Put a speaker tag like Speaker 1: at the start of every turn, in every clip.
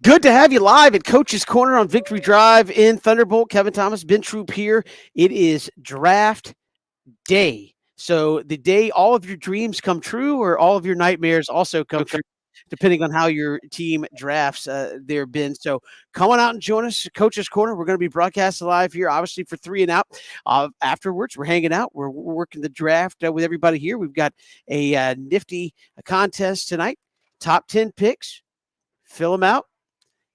Speaker 1: Good to have you live at Coach's Corner on Victory Drive in Thunderbolt. Kevin Thomas, Ben Troop here. It is draft day. So the day all of your dreams come true or all of your nightmares also come true, depending on how your team drafts their bin. So come on out and join us, Coach's Corner. We're going to be broadcasting live here, obviously, for 3 and out. Afterwards, we're hanging out. We're working the draft with everybody here. We've got a nifty contest tonight. Top 10 picks. Fill them out.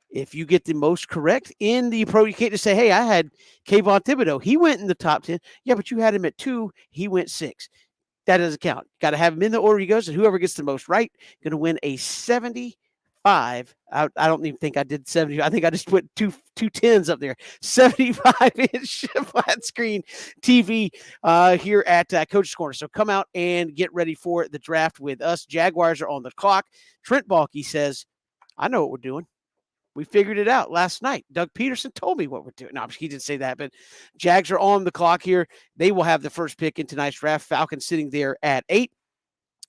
Speaker 1: If you get the most correct in the pro, you can't just say, hey, I had Kayvon Thibodeau. He went in the top 10. Yeah, but you had him at 2. He went 6. That doesn't count. Got to have him in the order he goes, and whoever gets the most right going to win a 75. I don't even think I did 70. I think I just put two tens up there. 75-inch flat screen TV here at Coach's Corner. So come out and get ready for the draft with us. Jaguars are on the clock. Trent Baalke says, I know what we're doing. We figured it out last night. Doug Peterson told me what we're doing. No, he didn't say that, but Jags are on the clock here. They will have the first pick in tonight's draft. Falcons sitting there at 8.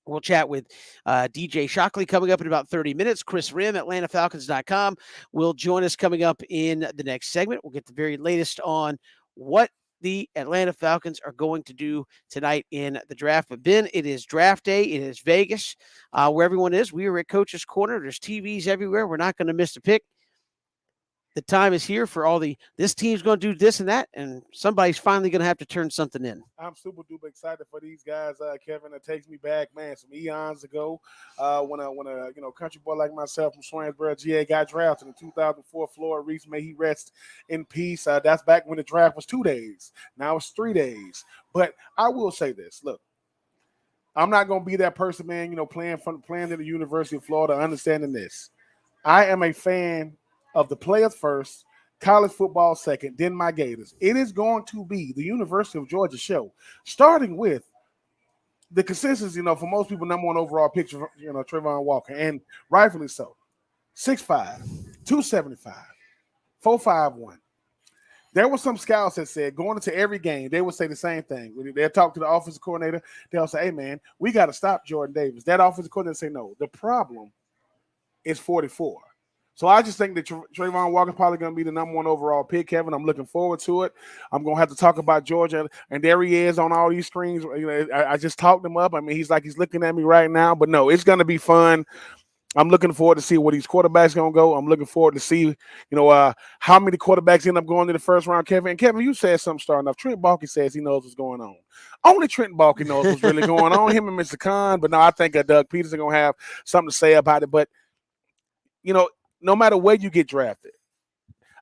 Speaker 1: We'll chat with DJ Shockley coming up in about 30 minutes. Chris Rim, AtlantaFalcons.com, will join us coming up in the next segment. We'll get the very latest on what the Atlanta Falcons are going to do tonight in the draft. But, Ben, it is draft day. It is Vegas, where everyone is. We are at Coach's Corner. There's TVs everywhere. We're not going to miss a pick. The time is here for all this team's going to do this and that, and somebody's finally going to have to turn something in.
Speaker 2: I'm super duper excited for these guys, Kevin. It takes me back, man, some eons ago when a country boy like myself from Swainsboro, GA, got drafted in 2004. Floyd Reese, may he rest in peace. That's back when the draft was 2 days. Now it's 3 days. But I will say this: look, I'm not going to be that person, man. Playing at the University of Florida, understanding this. I am a fan of the players first, college football second, then my Gators. It is going to be the University of Georgia show, starting with the consensus, for most people, number 1 overall picture, Trey Von Walker, and rightfully so. 6'5", 275, 451. There were some scouts that said going into every game, they would say the same thing. They'll talk to the offensive coordinator. They'll say, hey, man, we got to stop Jordan Davis. That offensive coordinator say, no, the problem is 44. So I just think that Trey Von Walker is probably going to be the number 1 overall pick, Kevin. I'm looking forward to it. I'm going to have to talk about Georgia, and there he is on all these screens. I just talked him up. I mean, he's looking at me right now. But no, it's going to be fun. I'm looking forward to see where these quarterbacks going to go. I'm looking forward to see, how many quarterbacks end up going in the first round, Kevin. And Kevin, you said something starting off. Trent Baalke says he knows what's going on. Only Trent Baalke knows what's really going on. Him and Mr. Khan. But no, I think Doug Peterson going to have something to say about it. But, no matter where you get drafted,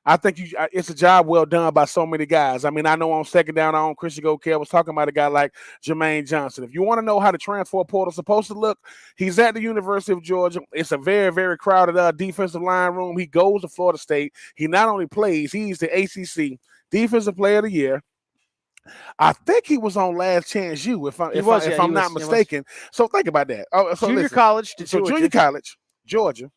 Speaker 2: I think it's a job well done by so many guys. I mean, I know on second down, Christian Gokel was talking about a guy like Jermaine Johnson. If you want to know how the transfer portal is supposed to look, he's at the University of Georgia. It's a very, very crowded defensive line room. He goes to Florida State. He not only plays, he's the ACC Defensive Player of the Year. I think he was on Last Chance U, if I'm not mistaken. So think about that.
Speaker 1: Junior college,
Speaker 2: Georgia.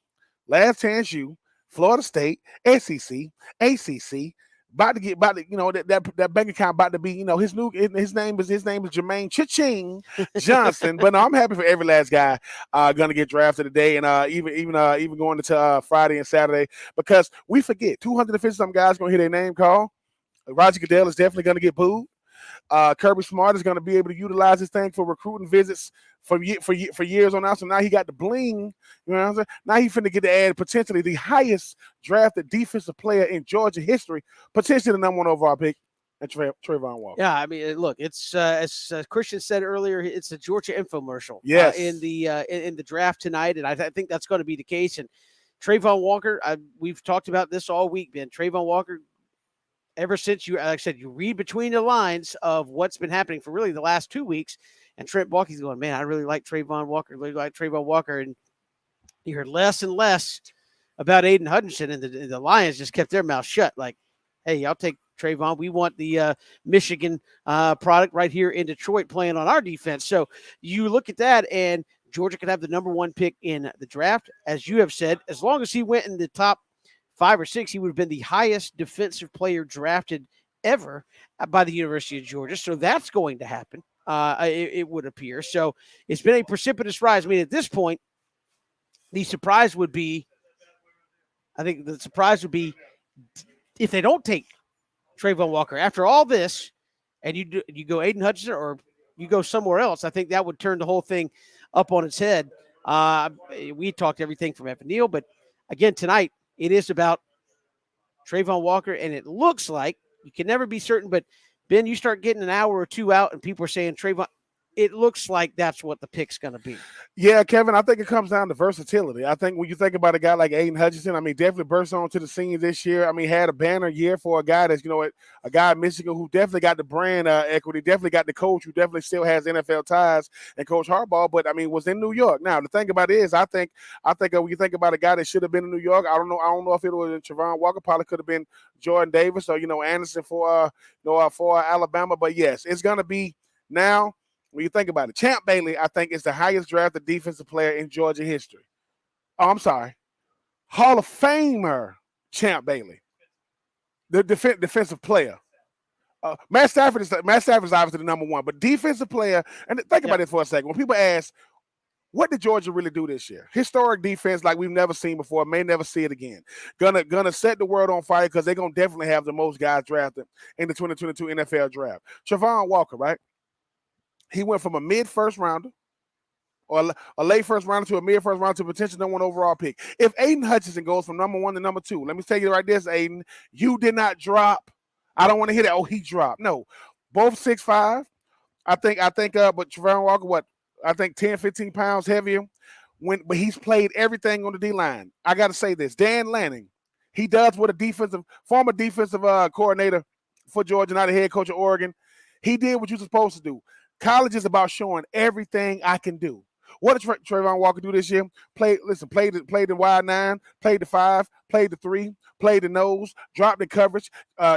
Speaker 2: Last Chance U, Florida State, SEC, ACC, about to that bank account about to be, his name is Jermaine Cha-Ching Johnson. But no, I'm happy for every last guy gonna get drafted today, and even going into Friday and Saturday, because we forget 250-some guys gonna hear their name called. Roger Goodell is definitely gonna get booed. Kirby Smart is going to be able to utilize this thing for recruiting visits for years on out. So now he got the bling. You know what I'm saying? Now he's finna get to add potentially the highest drafted defensive player in Georgia history, potentially the number 1 overall pick, and Trey Von Walker.
Speaker 1: Yeah, I mean, look, it's as Christian said earlier, it's a Georgia infomercial.
Speaker 2: Yes.
Speaker 1: In the draft tonight, and I think that's going to be the case. And Trey Von Walker, we've talked about this all week, Ben. Trey Von Walker. Ever since like I said, you read between the lines of what's been happening for really the last 2 weeks, and Trent Baalke's going, man, I really like Trey Von Walker, and you heard less and less about Aiden Hutchinson, and the Lions just kept their mouth shut. Like, hey, I'll take Trayvon. We want the Michigan product right here in Detroit playing on our defense. So you look at that, and Georgia could have the number 1 pick in the draft, as you have said, as long as he went in the top 5 or 6, he would have been the highest defensive player drafted ever by the University of Georgia. So that's going to happen, it would appear. So it's been a precipitous rise. I mean, at this point, the surprise would be I think the surprise would be if they don't take Trey Von Walker after all this, and you go Aiden Hutchinson or you go somewhere else. I think that would turn the whole thing up on its head. We talked everything from Evan Neal, but again tonight it is about Trey Von Walker, and it looks like you can never be certain, but Ben, you start getting an hour or two out, and people are saying Trey Von. It looks like that's what the pick's going to be.
Speaker 2: Yeah, Kevin, I think it comes down to versatility. I think when you think about a guy like Aiden Hutchinson, I mean, definitely burst onto the scene this year. I mean, had a banner year for a guy that's, a guy in Michigan who definitely got the brand equity, definitely got the coach who definitely still has NFL ties, and Coach Harbaugh, but I mean, was in New York. Now, the thing about it is, I think when you think about a guy that should have been in New York, I don't know if it was Trey Von Walker, probably could have been Jordan Davis or, Anderson for Alabama. But yes, it's going to be now. When you think about it, Champ Bailey, I think, is the highest drafted defensive player in Georgia history. Oh, I'm sorry. Hall of Famer Champ Bailey, the defensive player. Matt Stafford is obviously the number one, but defensive player, and think about it for a second. When people ask, what did Georgia really do this year? Historic defense like we've never seen before, may never see it again. Gonna set the world on fire because they're going to definitely have the most guys drafted in the 2022 NFL draft. Trey Von Walker, right? He went from a mid-first rounder or a late first rounder to a mid-first rounder to potential number one overall pick. If Aiden Hutchinson goes from number one to number two, let me tell you right this, Aiden, you did not drop. I don't want to hear that. Oh, he dropped. No, both 6'5". I think, but Trey Von Walker, 10, 15 pounds heavier. But he's played everything on the D-line. I got to say this. Dan Lanning, he does what a former defensive coordinator for Georgia, not a head coach of Oregon. He did what you're supposed to do. College is about showing everything I can do. What did Trey Von Walker do this year? Played the wide 9, played the 5, played the 3, played the nose, dropped the coverage,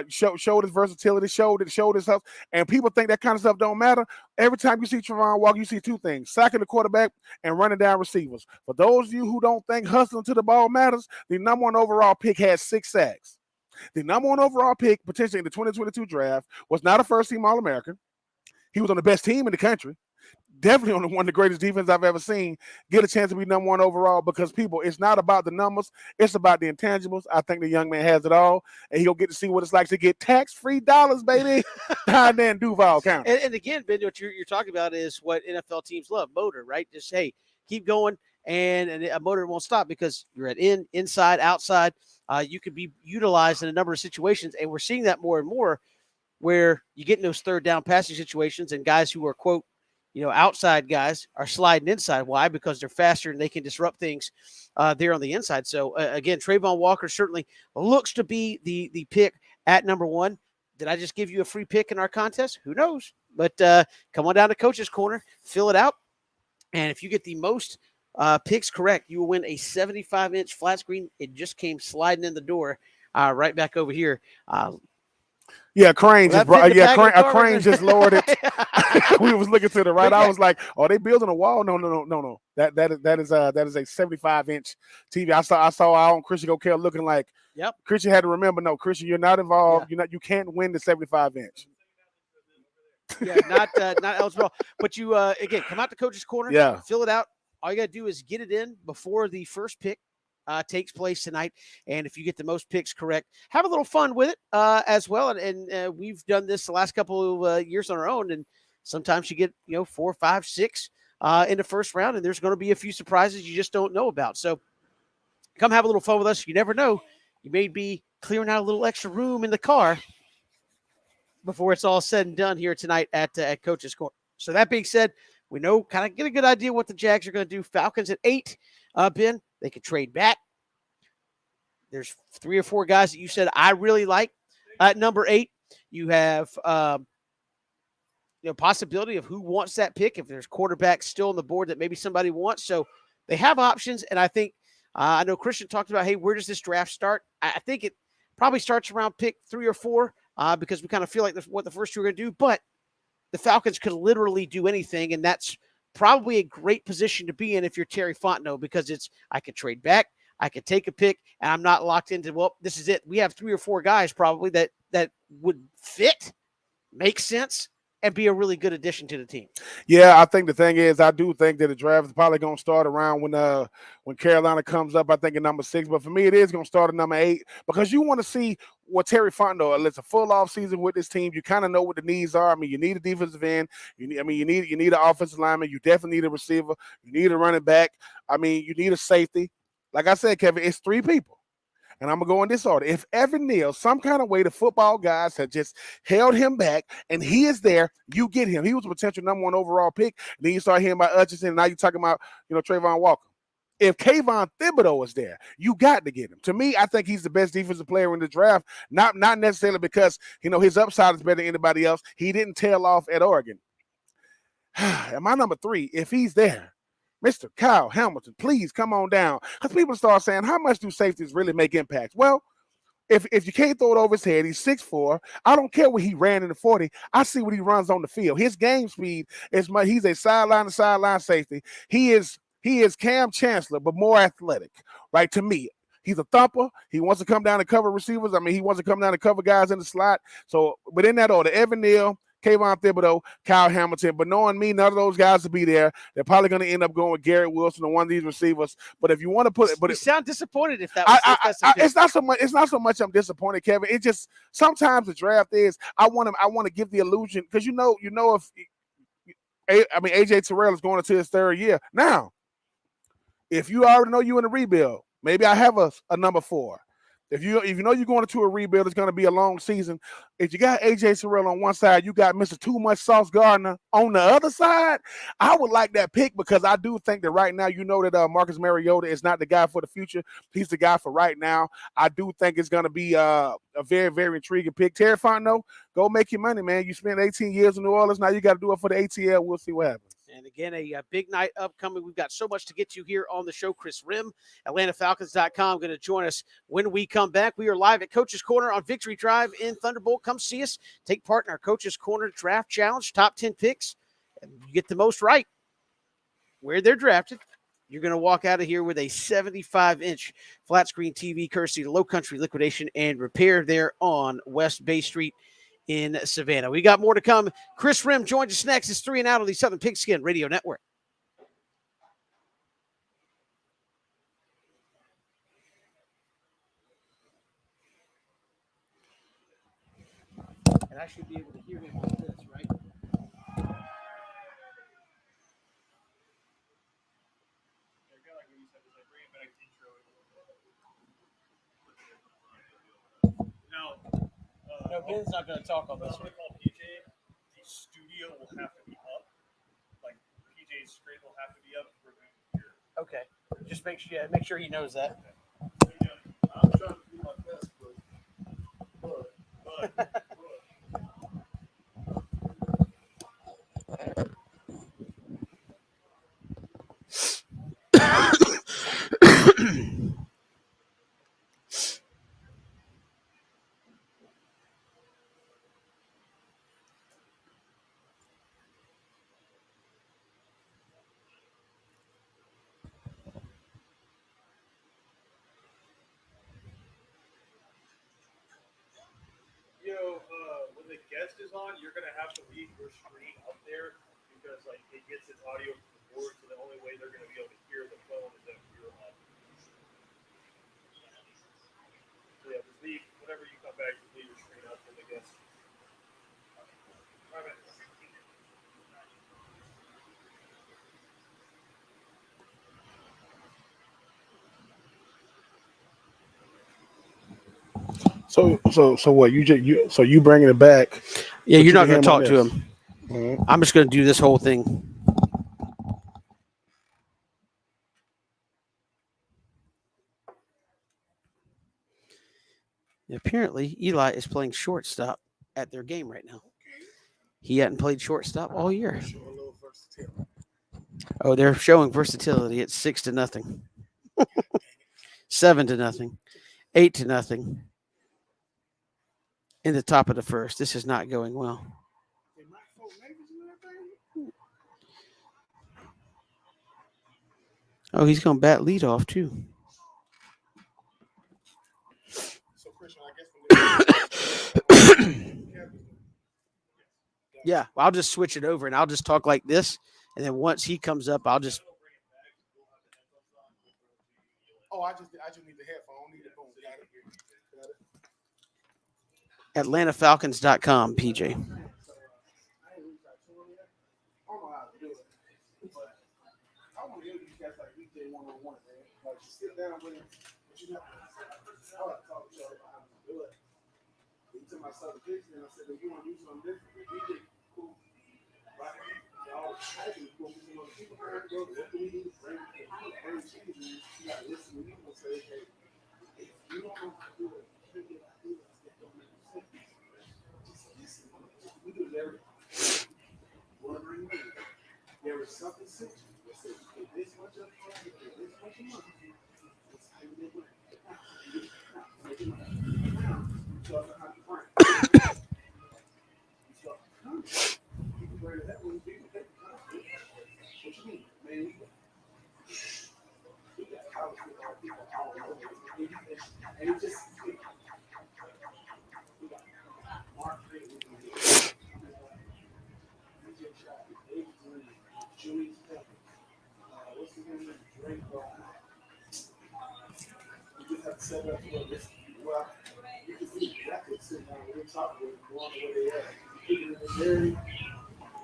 Speaker 2: showed his versatility, showed his stuff. And people think that kind of stuff don't matter. Every time you see Trey Von Walker, you see two things: sacking the quarterback and running down receivers. For those of you who don't think hustling to the ball matters, the number one overall pick had 6 sacks. The number one overall pick, potentially in the 2022 draft, was not a first-team All-American. He was on the best team in the country. Definitely on one of the greatest defenses I've ever seen. Get a chance to be number one overall because, people, it's not about the numbers. It's about the intangibles. I think the young man has it all, and he'll get to see what it's like to get tax-free dollars, baby, down there in Duval County.
Speaker 1: And again, Ben, what you're talking about is what NFL teams love, motor, right? Just, hey, keep going, and a motor won't stop because you're at inside, outside. You could be utilized in a number of situations, and we're seeing that more and more, where you get in those third down passing situations and guys who are, quote, outside guys are sliding inside. Why? Because they're faster and they can disrupt things there on the inside. So, again, Trey Von Walker certainly looks to be the pick at number one. Did I just give you a free pick in our contest? Who knows? But come on down to Coach's Corner, fill it out. And if you get the most picks correct, you will win a 75-inch flat screen. It just came sliding in the door right back over here.
Speaker 2: Yeah, Crane just brought. Yeah, Crane just lowered it. We was looking to the right. I was like, "Oh, they building a wall?" No. That is a 75-inch TV. I saw our own Christian O'Kell looking like.
Speaker 1: Yep.
Speaker 2: Christian had to remember. No, Christian, you're not involved. Yeah. You can't win the 75-inch.
Speaker 1: Yeah, not eligible. But you again come out to Coach's Corner.
Speaker 2: Yeah.
Speaker 1: Fill it out. All you got to do is get it in before the first pick takes place tonight. And if you get the most picks correct, have a little fun with it as well. And we've done this the last couple of years on our own. And sometimes you get, 4, 5, 6 in the first round. And there's going to be a few surprises you just don't know about. So come have a little fun with us. You never know. You may be clearing out a little extra room in the car before it's all said and done here tonight at Coach's Corner. So that being said, we know kind of get a good idea what the Jags are going to do. Falcons at 8, Ben. They could trade back. There's 3 or 4 guys that you said I really like at number 8. You have possibility of who wants that pick. If there's quarterbacks still on the board that maybe somebody wants, so they have options. And I think I know Christian talked about, hey, where does this draft start? I think it probably starts around pick 3 or 4 because we kind of feel like what the first 2 are going to do. But the Falcons could literally do anything, and that's probably a great position to be in if you're Terry Fontenot, because I could trade back, I could take a pick, and I'm not locked into, well, this is it. We have 3 or 4 guys probably that would fit, make sense, and be a really good addition to the team.
Speaker 2: Yeah, I think the thing is, I do think that the draft is probably going to start around when Carolina comes up. I think at number 6, but for me, it is going to start at number 8 because you want to see what Terry Fontenot. It's a full off season with this team. You kind of know what the needs are. I mean, you need a defensive end. You need an offensive lineman. You definitely need a receiver. You need a running back. I mean, you need a safety. Like I said, Kevin, it's 3 people. And I'm going to go in this order. If Evan Neal, some kind of way the football guys have just held him back and he is there, you get him. He was a potential number 1 overall pick. And then you start hearing about Hutchinson, and now you're talking about, Trey Von Walker. If Kayvon Thibodeau is there, you got to get him. To me, I think he's the best defensive player in the draft, not necessarily because, his upside is better than anybody else. He didn't tail off at Oregon. And my number 3, if he's there, Mr. Kyle Hamilton, please come on down. Because people start saying, how much do safeties really make impacts? Well, if you can't throw it over his head, he's 6'4". I don't care what he ran in the 40. I see what he runs on the field. His game speed is he's a sideline-to-sideline safety. He is Cam Chancellor, but more athletic, right? To me, he's a thumper. He wants to come down and cover receivers. I mean, he wants to come down and cover guys in the slot. So, but in that order, Evan Neal, Kayvon Thibodeau, Kyle Hamilton. But knowing me, none of those guys will be there. They're probably going to end up going with Garrett Wilson or one of these receivers. But if you want to put it, but
Speaker 1: you sound disappointed if that was
Speaker 2: it's not so much. It's not so much I'm disappointed, Kevin. It just sometimes the draft is I want to give the illusion because AJ Terrell is going into his 3rd year now. If you already know you're in a rebuild, maybe I have a number 4. If you know you're going into a rebuild, it's going to be a long season. If you got AJ Terrell on one side, you got Mr. Too Much Sauce Gardner on the other side, I would like that pick because I do think that right now that Marcus Mariota is not the guy for the future. He's the guy for right now. I do think it's going to be a very, very intriguing pick. Terry Fontenot, go make your money, man. You spent 18 years in New Orleans. Now you got to do it for the ATL. We'll see what happens.
Speaker 1: And again, a big night upcoming. We've got so much to get to here on the show. Chris Rim, AtlantaFalcons.com, going to join us when we come back. We are live at Coach's Corner on Victory Drive in Thunderbolt. Come see us. Take part in our Coach's Corner Draft Challenge, top 10 picks. And you get the most right where they're drafted. You're going to walk out of here with a 75-inch flat screen TV courtesy to Low Country Liquidation and Repair there on West Bay Street in Savannah. We got more to come. Chris Rim joins us next. It's 3 and Out on the Southern Pigskin Radio Network. And I should be able to hear him like this, right? No, Ben's not going to talk on this one.
Speaker 3: PJ, the studio will have to be up. Like PJ's screen will have to be up for here.
Speaker 1: Okay. Just make sure he knows that.
Speaker 3: I'm trying to do my best, but. When the guest is on, you're gonna have to leave your screen up there because like it gets its audio from the board, so the only way they're gonna be able to hear the phone is if you're on. So yeah, just leave whenever you come back, just leave your screen up for the guest. All right.
Speaker 2: So what you bringing it back?
Speaker 1: Yeah, you're not going to talk to him.
Speaker 2: Mm-hmm.
Speaker 1: I'm just going to do this whole thing. Apparently, Eli is playing shortstop at their game right now. He hadn't played shortstop all year. Oh, they're showing versatility. It's 6-0, 7-0, 8-0. In the top of the first. This is not going well. Oh, he's going to bat leadoff too.
Speaker 2: So, Christian, I guess
Speaker 1: Yeah, well, I'll just switch it over and I'll just talk like this. And then once he comes up, I'll just.
Speaker 2: Oh, I just need the headphone. Need the boom. Got it.
Speaker 1: AtlantaFalcons.com, PJ.
Speaker 2: I don't know how to do it, but I want to hear these guys like DJ 101, man. Like sit down with him, but you have to. I like to talk to y'all about how to do it. He took my certification and I said, "If you want to do something different, DJ, cool." Right? Y'all actually cool. You know, people are going to go. What do we need to bring? Bring changes. You got to listen to people and say, "Hey, if you don't know how to do it, you can't get ideas that don't make sense." Just listen. We do it every. Wondering there is something central that says you get this much up front, you get this much a month. It's how you make money. Make money. Now, you start to have to plan. You start to come. You can bring that when people take the time. What you mean? Man, we got college people all over. And it just, we got Mark Pickett, Julie what's his name? Drake. You just have to set up for this. Well, you can see exactly sitting down with them talking with them, going where they at. People in Missouri,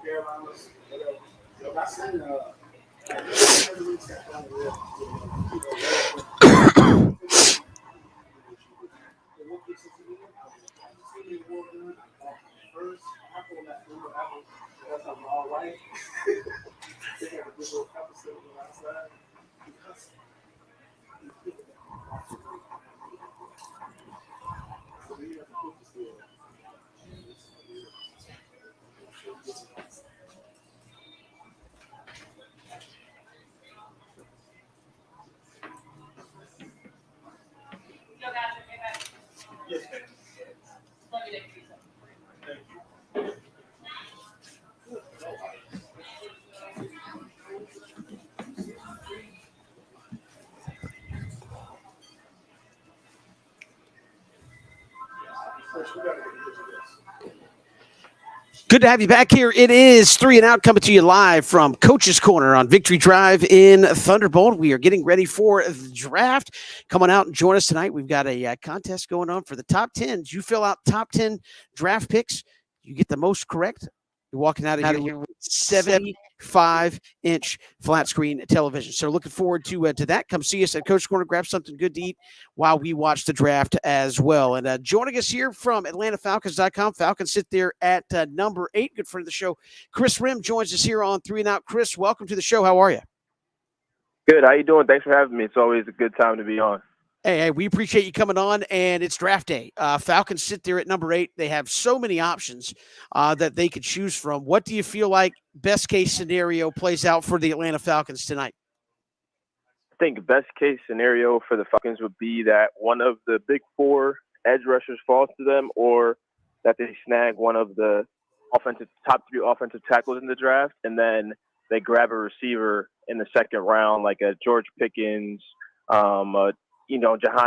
Speaker 2: Carolinas, whatever. So I'm not saying, everybody sat down with them. What gets us in there? See me walk in, first, apple, that little apple, that's all right. They have a good little episode on outside because so we have to put this there. Yes, ma'am. Thank you. First, we got to get into this.
Speaker 1: Good to have you back here. It is 3 and Out coming to you live from Coach's Corner on Victory Drive in Thunderbolt. We are getting ready for the draft. Come on out and join us tonight. We've got a contest going on for the top 10s. You fill out top 10 draft picks. You get the most correct. You're walking out of here with 75-inch flat screen television. So looking forward to that. Come see us at Coach's Corner. Grab something good to eat while we watch the draft as well. And joining us here from AtlantaFalcons.com, Falcons sit there at number 8. Good friend of the show, Chris Rim joins us here on 3 and Out. Chris, welcome to the show. How are you?
Speaker 4: Good. How you doing? Thanks for having me. It's always a good time to be on.
Speaker 1: Hey, we appreciate you coming on, and it's draft day. Falcons sit there at number 8. They have so many options that they could choose from. What do you feel like best case scenario plays out for the Atlanta Falcons tonight?
Speaker 4: I think best case scenario for the Falcons would be that one of the big 4 edge rushers falls to them, or that they snag one of the top 3 offensive tackles in the draft, and then they grab a receiver in the second round, like a George Pickens, Jahan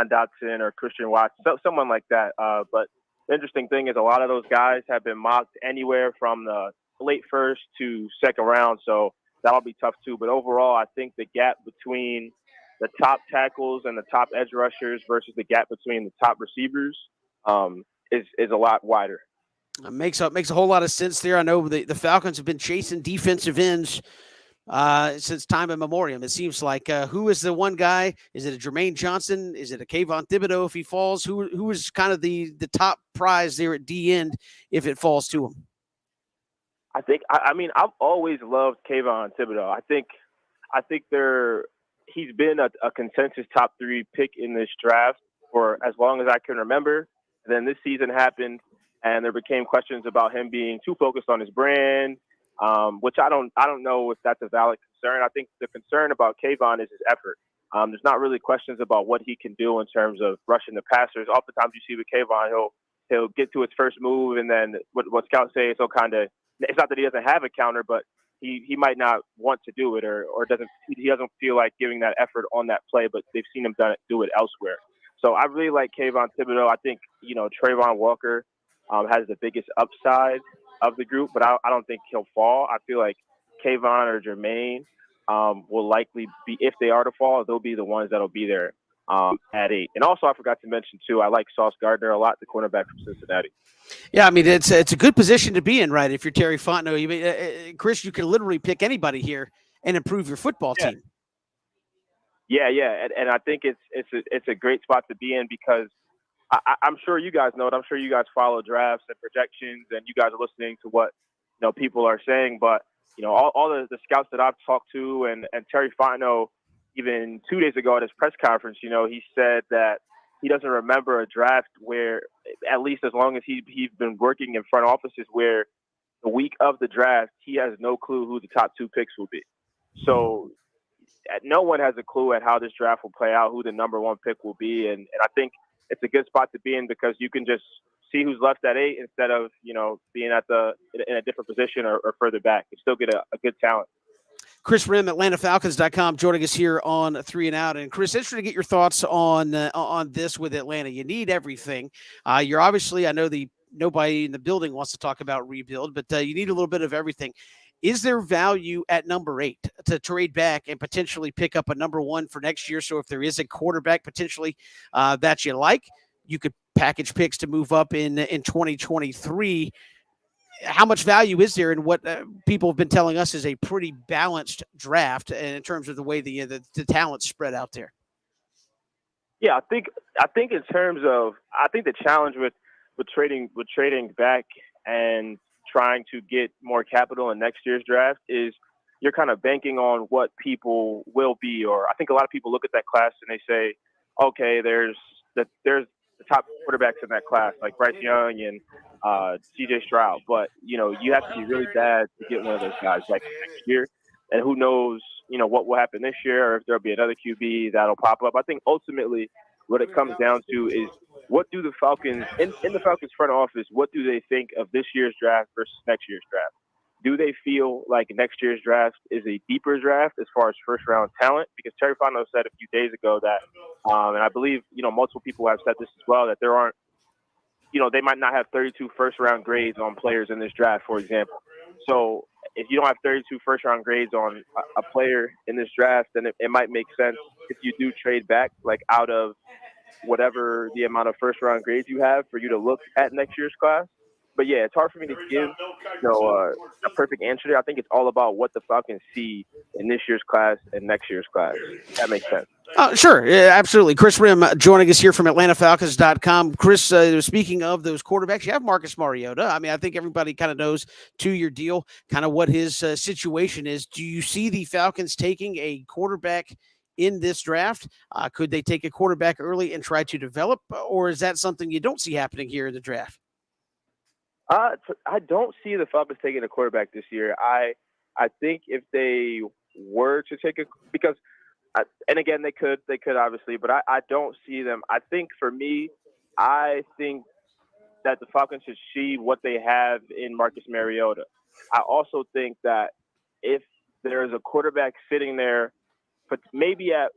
Speaker 4: Dotson or Christian Watson, someone like that. But the interesting thing is a lot of those guys have been mocked anywhere from the late first to second round, so that'll be tough too. But overall, I think the gap between the top tackles and the top edge rushers versus the gap between the top receivers is a lot wider.
Speaker 1: It makes a whole lot of sense there. I know the Falcons have been chasing defensive ends since time immemorial. It seems like who is the one guy? Is it a Jermaine Johnson? Is it a Kayvon Thibodeau if he falls? Who is kind of the top prize there at D end if it falls to him?
Speaker 4: I mean, I've always loved Kayvon Thibodeau. I think he's been a consensus top 3 pick in this draft for as long as I can remember. And then this season happened, and there became questions about him being too focused on his brand, which I don't know if that's a valid concern. I think the concern about Kayvon is his effort. There's not really questions about what he can do in terms of rushing the passers. Oftentimes you see with Kayvon, he'll get to his first move, and then what scouts say is he'll kind of, it's not that he doesn't have a counter, but he might not want to do it or he doesn't feel like giving that effort on that play, but they've seen him do it elsewhere. So I really like Kayvon Thibodeau. I think, Trey Von Walker has the biggest upside of the group, but I don't think he'll fall. I feel like Kayvon or Jermaine will likely be, if they are to fall, they'll be the ones that'll be there at 8. And also, I forgot to mention too, I like Sauce Gardner a lot, the cornerback from Cincinnati.
Speaker 1: Yeah, I mean it's a good position to be in, right? If you're Terry Fontenot, Chris, you can literally pick anybody here and improve your football team.
Speaker 4: Yeah, and I think it's a great spot to be in because I'm sure you guys know it. I'm sure you guys follow drafts and projections, and you guys are listening to what people are saying. But all the scouts that I've talked to, and Terry Fontenot, even 2 days ago at his press conference, he said that he doesn't remember a draft where, at least as long as he's been working in front offices, where the week of the draft he has no clue who the top 2 picks will be. So no one has a clue at how this draft will play out, who the number 1 pick will be, and I think it's a good spot to be in because you can just see who's left at 8 instead of being in a different position or further back. You still get a good talent.
Speaker 1: Chris Rim, AtlantaFalcons.com, joining us here on 3 and Out. And Chris, interested to get your thoughts on this with Atlanta. You need everything. You're obviously, I know nobody in the building wants to talk about rebuild, but you need a little bit of everything. Is there value at number 8 to trade back and potentially pick up a number 1 for next year? So if there is a quarterback potentially that you like, you could package picks to move up in 2023. How much value is there in what people have been telling us is a pretty balanced draft in terms of the way the talent's spread out there?
Speaker 4: Yeah, I think in terms of, I think the challenge with trading back and trying to get more capital in next year's draft is you're kind of banking on what people will be, or I think a lot of people look at that class and they say, okay, there's the top quarterbacks in that class, like Bryce Young and CJ Stroud, but you have to be really bad to get one of those guys like next year, and who knows what will happen this year, or if there'll be another QB that'll pop up. I think ultimately what it comes down to is, what do the Falcons in the Falcons front office, what do they think of this year's draft versus next year's draft? Do they feel like next year's draft is a deeper draft as far as first round talent? Because Terry Fontenot said a few days ago that, and I believe multiple people have said this as well, that there aren't, they might not have 32 first round grades on players in this draft, for example. So if you don't have 32 first round grades on a player in this draft, then it might make sense if you do trade back, like out of whatever the amount of first round grades you have, for you to look at next year's class. But yeah, it's hard for me to give a perfect answer there. I think it's all about what the Falcons see in this year's class and next year's class. That makes sense.
Speaker 1: Sure. Yeah, absolutely. Chris Rim joining us here from AtlantaFalcons.com. Chris, speaking of those quarterbacks, you have Marcus Mariota. I mean, I think everybody kind of knows 2-year deal, kind of what his situation is. Do you see the Falcons taking a quarterback in this draft? Could they take a quarterback early and try to develop, or is that something you don't see happening here in the draft?
Speaker 4: I don't see the Falcons taking a quarterback this year. I think if they were to take because and again, they could obviously, but I don't see them. I think for me, I think that the Falcons should see what they have in Marcus Mariota. I also think that if there's a quarterback sitting there, but maybe at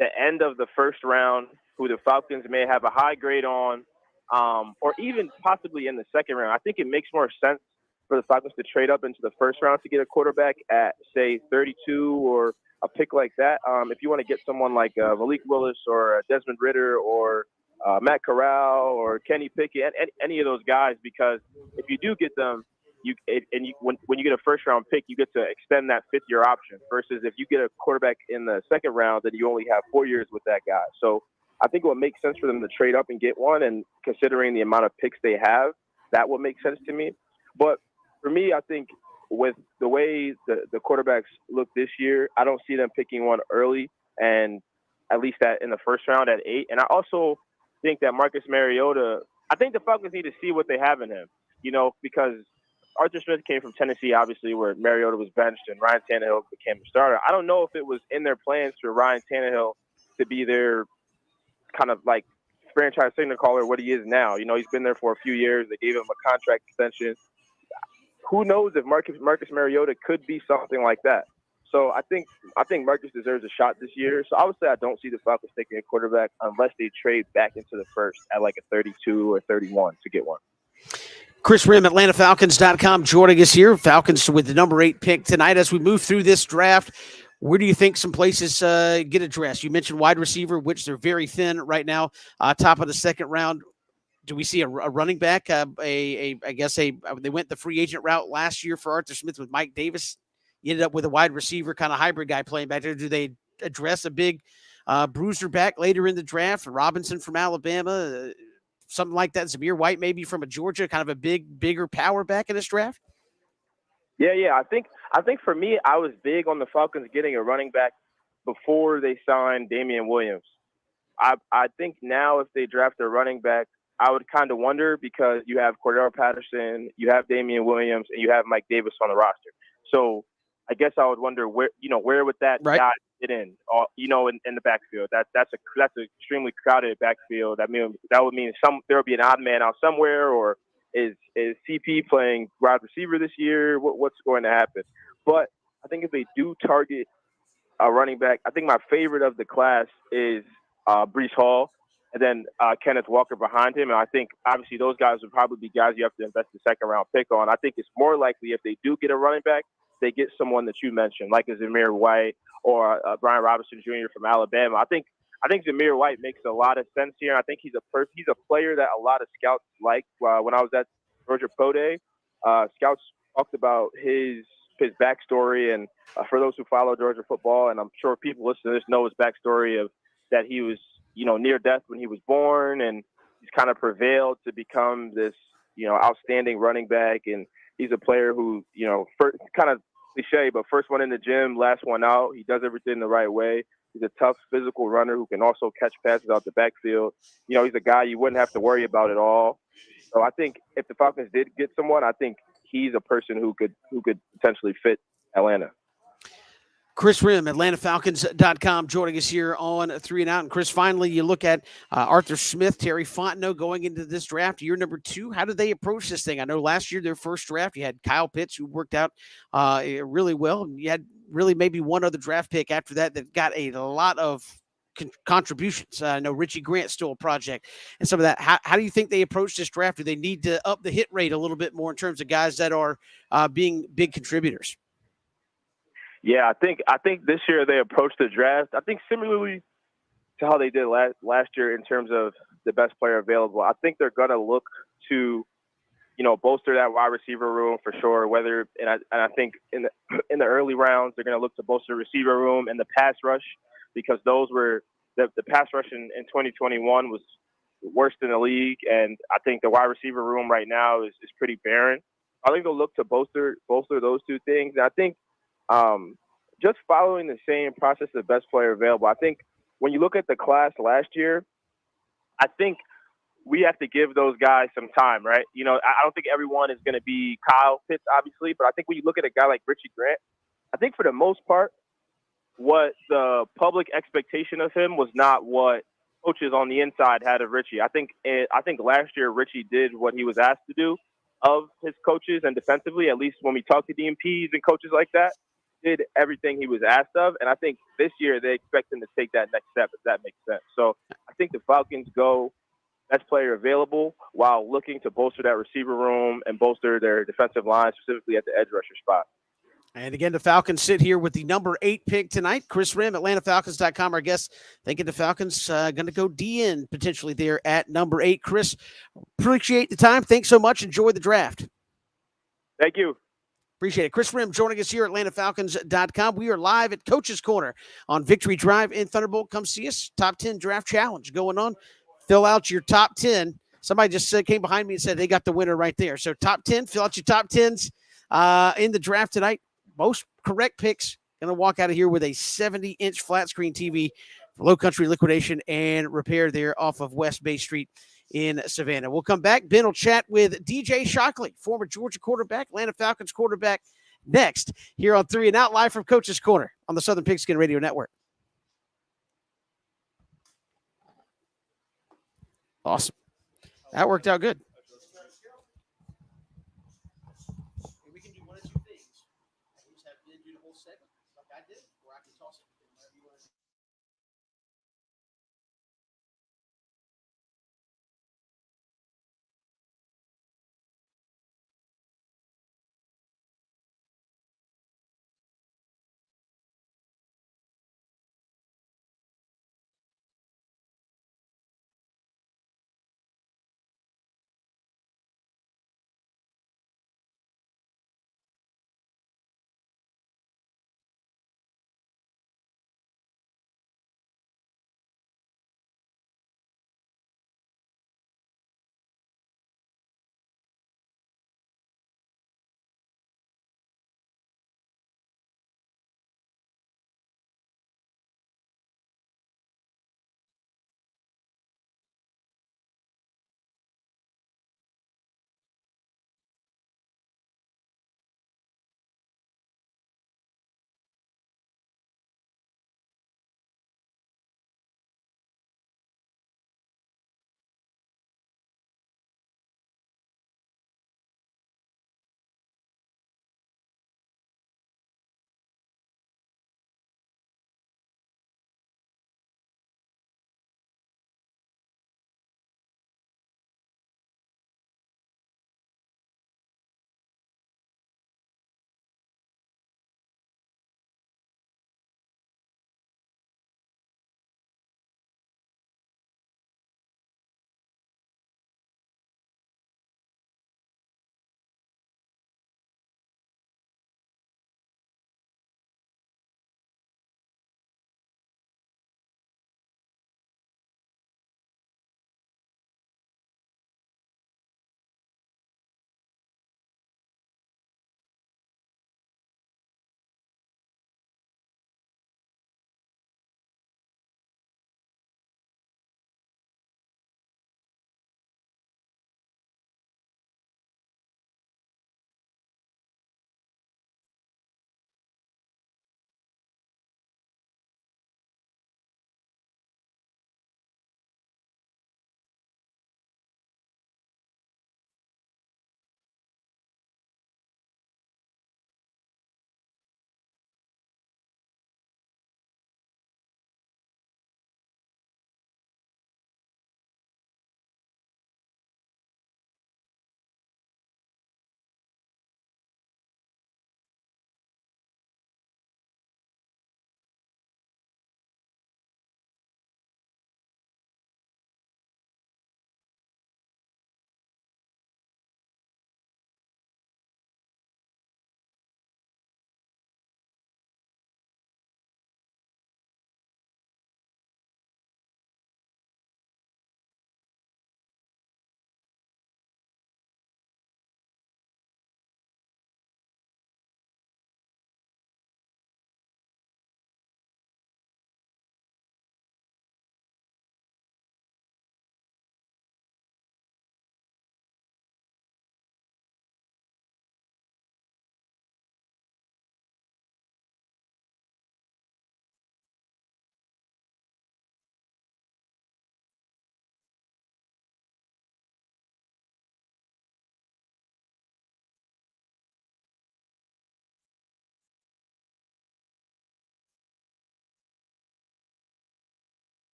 Speaker 4: the end of the first round, who the Falcons may have a high grade on, or even possibly in the second round, I think it makes more sense for the Falcons to trade up into the first round to get a quarterback at, say, 32 or a pick like that. If you want to get someone like Malik Willis or Desmond Ridder or Matt Corral or Kenny Pickett, any of those guys, because if you do get them, when you get a first round pick, you get to extend that 5th-year option, versus if you get a quarterback in the second round, then you only have 4 years with that guy. So I think it would make sense for them to trade up and get one, and considering the amount of picks they have, that would make sense to me. But for me, I think with the way the quarterbacks look this year, I don't see them picking one early, and at least in the first round at 8. And I also think that Marcus Mariota, I think the Falcons need to see what they have in him, because Arthur Smith came from Tennessee, obviously, where Mariota was benched and Ryan Tannehill became a starter. I don't know if it was in their plans for Ryan Tannehill to be their kind of like franchise signal caller, what he is now. He's been there for a few years. They gave him a contract extension. Who knows if Marcus Mariota could be something like that. So I think Marcus deserves a shot this year. So I would say I don't see the Falcons taking a quarterback unless they trade back into the first at like a 32 or 31 to get one.
Speaker 1: Chris Rim, AtlantaFalcons.com, joining us here. Falcons with the number 8 pick tonight. As we move through this draft, where do you think some places get addressed? You mentioned wide receiver, which they're very thin right now. Top of the second round. Do we see a running back? They went the free agent route last year for Arthur Smith with Mike Davis. You ended up with a wide receiver kind of hybrid guy playing back there. Do they address a big bruiser back later in the draft? Robinson from Alabama, something like that. Zamir White maybe from a Georgia, kind of a bigger power back in this draft.
Speaker 4: Yeah. I think for me, I was big on the Falcons getting a running back before they signed Damian Williams. I think now if they draft a running back, I would kind of wonder because you have Cordell Patterson, you have Damian Williams, and you have Mike Davis on the roster. So I guess I would wonder where would that guy fit in? In the backfield. That's an extremely crowded backfield. That would mean there will be an odd man out somewhere, or is CP playing wide receiver this year? What's going to happen? But I think if they do target a running back, I think my favorite of the class is Breece Hall, and then Kenneth Walker behind him. And I think obviously those guys would probably be guys you have to invest a second round pick on. I think it's more likely if they do get a running back, they get someone that you mentioned, like a Zamir White or Brian Robinson Jr. from Alabama. I think Zamir White makes a lot of sense here. I think he's a player that a lot of scouts like. When I was at Georgia Pro Day, scouts talked about his backstory, and for those who follow Georgia football, and I'm sure people listening to this know his backstory of that he was near death when he was born, and he's kind of prevailed to become this outstanding running back. And he's a player who first, kind of cliche, but first one in the gym, last one out. He does everything the right way. He's a tough physical runner who can also catch passes out the backfield. He's a guy you wouldn't have to worry about at all. So I think if the Falcons did get someone, I think he's a person who could potentially fit Atlanta.
Speaker 1: Chris Rim, AtlantaFalcons.com, joining us here on 3 and Out. And Chris, finally, you look at Arthur Smith, Terry Fontenot going into this draft, year number 2. How did they approach this thing? I know last year, their first draft, you had Kyle Pitts, who worked out really well. And you had really maybe one other draft pick after that got a lot of contributions. I know Richie Grant's still a project and some of that. How do you think they approach this draft? Do they need to up the hit rate a little bit more in terms of guys that are being big contributors?
Speaker 4: Yeah, I think this year they approached the draft, I think similarly to how they did last year in terms of the best player available. I think they're going to look to, bolster that wide receiver room for sure. I think in the early rounds, they're going to look to bolster the receiver room and the pass rush, because those were the pass rush in 2021 was worse than the league. And I think the wide receiver room right now is pretty barren. I think they'll look to bolster those two things. And I think, just following the same process of best player available. I think when you look at the class last year, I think we have to give those guys some time, right? I don't think everyone is going to be Kyle Pitts, obviously, but I think when you look at a guy like Richie Grant, I think for the most part, what the public expectation of him was not what coaches on the inside had of Richie. I think last year Richie did what he was asked to do of his coaches, and defensively, at least when we talk to DMPs and coaches like that, did everything he was asked of. And I think this year they expect him to take that next step, if that makes sense. So I think the Falcons go best player available while looking to bolster that receiver room and bolster their defensive line, specifically at the edge rusher spot.
Speaker 1: And again, the Falcons sit here with the number 8 pick tonight. Chris Rim, AtlantaFalcons.com, our guest, thinking the Falcons going to go DN potentially there at number 8. Chris, appreciate the time. Thanks so much. Enjoy the draft.
Speaker 4: Thank you.
Speaker 1: Appreciate it. Chris Rim joining us here at AtlantaFalcons.com. We are live at Coach's Corner on Victory Drive in Thunderbolt. Come see us. Top 10 draft challenge going on. Fill out your top 10. Somebody just came behind me and said they got the winner right there. So top 10, fill out your top 10s in the draft tonight. Most correct picks. Going to walk out of here with a 70-inch flat screen TV for Low Country Liquidation and Repair there off of West Bay Street in Savannah. We'll come back. Ben will chat with DJ Shockley, former Georgia quarterback, Atlanta Falcons quarterback, next here on 3 and Out, live from Coach's Corner on the Southern Pigskin Radio Network. Awesome. That worked out good. We can do one of two things. Just have Ben do the whole segment like I did, or I can toss it. Whatever you want to do.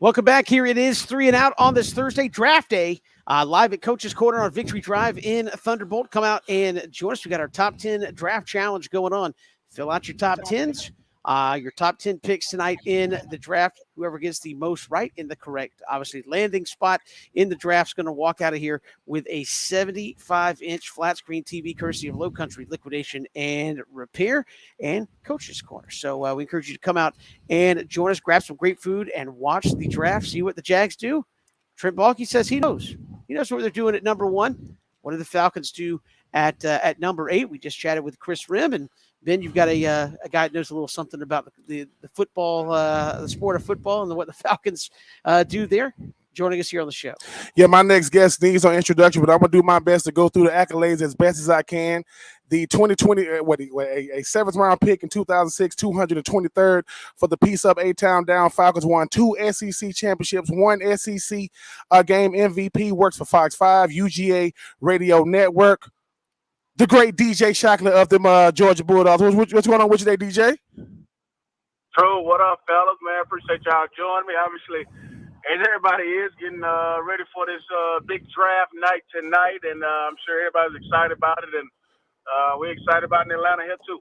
Speaker 1: Welcome back. Here it is, 3 and Out on this Thursday, draft day, live at Coach's Corner on Victory Drive in Thunderbolt. Come out and join us. We got our top 10 draft challenge going on. Fill out your top 10s. Your top 10 picks tonight in the draft. Whoever gets the most right in the correct, obviously, landing spot in the draft is going to walk out of here with a 75-inch flat screen TV courtesy of Low Country Liquidation and Repair and Coach's Corner. So we encourage you to come out and join us, grab some great food, and watch the draft, see what the Jags do. Trent Baalke says he knows. He knows what they're doing at number 1. What do the Falcons do at number 8? We just chatted with Chris Rim, and Ben, you've got a guy that knows a little something about the football, the sport of football, and what the Falcons do there. Joining us here on the show.
Speaker 2: Yeah, my next guest needs no introduction, but I'm going to do my best to go through the accolades as best as I can. The 2020, a seventh-round pick in 2006, 223rd for the Peace Up A-Town Down Falcons, won 2 SEC championships, 1 SEC game MVP, works for Fox 5, UGA Radio Network. The great DJ Shockley of them Georgia Bulldogs. What's going on with you today, DJ?
Speaker 5: True. What up, fellas? Man, appreciate y'all joining me. Obviously, as everybody is getting ready for this big draft night tonight, and I'm sure everybody's excited about it, and we're excited about it in Atlanta here too.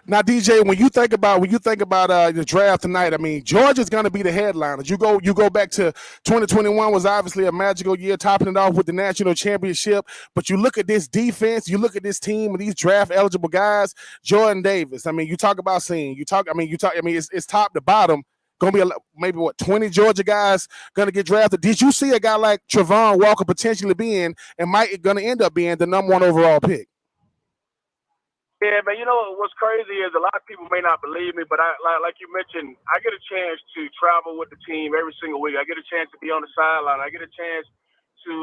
Speaker 2: Now, DJ, when you think about the draft tonight, I mean, Georgia's going to be the headliners. You go back to 2021 was obviously a magical year, topping it off with the national championship. But you look at this defense, you look at this team and these draft eligible guys. Jordan Davis. I mean, you talk about seeing. I mean, it's top to bottom. Going to be maybe 20 Georgia guys going to get drafted. Did you see a guy like Trey Von Walker potentially being and might going to end up being the number 1 overall pick?
Speaker 5: Yeah, man, you know what's crazy is a lot of people may not believe me, but like you mentioned, I get a chance to travel with the team every single week. I get a chance to be on the sideline. I get a chance to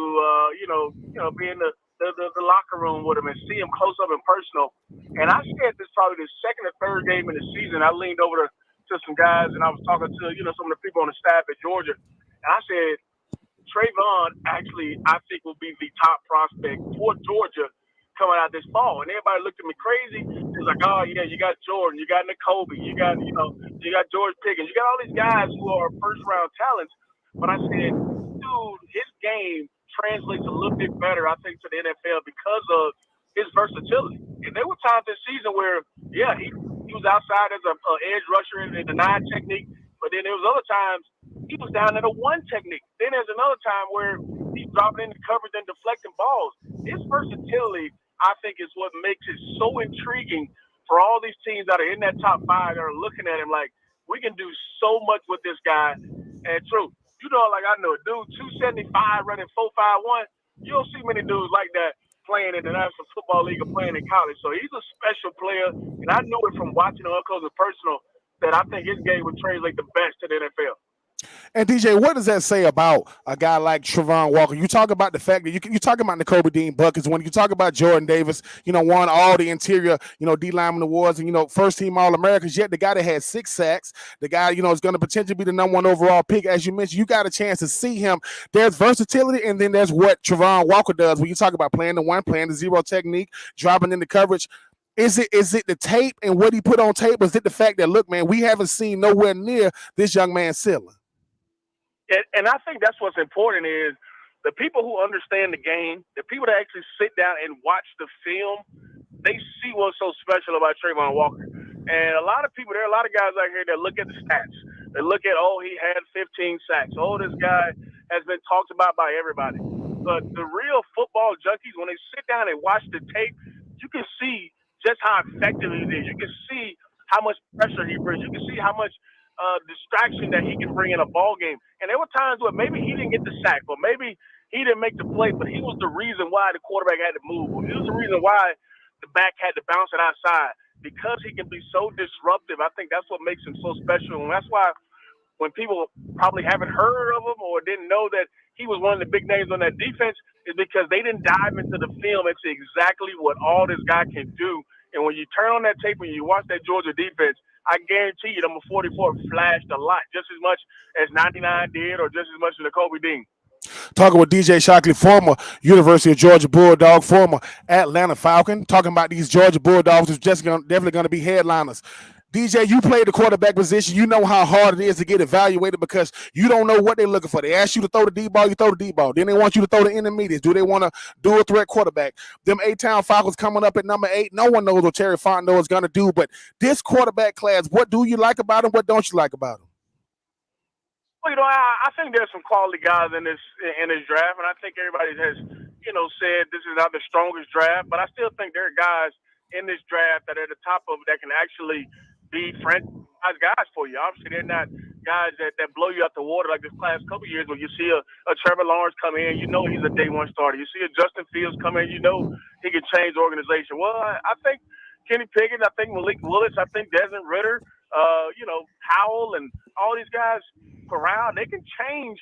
Speaker 5: be in the locker room with them and see them close up and personal. And I said this probably the second or third game in the season. I leaned over to some guys and I was talking to some of the people on the staff at Georgia, and I said Trey Von actually I think will be the top prospect for Georgia coming out this fall. And everybody looked at me crazy. It was like, oh yeah, you got Jordan, you got N'Kobe, you got George Pickens, you got all these guys who are first round talents. But I said, dude, his game translates a little bit better, I think, to the NFL because of his versatility. And there were times this season where, yeah, he was outside as an edge rusher in the 9 technique, but then there was other times he was down at a 1 technique. Then there's another time where he's dropping into coverage and deflecting balls. His versatility, I think, is what makes it so intriguing for all these teams that are in that top 5 that are looking at him like, we can do so much with this guy. And true, like I know a dude, 275 running 4.51. You don't see many dudes like that playing in the National Football League or playing in college. So he's a special player, and I knew it from watching him up close and personal that I think his game would translate the best to the NFL.
Speaker 2: And DJ, what does that say about a guy like Trey Von Walker? You talk about the fact that you talk about N'Kobe Dean buckets. When you talk about Jordan Davis, won all the interior, D lineman awards and first team All-Americans. Yet the guy that had 6 sacks, the guy is going to potentially be the number 1 overall pick. As you mentioned, you got a chance to see him. There's versatility, and then there's what Trey Von Walker does. When you talk about playing the 1, playing the 0 technique, dropping into coverage. Is it the tape and what he put on tape? Or is it the fact that, look, man, we haven't seen nowhere near this young man's ceiling?
Speaker 5: And I think that's what's important is the people who understand the game, the people that actually sit down and watch the film, they see what's so special about Trey Von Walker. And a lot of people, there are a lot of guys out here that look at the stats. They look at, he had 15 sacks. This guy has been talked about by everybody. But the real football junkies, when they sit down and watch the tape, you can see just how effective it is. You can see how much pressure he brings. You can see how much distraction that he can bring in a ball game. And there were times where maybe he didn't get the sack, or maybe he didn't make the play, but he was the reason why the quarterback had to move. Or he was the reason why the back had to bounce it outside. Because he can be so disruptive, I think that's what makes him so special. And that's why when people probably haven't heard of him or didn't know that he was one of the big names on that defense, is because they didn't dive into the film and see exactly what all this guy can do. And when you turn on that tape and you watch that Georgia defense, I guarantee you number 44 flashed a lot, just as much as 99 did or just as much as N'Kobe Dean.
Speaker 2: Talking with DJ Shockley, former University of Georgia Bulldog, former Atlanta Falcon, talking about these Georgia Bulldogs who's definitely going to be headliners. DJ, you played the quarterback position. You know how hard it is to get evaluated because you don't know what they're looking for. They ask you to throw the deep ball, you throw the deep ball. Then they want you to throw the intermediates. Do they want to do a threat quarterback? Them A-Town Falcons coming up at number 8. No one knows what Terry Fontenot is going to do. But this quarterback class, what do you like about him? What don't you like about him?
Speaker 5: Well, I think there's some quality guys in this draft, and I think everybody has, said this is not the strongest draft, but I still think there are guys in this draft that are at the top of it that can actually be franchise guys for you. Obviously, they're not guys that blow you out the water like this last couple of years when you see a Trevor Lawrence come in, he's a day one starter. You see a Justin Fields come in, he can change the organization. Well, I think Kenny Pickett, I think Malik Willis, I think Desmond Ridder, Howell, and all these guys around, they can change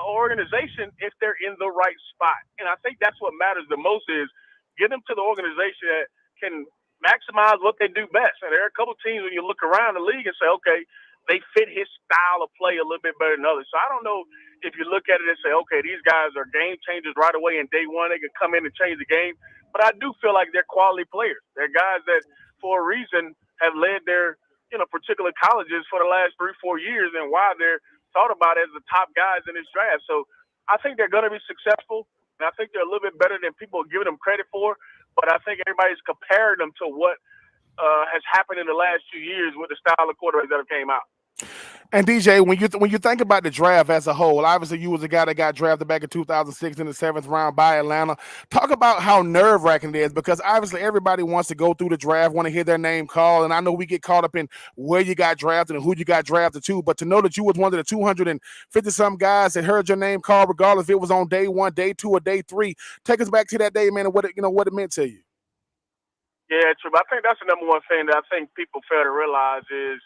Speaker 5: organization if they're in the right spot. And I think that's what matters the most is get them to the organization that can maximize what they do best. And there are a couple teams when you look around the league and say, okay, they fit his style of play a little bit better than others. So I don't know if you look at it and say, okay, these guys are game changers right away in day one. They can come in and change the game. But I do feel like they're quality players. They're guys that, for a reason, have led their particular colleges for the last 3-4 years and why they're thought about as the top guys in this draft. So I think they're going to be successful. And I think they're a little bit better than people are giving them credit for. But I think everybody's comparing them to what has happened in the last 2 years with the style of quarterbacks that have came out.
Speaker 2: And DJ, when you think about the draft as a whole, obviously you was a guy that got drafted back in 2006 in the 7th round by Atlanta. Talk about how nerve-wracking it is because obviously everybody wants to go through the draft, want to hear their name called, and I know we get caught up in where you got drafted and who you got drafted to, but to know that you was one of the 250-some guys that heard your name called, regardless if it was on day 1, day 2, or day 3, take us back to that day, man, and what it meant to you.
Speaker 5: Yeah, true. I think that's the number one thing that I think people fail to realize is,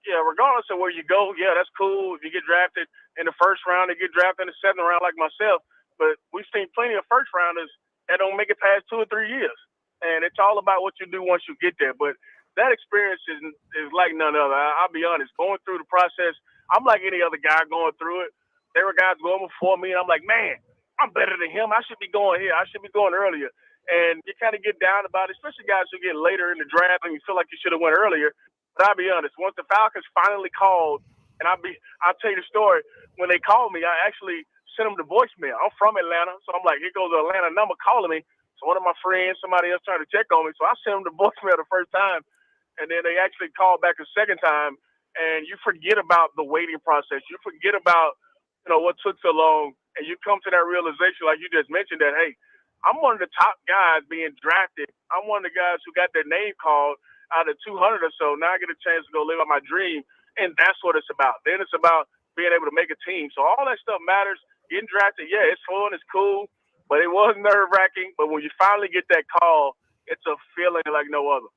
Speaker 5: regardless of where you go, that's cool. If you get drafted in the first round, they get drafted in the 7th round like myself. But we've seen plenty of first rounders that don't make it past 2 or 3 years. And it's all about what you do once you get there. But that experience is like none other. I'll be honest. Going through the process, I'm like any other guy going through it. There were guys going before me, and I'm like, man, I'm better than him. I should be going here. I should be going earlier. And you kind of get down about it, especially guys who get later in the draft and you feel like you should have went earlier. But I'll be honest, once the Falcons finally called, and I'll tell you the story, when they called me, I actually sent them the voicemail. I'm from Atlanta, so I'm like, here goes the Atlanta number calling me. So one of my friends, somebody else trying to check on me, so I sent them the voicemail the first time, and then they actually called back a second time, and you forget about the waiting process. You forget about, what took so long, and you come to that realization, like you just mentioned, that, hey, I'm one of the top guys being drafted. I'm one of the guys who got their name called out of 200 or so. Now I get a chance to go live out my dream, and that's what it's about. Then it's about being able to make a team. So all that stuff matters. Getting drafted, it's fun, it's cool, but it was nerve-wracking. But when you finally get that call, it's a feeling like no other.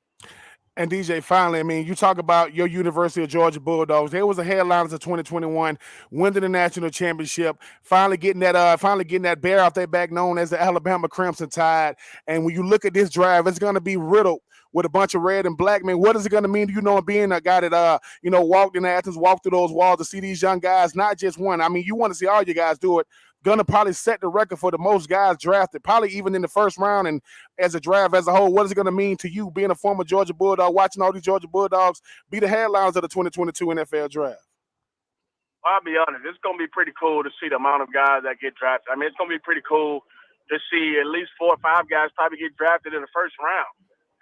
Speaker 2: And DJ, finally, I mean, you talk about your University of Georgia Bulldogs. They was the headliners of 2021, winning the national championship, finally getting that bear off their back known as the Alabama Crimson Tide. And when you look at this drive, it's going to be riddled with a bunch of red and black men. What is it going to mean to you, being a guy that walked in Athens, walked through those walls to see these young guys, not just one. I mean, you want to see all you guys do it. Gonna probably set the record for the most guys drafted, probably even in the first round. And as a draft as a whole, what is it gonna mean to you being a former Georgia Bulldog, watching all these Georgia Bulldogs be the headlines of the 2022 NFL draft?
Speaker 5: I'll be honest, it's gonna be pretty cool to see the amount of guys that get drafted. I mean, it's gonna be pretty cool to see at least 4 or 5 guys probably get drafted in the first round.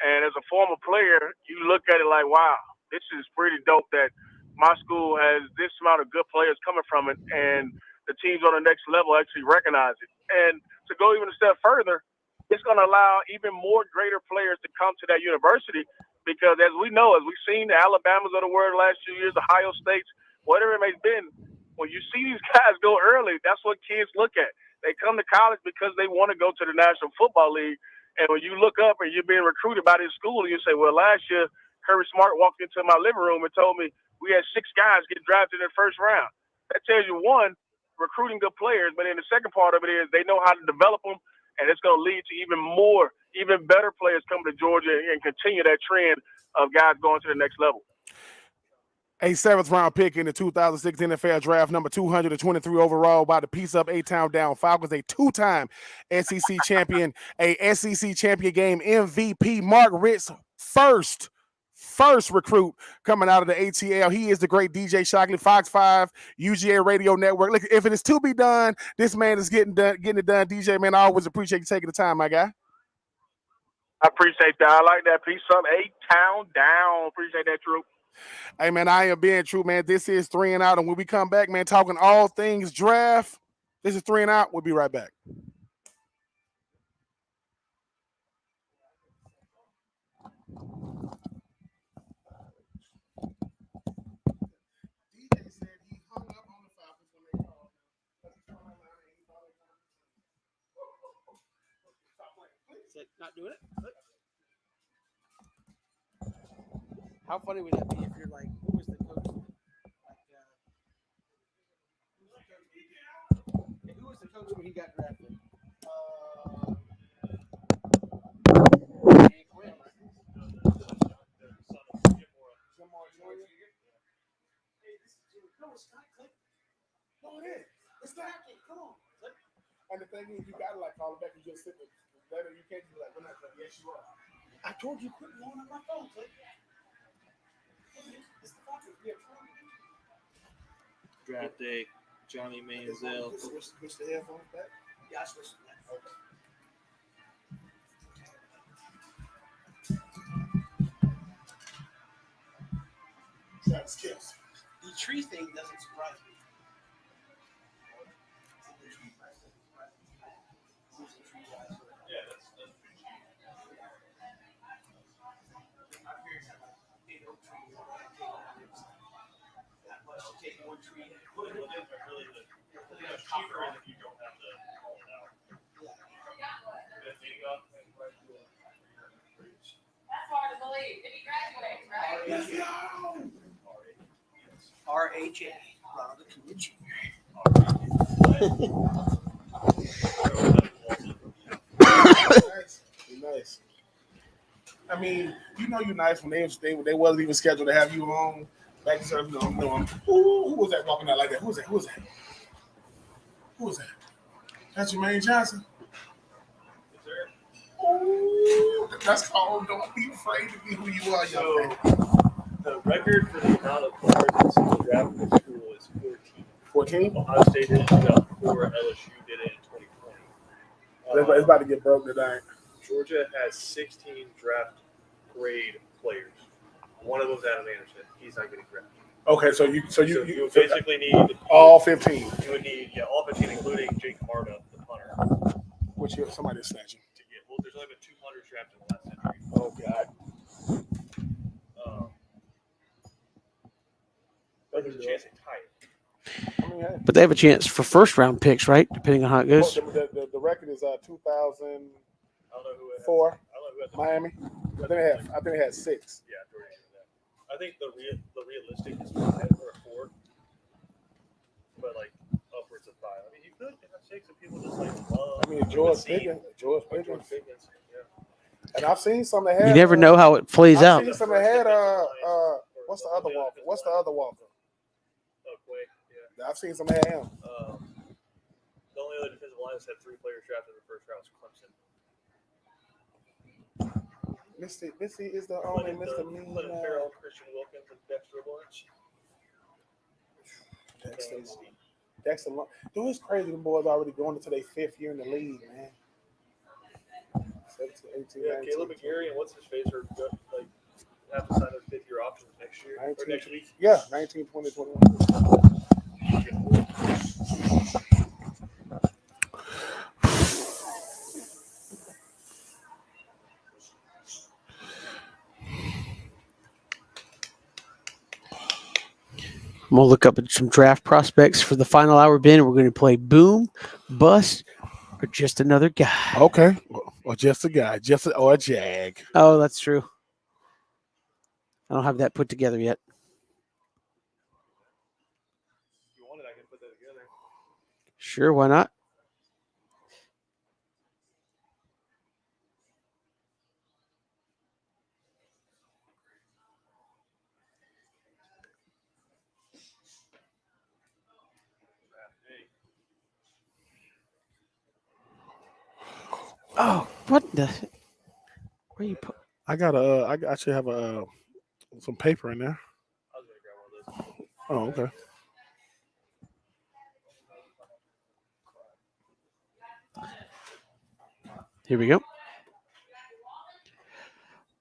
Speaker 5: And as a former player, you look at it like, wow, this is pretty dope that my school has this amount of good players coming from it, and the teams on the next level actually recognize it. And to go even a step further, it's going to allow even more greater players to come to that university because, as we know, as we've seen the Alabamas of the world the last few years, Ohio States, whatever it may have been, when you see these guys go early, that's what kids look at. They come to college because they want to go to the National Football League. And when you look up and you're being recruited by this school, and you say, well, last year, Kirby Smart walked into my living room and told me we had 6 guys get drafted in the first round. That tells you, one, recruiting good players, but then the second part of it is they know how to develop them, and it's going to lead to even better players coming to Georgia and continue that trend of guys going to the next level.
Speaker 2: A 7th round pick in the 2006 NFL draft, number 223 overall by the Peace Up A-Town Down Falcons, a 2-time SEC champion, a SEC champion game MVP, Mark Richt's first first recruit coming out of the ATL. He is the great DJ Shockley, Fox 5, UGA Radio Network. Look, if it is to be done, this man is getting it done. DJ, man, I always appreciate you taking the time, my guy.
Speaker 5: I appreciate that. I like that. Peace up. A-Town down. Appreciate that, Troop.
Speaker 2: Hey, man, I am being true, man. This is 3 and Out. And when we come back, man, talking all things draft, this is 3 and Out. We'll be right back. DJ said he hung up on the Falcons when they called him.
Speaker 1: Not doing it? How funny would that be if you're like, who was the coach? Who was the coach when he got drafted?
Speaker 2: No, it is. It's not. Come on. And the thing is, you gotta like call it back and just sit there. Later, you can't be like, we're not playing. Yes, you are. I told you quit blowing up my phone.
Speaker 6: Draft day, Johnny Manziel.
Speaker 2: Switch the headphones back.
Speaker 1: Yeah, I switched that.
Speaker 2: Okay. Travis Kelce.
Speaker 1: The tree thing doesn't surprise me.
Speaker 3: Yeah, that's
Speaker 1: Take one tree.
Speaker 3: really the cheaper is if you don't have to pull it out. That's
Speaker 7: hard to believe. Did he graduate, right?
Speaker 2: Let's go.
Speaker 1: RHA. Ronald Acuña Jr.
Speaker 2: Nice. I mean, you know you're nice when they wasn't even scheduled to have you on. Back to service, who was that walking out like that? Who was that? That's Jermaine Johnson. Ooh, that's called don't be afraid to be who you are, young man.
Speaker 3: the record for the amount of players in single draft in the school is 14.
Speaker 2: 14?
Speaker 3: Ohio State did it in 2004. LSU did it in 2020.
Speaker 2: It's about to get broke tonight.
Speaker 3: Georgia has 16 draft grade players. One of them's Adam Anderson. He's not getting drafted.
Speaker 2: Okay, so you
Speaker 3: basically need
Speaker 2: all 15.
Speaker 3: You would need all 15, including Jake Marta, the punter,
Speaker 2: Which somebody is snatching.
Speaker 3: to get. Well, there's only been 2 punters drafted in the last century.
Speaker 2: Oh God.
Speaker 3: But there's a chance they tie it.
Speaker 2: I mean, hey.
Speaker 1: But they have a chance for first round picks, right? Depending on how it goes.
Speaker 2: The record is 2004
Speaker 3: I don't know who it has. I don't know who has the
Speaker 2: Miami. I think they had 6.
Speaker 3: Yeah, Jordan did that. I think the realistic is 5 or 4, but like upwards of 5. I mean, you could have 6 if people just like love.
Speaker 2: I mean, George Pickens.
Speaker 3: Yeah.
Speaker 2: And I've seen some that had.
Speaker 1: You never know how it plays
Speaker 2: I've
Speaker 1: out.
Speaker 2: seen some that had. What's the other Walker?
Speaker 3: Yeah.
Speaker 2: I've seen some that had him.
Speaker 3: The only other defensive line that's had 3 players drafted in the first round is Clemson.
Speaker 2: Missy is the only Mr. Mean.
Speaker 3: Clinton Farrell, Christian Wilkins, and Dexter Lawrence.
Speaker 2: Dexter Lawrence. Dude, it's crazy. The boys already going into their 5th year in the league, man. 17, 18,
Speaker 3: Yeah,
Speaker 2: 19,
Speaker 3: Caleb McGarry and what's his face are good, like have to sign their 5th-year options next year
Speaker 2: 19,
Speaker 3: or next week.
Speaker 2: Yeah, 19, 20, 21.
Speaker 1: I'm going to look up at some draft prospects for the final hour, Ben. We're going to play Boom, Bust, or Just Another Guy.
Speaker 2: Okay. Or just a guy. Or a jag.
Speaker 1: Oh, that's true. I don't have that put together yet.
Speaker 3: If you want it, I can put that together.
Speaker 1: Sure, why not? Oh, what the? Where you put?
Speaker 2: I should have a Some paper in there.
Speaker 3: I was gonna grab one of those.
Speaker 2: Oh, okay.
Speaker 1: Here we go.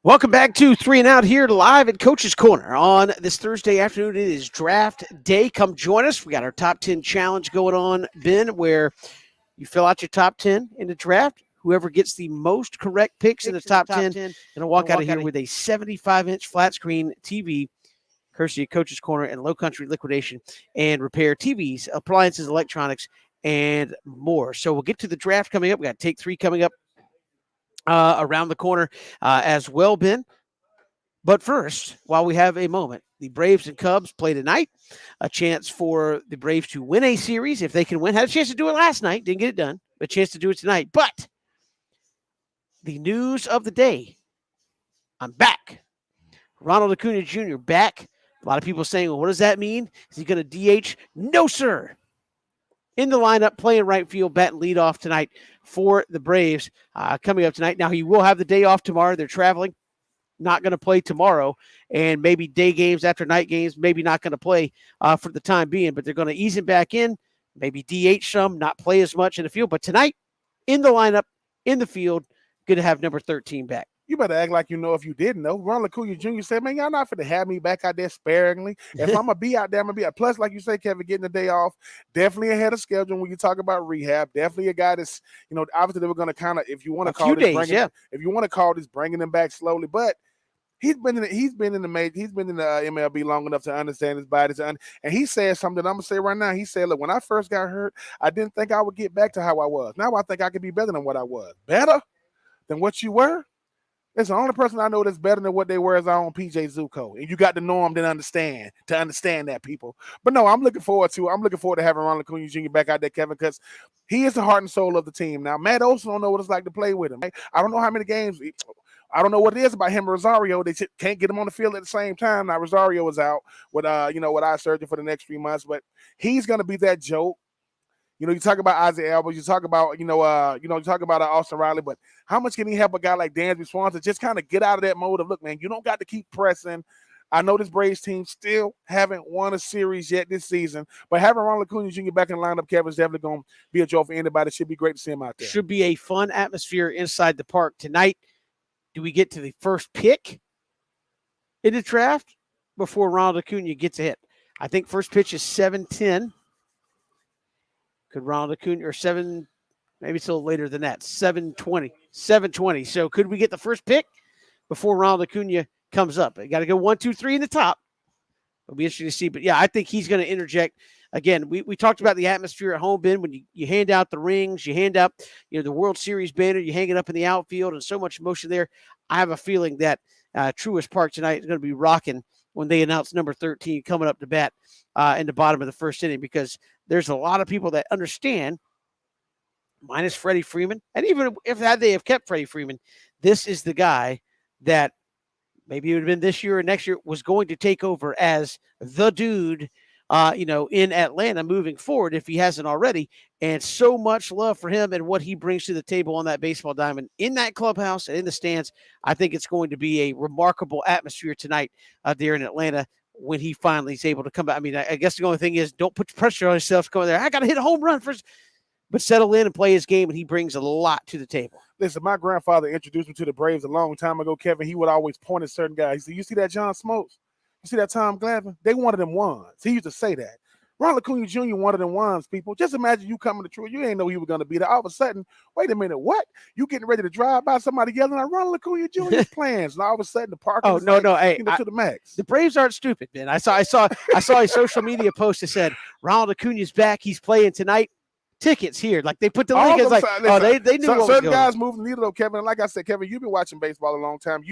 Speaker 1: Welcome back to 3 and Out here live at Coach's Corner on this Thursday afternoon. It is draft day. Come join us. We got our top 10 challenge going on, Ben, where you fill out your top 10 in the draft. Whoever gets the most correct picks in the top 10 going to walk out of here with a 75-inch flat screen TV, courtesy of Coach's Corner and Low Country Liquidation and Repair TVs, appliances, electronics, and more. So we'll get to the draft coming up. We got Take 3 coming up around the corner as well, Ben. But first, while we have a moment, the Braves and Cubs play tonight. A chance for the Braves to win a series if they can win. Had a chance to do it last night. Didn't get it done. But a chance to do it tonight. But the news of the day, I'm back. Ronald Acuna Jr. back. A lot of people saying, well, what does that mean? Is he going to DH? No, sir. In the lineup, playing right field, batting leadoff tonight for the Braves coming up tonight. Now, he will have the day off tomorrow. They're traveling. Not going to play tomorrow, and maybe day games after night games, maybe not going to play for the time being, but they're going to ease him back in, maybe DH some, not play as much in the field. But tonight, in the lineup, in the field, good to have number 13 back.
Speaker 2: You better act like you know if you didn't know. Ronald Acuna Jr. said, man, y'all not finna have me back out there sparingly. If I'm going to be out there, I'm going to be out. Plus, like you say, Kevin, getting the day off, definitely ahead of schedule when you talk about rehab. Definitely a guy that's, obviously they were going to kind of, if you want to call this, if you want to call this bringing him back slowly, but he's been in the MLB long enough to understand his body. And he said something that I'm going to say right now. He said, look, when I first got hurt, I didn't think I would get back to how I was. Now I think I could be better than what I was. Better than what you were? It's the only person I know that's better than what they were is our own PJ Zuko. And you got to know them to understand that, people. But no, I'm looking forward to having Ronald Acuna Jr. back out there, Kevin, because he is the heart and soul of the team. Now, Matt Olson don't know what it's like to play with him. I don't know how many games. I don't know what it is about him and Rosario. They can't get him on the field at the same time. Now, Rosario is out with eye surgery for the next 3 months, but he's going to be that joke. You talk about Isaac Elba, you talk about, you talk about Austin Riley, but how much can he help a guy like Dansby Swanson just kind of get out of that mode of, look, man, you don't got to keep pressing. I know this Braves team still haven't won a series yet this season, but having Ronald Acuna Jr. back in the lineup, Kevin, is definitely going to be a joy for anybody. It should be great to see him out there.
Speaker 1: Should be a fun atmosphere inside the park tonight. Do we get to the first pick in the draft before Ronald Acuna gets a hit? I think first pitch is 7:10. Could Ronald Acuna, or 7, maybe it's a little later than that, 7:20. 7:20. So could we get the first pick before Ronald Acuna comes up? You got to go 1, 2, 3 in the top. It'll be interesting to see. But, yeah, I think he's going to interject. Again, we talked about the atmosphere at home, Ben, when you hand out the rings, you hand out the World Series banner, you hang it up in the outfield, and so much emotion there. I have a feeling that Truist Park tonight is going to be rocking when they announce number 13 coming up to bat in the bottom of the first inning, because there's a lot of people that understand, minus Freddie Freeman, and even if they have kept Freddie Freeman, this is the guy that maybe it would have been this year or next year was going to take over as the dude in Atlanta moving forward if he hasn't already. And so much love for him and what he brings to the table on that baseball diamond in that clubhouse and in the stands. I think it's going to be a remarkable atmosphere tonight there in Atlanta when he finally is able to come back. I mean, I guess the only thing is don't put pressure on yourself going there. I got to hit a home run first, but settle in and play his game, and he brings a lot to the table.
Speaker 2: Listen, my grandfather introduced me to the Braves a long time ago, Kevin. He would always point at certain guys. He said, you see that John Smoltz? You see that Tom Glavine? They wanted them ones. He used to say that. Ronald Acuna Jr. wanted them ones, people. Just imagine you coming to True. You ain't know you were going to be there. All of a sudden, wait a minute, what? You getting ready to drive by somebody yelling at Ronald Acuna Jr.'s plans. And all of a sudden, the parking
Speaker 1: to
Speaker 2: the max.
Speaker 1: The Braves aren't stupid, man. I saw a social media post that said, Ronald Acuna's back. He's playing tonight. Tickets here. Like, they put the link. It's like, they knew what
Speaker 2: certain guys moving the needle, though, Kevin. And like I said, Kevin, you've been watching baseball a long time.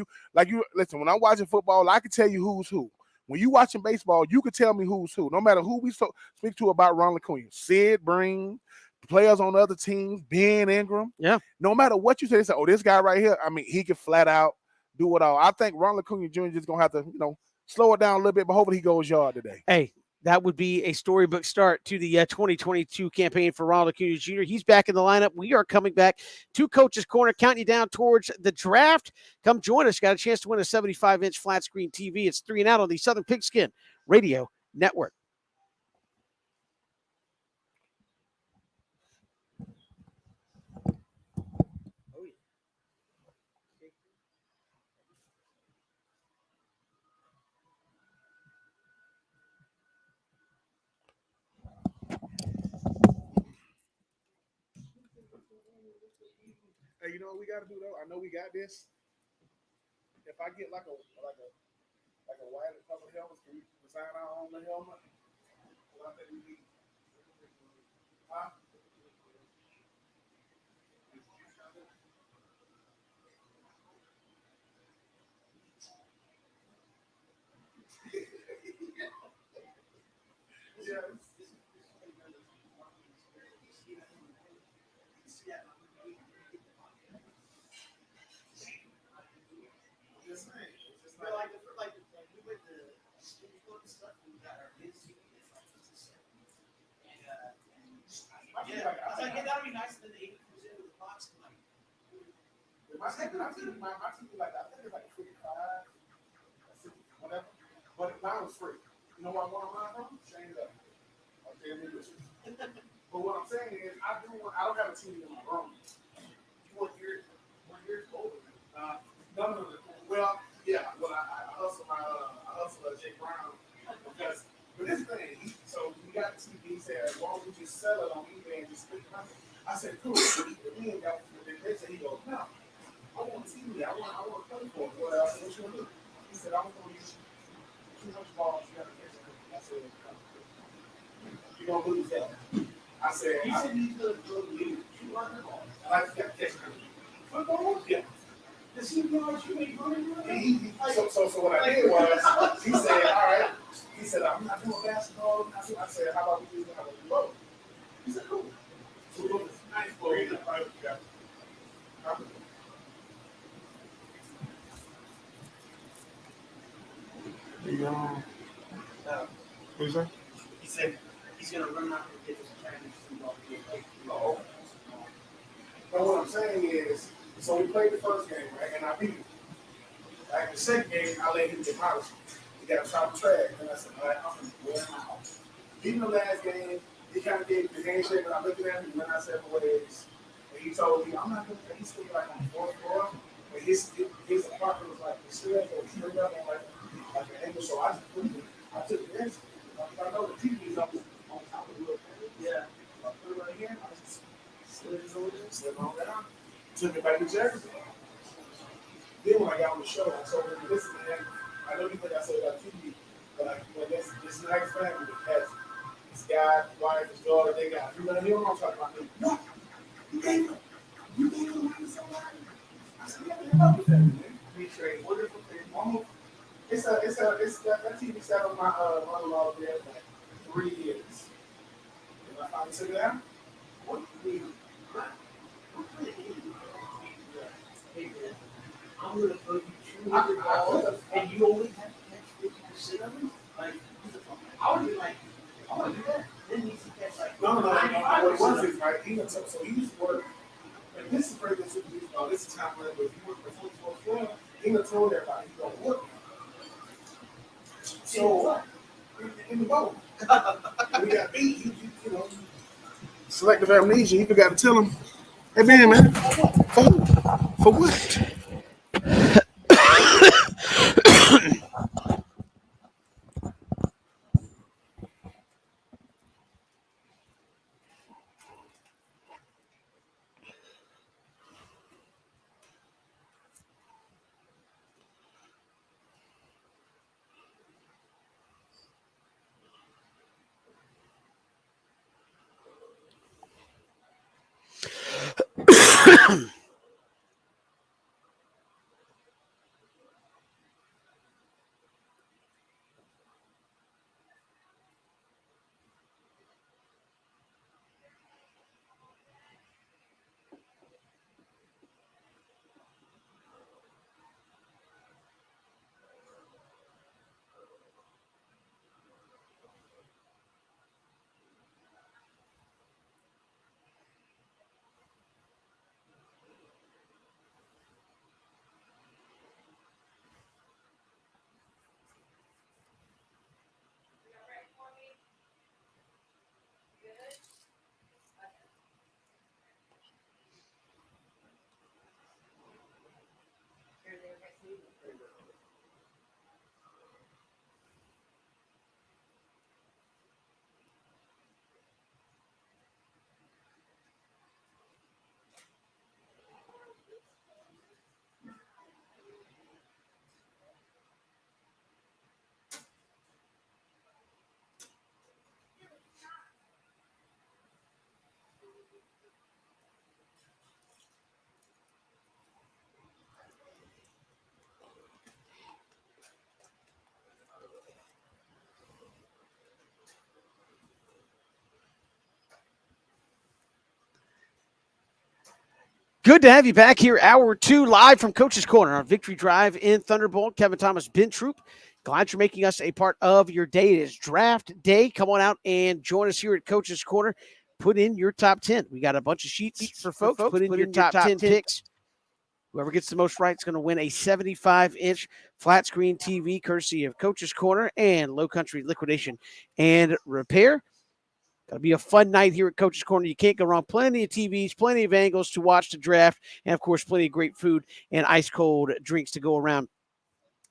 Speaker 2: Listen, when I'm watching football, I can tell you who's who. When you watching baseball, you can tell me who's who. No matter who we speak to about Ronald Acuna, Sid Breen, players on other teams, Ben Ingram.
Speaker 1: Yeah.
Speaker 2: No matter what you say, they say, oh, this guy right here, I mean, he can flat out do it all. I think Ronald Acuna Jr. is going to have to, slow it down a little bit, but hopefully he goes yard today.
Speaker 1: Hey, that would be a storybook start to the 2022 campaign for Ronald Acuna Jr. He's back in the lineup. We are coming back to Coach's Corner, counting you down towards the draft. Come join us. Got a chance to win a 75-inch flat screen TV. It's 3 and Out on the Southern Pigskin Radio Network.
Speaker 2: Hey, you know what we got to do though? I know we got this. If I get like a white and color helmet, can we design our own helmet? Well, I think we need. Huh? Yeah. Just saying. It's just like we went to stuff. We got our kids. Yeah, I was like, yeah, that'd be nice. And then they was in with the box. Like, my team like I think it's like 55, whatever. But mine was free. You know what I want mine from? Change it up. Okay, but what I'm saying is, I don't have a TV in my room. You want yours older? No. Well, yeah. Well, I hustle Jake Brown because. But this thing, so we got the TV. He said, as long as we just sell it on eBay and just split it. I said, cool. He ain't got it. He goes, no. I want TV. I want to play for it. What else? What you want to do? He said, I'm going to use 200 balls. You got to catch it. I said, you're going to lose that. I said, he said he's going to lose 200 balls. I like to catch it. Football? Yeah. Does he know what you make money? So what I did was, he said, all right. He said, I'm not doing basketball. I said, how about we do both? He said, cool. So we're going to nice ball. Yeah. What is that? He said he's going to run out and get his Chinese football. But what I'm saying is, so we played the first game, right? And I beat him. Like the second game, I let him demolish me. He got a top track, and I said, all right, I'm going to wear my house. Even the last game, he kind of gave the handshake, and I looked at him, and then I said, what is? And he told me, I'm not going to, he's still like on the fourth floor, but his apartment was like, the stairs were straight up on like an angle, so I took the exit. I know the TV is on top of the little thing. Yeah. I put it right here, I just slid it over there, slid it on down, took it back to Jersey. Then when I got on the show, I told him, listen, man, I know you think I said about TV, but this nice family that has this guy, wife, his daughter, they got, you don't want to talk about me. No, you gave him money to somebody. I said, yeah, man, love the family, man. We trade wonderful things. Almost, that TV sat on my mother-in-law there for like 3 years. And I finally took it out. What do you mean? I'm going to throw you 200 balls, and you only have to catch 50% of them? Like, I would be like, I want to do that. Then he needs to catch like, no. What it was is, right, so he used to work, and this is very good to do, this is time where he worked for 44 he would have told everybody he's going to work. So, in the boat, we got beat, you know, selective amnesia, you got to tell him, hey man, for what?
Speaker 1: Good to have you back here. Hour 2 live from Coach's Corner on Victory Drive in Thunderbolt. Kevin Thomas, Ben Troop. Glad you're making us a part of your day. It is draft day. Come on out and join us here at Coach's Corner. Put in your top 10. We got a bunch of sheets for folks. Put in your top 10 picks. Whoever gets the most right is going to win a 75-inch flat screen TV courtesy of Coach's Corner and Low Country Liquidation and Repair. Going to be a fun night here at Coach's Corner. You can't go wrong. Plenty of TVs, plenty of angles to watch the draft, and, of course, plenty of great food and ice-cold drinks to go around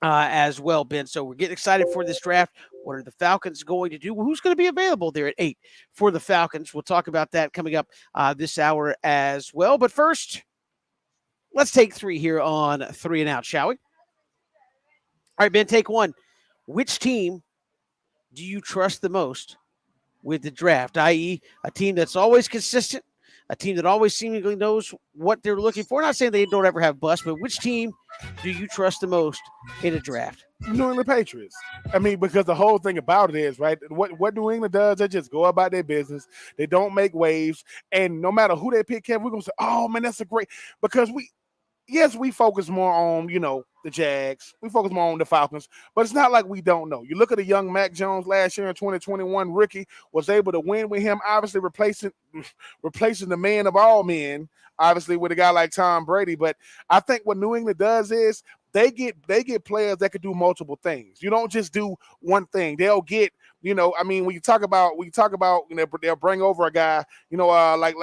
Speaker 1: as well, Ben. So we're getting excited for this draft. What are the Falcons going to do? Well, who's going to be available there at 8 for the Falcons? We'll talk about that coming up this hour as well. But first, let's take 3 here on 3 and Out, shall we? All right, Ben, take 1. Which team do you trust the most with the draft, i.e. a team that's always consistent, a team that always seemingly knows what they're looking for? Not saying they don't ever have busts, but which team do you trust the most in a draft?
Speaker 2: New England Patriots. I mean, because the whole thing about it is, right, what New England does, they just go about their business. They don't make waves. And no matter who they pick, Kevin, we're going to say, oh, man, that's a great – because we focus more on, the Jags. We focus more on the Falcons, but it's not like we don't know. You look at the young Mac Jones last year in 2021, rookie, was able to win with him, obviously replacing the man of all men, obviously with a guy like Tom Brady. But I think what New England does is they get players that could do multiple things. You don't just do one thing. They'll get, when you talk about, they'll bring over a guy, like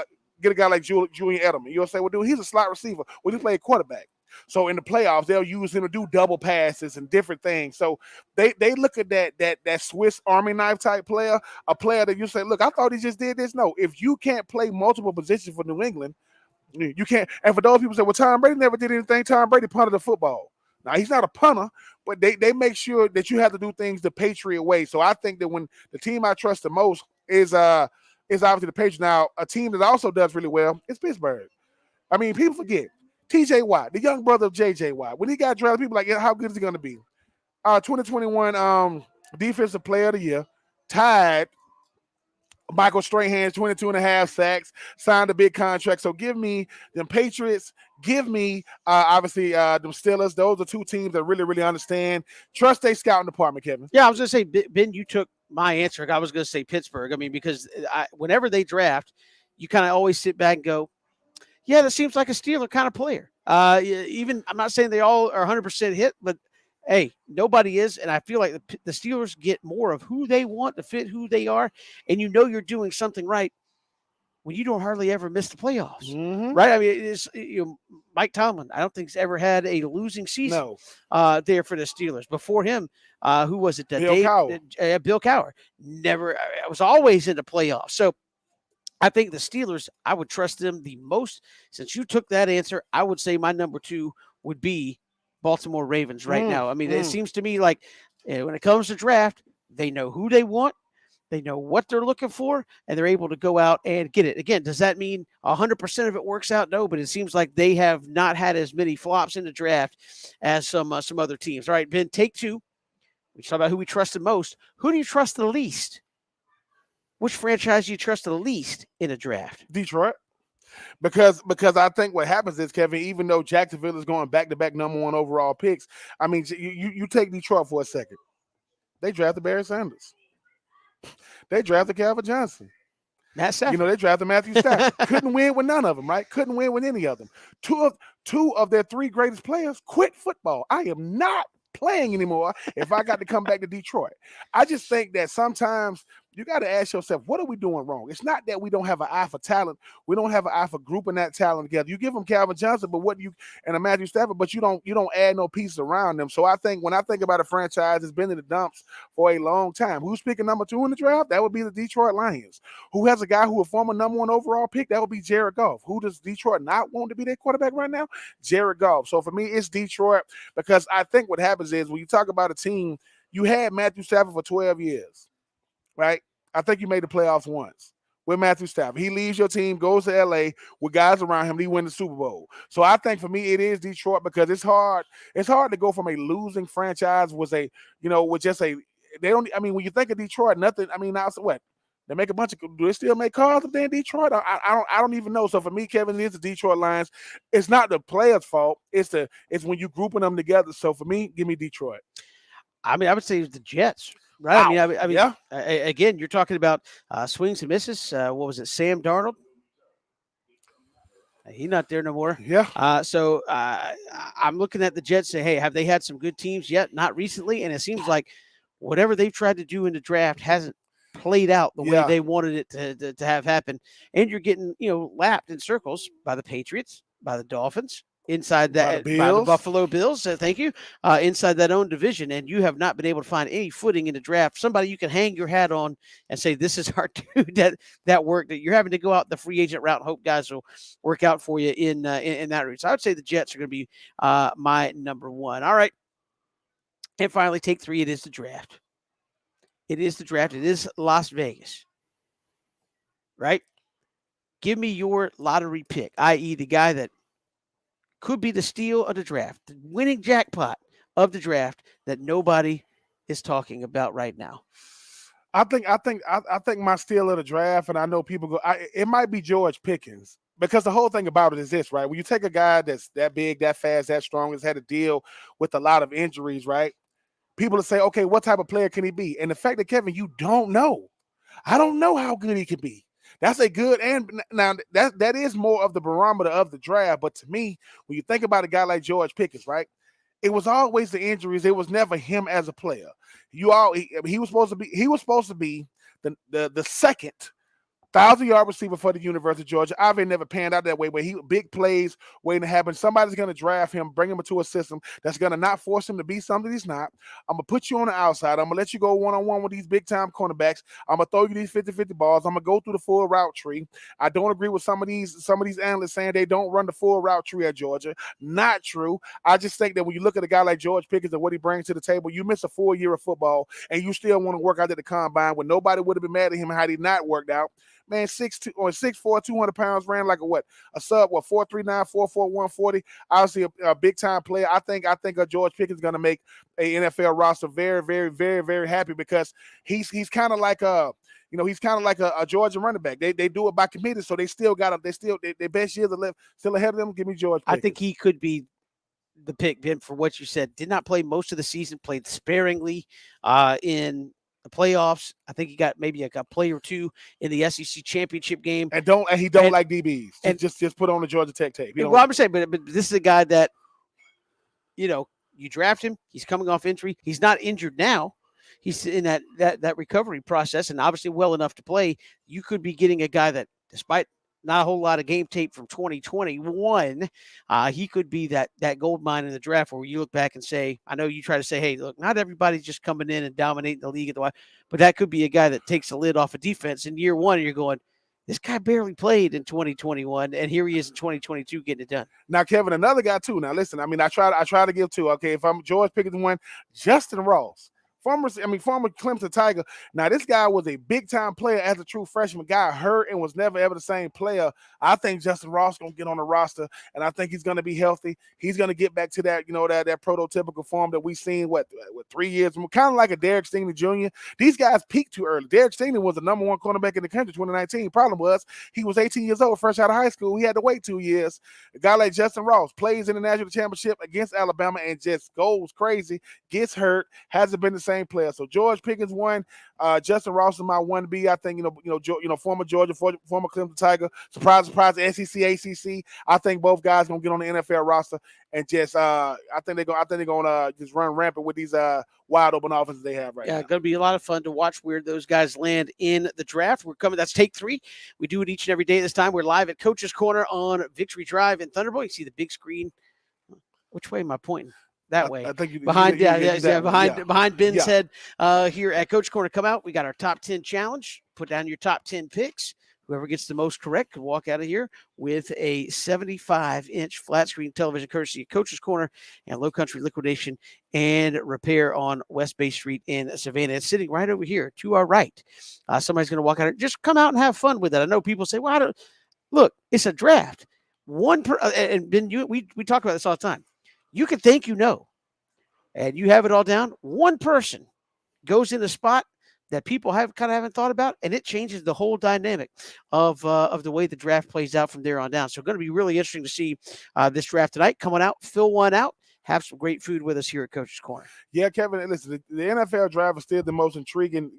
Speaker 2: get a guy like Julian Edelman. You'll say, well, dude, he's a slot receiver. Well, he played quarterback. So in the playoffs, they'll use him to do double passes and different things. So they look at that Swiss Army knife type player, a player that you say, look, I thought he just did this. No, if you can't play multiple positions for New England, you can't. And for those people who say, well, Tom Brady never did anything. Tom Brady punted the football. Now, he's not a punter, but they make sure that you have to do things the Patriot way. So I think that when the team I trust the most is obviously the Patriots. Now, a team that also does really well is Pittsburgh. I mean, people forget. T.J. Watt, the young brother of J.J. Watt. When he got drafted, people were like, yeah, how good is he going to be? 2021 Defensive Player of the Year, tied Michael Strahan's 22.5 sacks, signed a big contract. So give me them Patriots, give me obviously them Steelers. Those are 2 teams that really, really understand. Trust their scouting department, Kevin.
Speaker 1: Yeah, I was going to say, Ben, you took my answer. I was going to say Pittsburgh. I mean, because whenever they draft, you kind of always sit back and go, yeah, that seems like a Steeler kind of player. Even I'm not saying they all are 100% hit, but hey, nobody is. And I feel like the Steelers get more of who they want to fit who they are. And you're doing something right when you don't hardly ever miss the playoffs, right? I mean, it's Mike Tomlin. I don't think he's ever had a losing season there for the Steelers. Before him, who was it?
Speaker 2: Bill Cowher.
Speaker 1: Bill Cowher. Never. I was always in the playoffs. So I think the Steelers, I would trust them the most. Since you took that answer, I would say my number 2 would be Baltimore Ravens right now. I mean, it seems to me like when it comes to draft, they know who they want, they know what they're looking for, and they're able to go out and get it. Again, does that mean 100% of it works out? No, but it seems like they have not had as many flops in the draft as some other teams. All right, Ben, take 2. We talk about who we trust the most. Who do you trust the least? Which franchise do you trust the least in a draft?
Speaker 2: Detroit. Because I think what happens is, Kevin, even though Jacksonville is going back-to-back number 1 overall picks, I mean, you take Detroit for a second. They drafted Barry Sanders. They drafted Calvin Johnson.
Speaker 1: Matt Stafford.
Speaker 2: They drafted Matthew Stafford. Couldn't win with none of them, right? Couldn't win with any of them. Two of their 3 greatest players quit football. I am not playing anymore if I got to come back to Detroit. I just think that sometimes you got to ask yourself, what are we doing wrong? It's not that we don't have an eye for talent. We don't have an eye for grouping that talent together. You give them Calvin Johnson, but and a Matthew Stafford, but you don't add no pieces around them. So I think when I think about a franchise that's been in the dumps for a long time, who's picking number 2 in the draft? That would be the Detroit Lions. Who has a guy who a former number 1 overall pick? That would be Jared Goff. Who does Detroit not want to be their quarterback right now? Jared Goff. So for me, it's Detroit, because I think what happens is when you talk about a team, you had Matthew Stafford for 12 years, right? I think you made the playoffs once with Matthew Stafford. He leaves your team, goes to L.A. with guys around him. He wins the Super Bowl. So I think for me, it is Detroit, because it's hard. It's hard to go from a losing franchise with just a – they don't – I mean, when you think of Detroit, nothing – I mean, now what? They make a bunch of. Do they still make cars up there in Detroit? I don't even know. So for me, Kevin, it is the Detroit Lions. It's not the players' fault. It's when you grouping them together. So for me, give me Detroit.
Speaker 1: I mean, I would say it's the Jets, right?
Speaker 2: Wow.
Speaker 1: I mean,
Speaker 2: Yeah.
Speaker 1: Again, you're talking about swings and misses. What was it, Sam Darnold? He's not there no more.
Speaker 2: Yeah.
Speaker 1: So I'm looking at the Jets. Say, hey, have they had some good teams yet? Not recently, and it seems like whatever they've tried to do in the draft hasn't played out the way they wanted it to have happen. And you're getting lapped in circles by the Patriots, by the Dolphins, inside that by the Buffalo Bills. Thank you. Inside that own division, and you have not been able to find any footing in the draft. Somebody you can hang your hat on and say, this is our dude that worked. That you're having to go out the free agent route and hope guys will work out for you in that route. So I would say the Jets are going to be my number one. All right. And finally, take 3. It is the draft. It is the draft. It is Las Vegas. Right? Give me your lottery pick, i.e. the guy that could be the steal of the draft, the winning jackpot of the draft that nobody is talking about right now.
Speaker 2: I think my steal of the draft, and I know people go, it might be George Pickens, because the whole thing about it is this, right? When you take a guy that's that big, that fast, that strong, has had to deal with a lot of injuries, right? People will say, okay, what type of player can he be? And the fact that, Kevin, you don't know. I don't know how good he can be. That's a good, and now that is more of the barometer of the draft. But to me, when you think about a guy like George Pickens, right, it was always the injuries. It was never him as a player. He was supposed to be the second 1,000-yard receiver for the University of Georgia. Obviously never panned out that way, but he big plays waiting to happen. Somebody's going to draft him, bring him into a system that's going to not force him to be something he's not. I'm going to put you on the outside. I'm going to let you go one-on-one with these big-time cornerbacks. I'm going to throw you these 50-50 balls. I'm going to go through the full route tree. I don't agree with some of these analysts saying they don't run the full route tree at Georgia. Not true. I just think that when you look at a guy like George Pickens and what he brings to the table, you miss a full year of football and you still want to work out at the combine when nobody would have been mad at him had he not worked out. Man, 6'2" or 6'4", 200 pounds, ran like a sub 4.39, 4.4, 140. Obviously a big time player. I think George Pickens is going to make a NFL roster very, very, very, very happy, because he's kind of like a Georgia running back. They do it by committee, so they still got their best years still ahead of them. Give me George Pickens.
Speaker 1: I think he could be the pick, Ben, for what you said. Did not play most of the season, played sparingly in the playoffs. I think he got maybe a play or two in the SEC championship game.
Speaker 2: And he don't like DBs. And just put on the Georgia Tech tape.
Speaker 1: Well, I'm saying, but this is a guy that, you draft him. He's coming off injury. He's not injured now. He's in that recovery process, and obviously well enough to play. You could be getting a guy that, despite not a whole lot of game tape from 2021, he could be that gold mine in the draft where you look back and say, I know you try to say, hey, look, not everybody's just coming in and dominating the league at the wide, but that could be a guy that takes the lid off of defense in year one. And you're going, this guy barely played in 2021, and here he is in 2022 getting it done.
Speaker 2: Now, Kevin, another guy too. Now, listen, I mean, I try to give two. Okay, if I'm George Pickens one, Justin Ross. Former Clemson Tiger. Now, this guy was a big-time player as a true freshman. Got hurt and was never ever the same player. I think Justin Ross going to get on the roster, and I think he's going to be healthy. He's going to get back to that, that prototypical form that we've seen, 3 years, kind of like a Derek Stingley Jr. These guys peaked too early. Derek Stingley was the number one cornerback in the country 2019. Problem was he was 18 years old, fresh out of high school. He had to wait 2 years. A guy like Justin Ross plays in the national championship against Alabama and just goes crazy, gets hurt, hasn't been the same player. So George Pickens one, Justin Ross is my 1B. I think former Georgia, former Clemson Tiger, surprise, SEC, ACC. I think both guys gonna get on the NFL roster and just I think they're gonna just run rampant with these wide open offenses they have right now.
Speaker 1: Yeah, gonna be a lot of fun to watch where those guys land in the draft. We're coming. That's take 3. We do it each and every day. This time we're live at Coach's Corner on Victory Drive in Thunderbolt. You see the big screen. Which way am I pointing? That way.
Speaker 2: I think you,
Speaker 1: behind Ben's
Speaker 2: Yeah.
Speaker 1: head here at Coach Corner. Come out. We got our top 10 challenge. Put down your top 10 picks. Whoever gets the most correct can walk out of here with a 75-inch flat screen television courtesy of Coach's Corner and Low Country Liquidation and Repair on West Bay Street in Savannah. It's sitting right over here to our right. Somebody's going to walk out. Just come out and have fun with it. I know people say, well, look, it's a draft. And Ben, we talk about this all the time. You can think and you have it all down. One person goes in the spot, that people haven't thought about, and it changes the whole dynamic of the way the draft plays out from there on down. So, going to be really interesting to see this draft tonight. Coming out, fill one out, have some great food with us here at Coach's Corner.
Speaker 2: Yeah, Kevin. Listen, the NFL draft is still the most intriguing,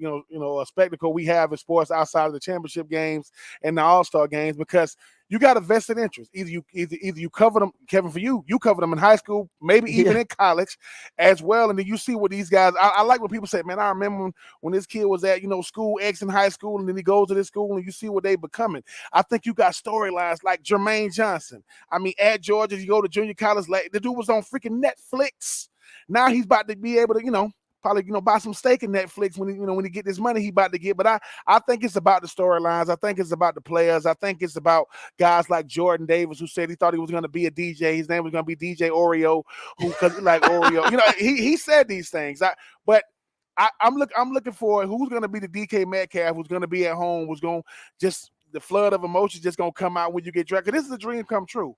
Speaker 2: spectacle we have in sports outside of the championship games and the All-Star games, because you got a vested interest. Either you cover them, Kevin. For you cover them in high school, maybe even in college as well. And then you see what these guys. I like when people say, "Man, I remember when this kid was at school X in high school, and then he goes to this school, and you see what they becoming." I think you got storylines like Jermaine Johnson. I mean, at Georgia, you go to junior college, like the dude was on freaking Netflix. Now he's about to be able to, probably, buy some steak in Netflix when he get this money he about to get. But I think it's about the storylines. I think it's about the players. I think it's about guys like Jordan Davis, who said he thought he was going to be a DJ. His name was going to be DJ Oreo, because he like Oreo. He said these things. I'm looking for who's going to be the DK Metcalf, who's going to be at home, who's going to just the flood of emotions just going to come out when you get drafted. This is a dream come true.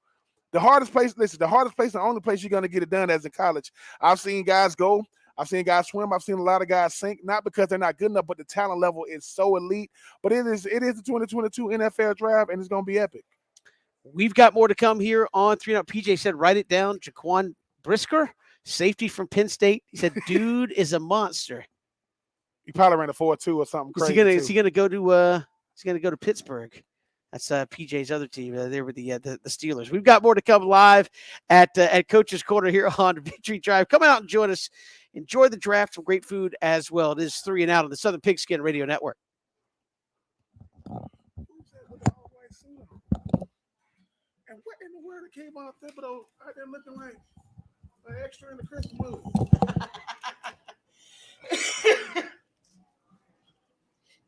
Speaker 2: The hardest place, the only place you're going to get it done as in college. I've seen guys go. I've seen guys swim. I've seen a lot of guys sink, not because they're not good enough, but the talent level is so elite. But it is the 2022 NFL draft, and it's going to be epic.
Speaker 1: We've got more to come here on 3 Now. PJ said, write it down. Jaquan Brisker, safety from Penn State. He said, dude is a monster.
Speaker 2: He probably ran a 4.2 or something crazy.
Speaker 1: Is he gonna go to Pittsburgh? That's PJ's other team. There with the Steelers. We've got more to come live at Coach's Corner here on Victory Drive. Come out and join us. Enjoy the draft. Some great food as well. It is 3 and Out on the Southern Pigskin Radio Network.
Speaker 2: And what in the world came out Thibodeau out there looking like an extra in the Christmas movie?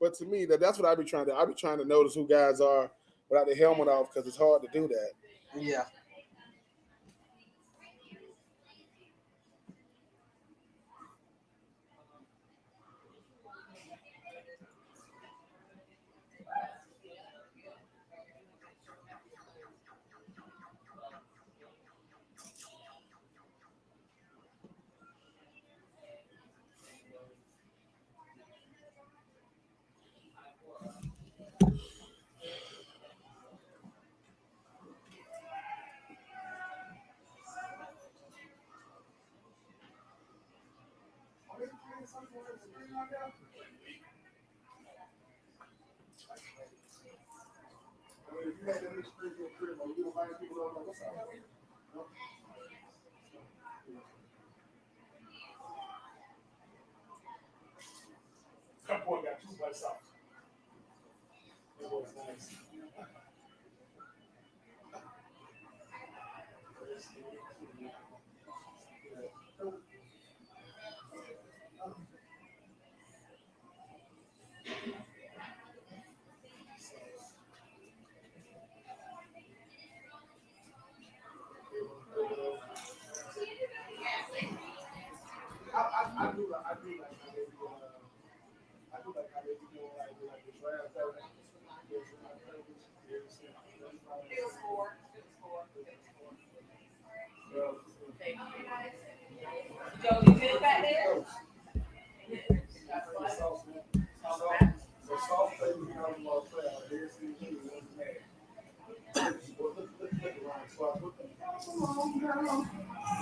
Speaker 2: But to me, that's what I be trying to. I be trying to notice who guys are without the helmet off, because it's hard to do that.
Speaker 1: Yeah.
Speaker 2: Got 2 by socks. It was nice. I do like how they do like the draft.
Speaker 7: Joe, you feel back there?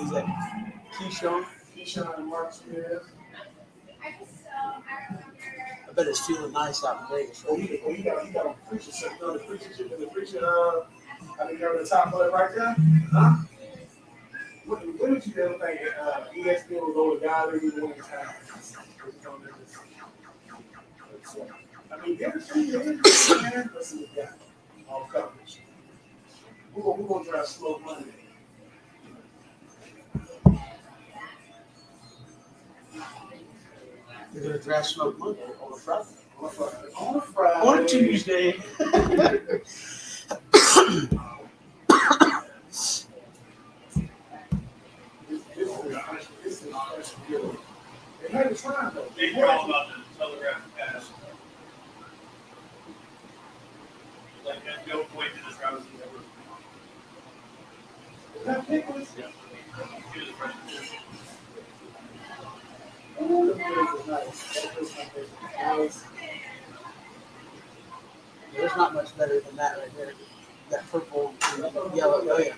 Speaker 1: Is that Keyshawn?
Speaker 2: Keyshawn and Marcus Spears.
Speaker 1: I bet it's feeling nice out in Vegas.
Speaker 2: You got a preacher sitting on the preacher, I think you're on the top of it right there. Huh? What did you ever think ESPN will go with guys that even win the time? I mean, give it to you, man. Listen to that. All coverage. We're going to try to slow money.
Speaker 1: You're going to draft Smoke Monday on a Friday.
Speaker 2: On a Friday.
Speaker 1: On a Tuesday.
Speaker 2: They had to try though.
Speaker 3: They were all about the telegraph pass. Like at no point in this round was he ever.
Speaker 2: That pick was.
Speaker 3: Yeah. He was a freshman.
Speaker 1: There's not much better than that right there. That purple and yellow. Oh, yeah.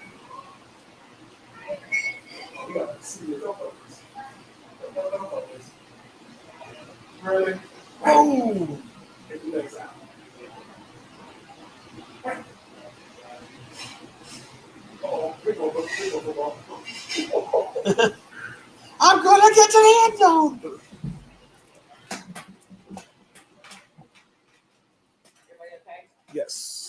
Speaker 1: Oh! I'm gonna get to the end zone.
Speaker 2: Yes.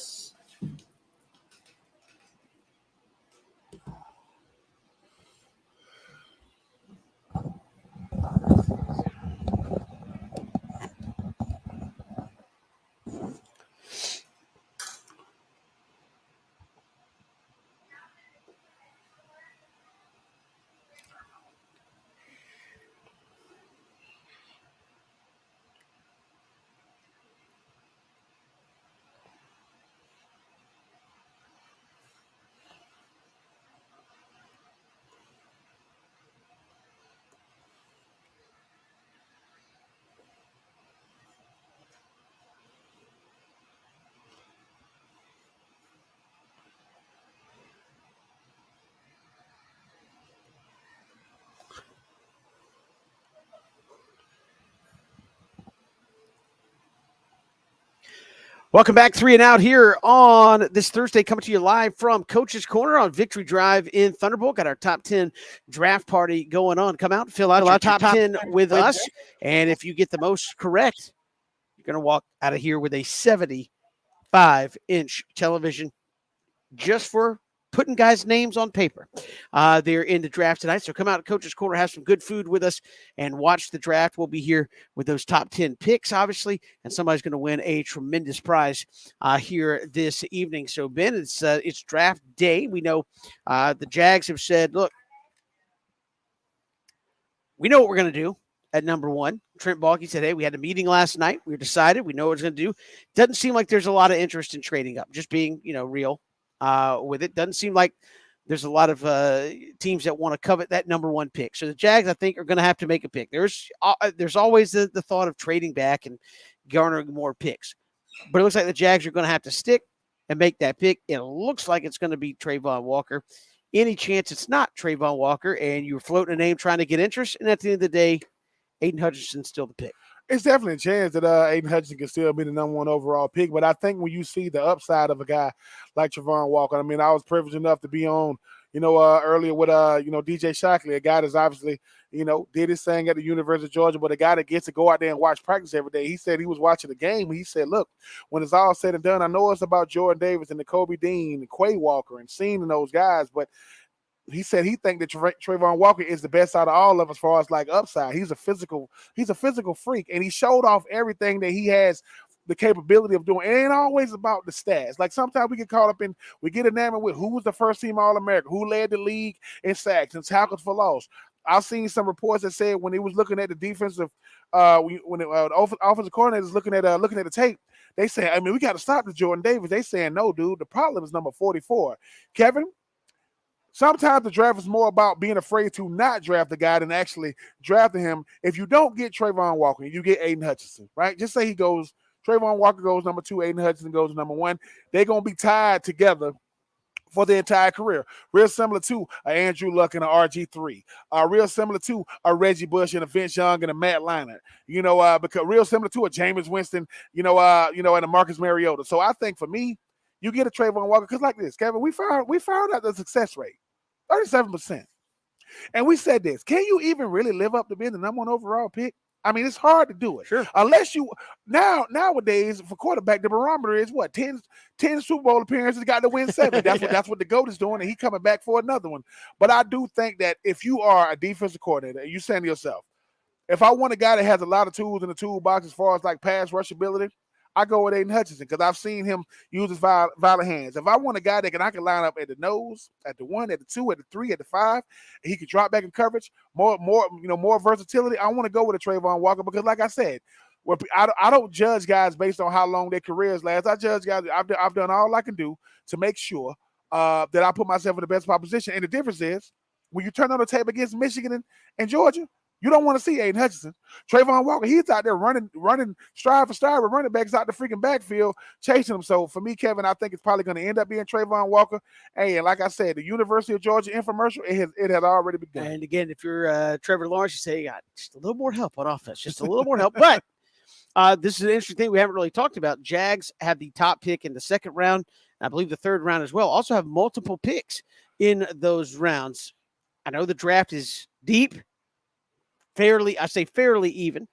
Speaker 1: Welcome back, 3 and Out here on this Thursday, coming to you live from Coach's Corner on Victory Drive in Thunderbolt. Got our top 10 draft party going on. Come out and fill out your top 10 with us. And if you get the most correct, you're going to walk out of here with a 75-inch television just for putting guys' names on paper. They're in the draft tonight, so come out to Coach's Corner, have some good food with us, and watch the draft. We'll be here with those top 10 picks, obviously, and somebody's going to win a tremendous prize here this evening. So, Ben, it's draft day. We know the Jags have said, look, we know what we're going to do at number 1. Trent Baalke said, hey, we had a meeting last night. We decided. We know what it's going to do. Doesn't seem like there's a lot of interest in trading up, just being, real. With it. Doesn't seem like there's a lot of teams that want to covet that number 1 pick. So the Jags, I think, are going to have to make a pick. There's always the thought of trading back and garnering more picks. But it looks like the Jags are going to have to stick and make that pick. It looks like it's going to be Trey Von Walker. Any chance it's not Trey Von Walker and you're floating a name trying to get interest, and at the end of the day, Aiden Hutchinson's still the pick.
Speaker 2: It's definitely a chance that Aiden Hutchinson can still be the number 1 overall pick. But I think when you see the upside of a guy like Trevon Walker, I mean, I was privileged enough to be on, earlier with, DJ Shockley, a guy that's obviously, did his thing at the University of Georgia, but a guy that gets to go out there and watch practice every day. He said he was watching the game. He said, look, when it's all said and done, I know it's about Jordan Davis and the Kobe Dean and Quay Walker and seeing those guys, but he said he think that Trayvon Walker is the best out of all of us as far as like upside. He's a physical freak, and he showed off everything that he has the capability of doing. It ain't always about the stats. Like sometimes we get caught up in, we get enamored with who was the first team All-American, who led the league in sacks and tackles for loss. I've seen some reports that said when he was looking at the defensive, the offensive coordinator is looking at the tape, they say, I mean, we got to stop the Jordan Davis. They saying, no, dude, the problem is number 44. Kevin, sometimes the draft is more about being afraid to not draft the guy than actually drafting him. If you don't get Trayvon Walker, you get Aiden Hutchinson, right? Just say Trayvon Walker goes number 2, Aiden Hutchinson goes number 1. They're going to be tied together for their entire career. Real similar to Andrew Luck and a RG3. Real similar to a Reggie Bush and a Vince Young and a Matt Leinart. Because real similar to a Jameis Winston, and a Marcus Mariota. So I think for me, you get a Trayvon Walker, because like this, Kevin, we found out the success rate. 37%. And we said this, can you even really live up to being the number 1 overall pick? I mean, it's hard to do it.
Speaker 1: Sure.
Speaker 2: Unless you nowadays for quarterback, the barometer is what? 10 Super Bowl appearances, got to win 7. That's what the GOAT is doing, and he coming back for another one. But I do think that if you are a defensive coordinator and you saying to yourself, if I want a guy that has a lot of tools in the toolbox as far as like pass rush ability, I go with Aiden Hutchinson because I've seen him use his violent hands. If I want a guy that I can line up at the nose, at the 1, at the 2, at the 3, at the 5, and he can drop back in coverage, more versatility, I want to go with a Trayvon Walker because, like I said, I don't judge guys based on how long their careers last. I judge guys. I've done all I can do to make sure that I put myself in the best position. And the difference is when you turn on the tape against Michigan and Georgia, You don't want to see Aiden Hutchinson. Trey Von Walker, he's out there running stride for stride with running backs out the freaking backfield, chasing them. So for me, Kevin, I think it's probably going to end up being Trey Von Walker. Hey, and like I said, the University of Georgia infomercial, it has already begun.
Speaker 1: And again, if you're Trevor Lawrence, you say you got just a little more help on offense, just a little more help. But this is an interesting thing we haven't really talked about. Jags have the top pick in the second round, and I believe the third round as well. Also have multiple picks in those rounds. I know the draft is deep. Fairly even.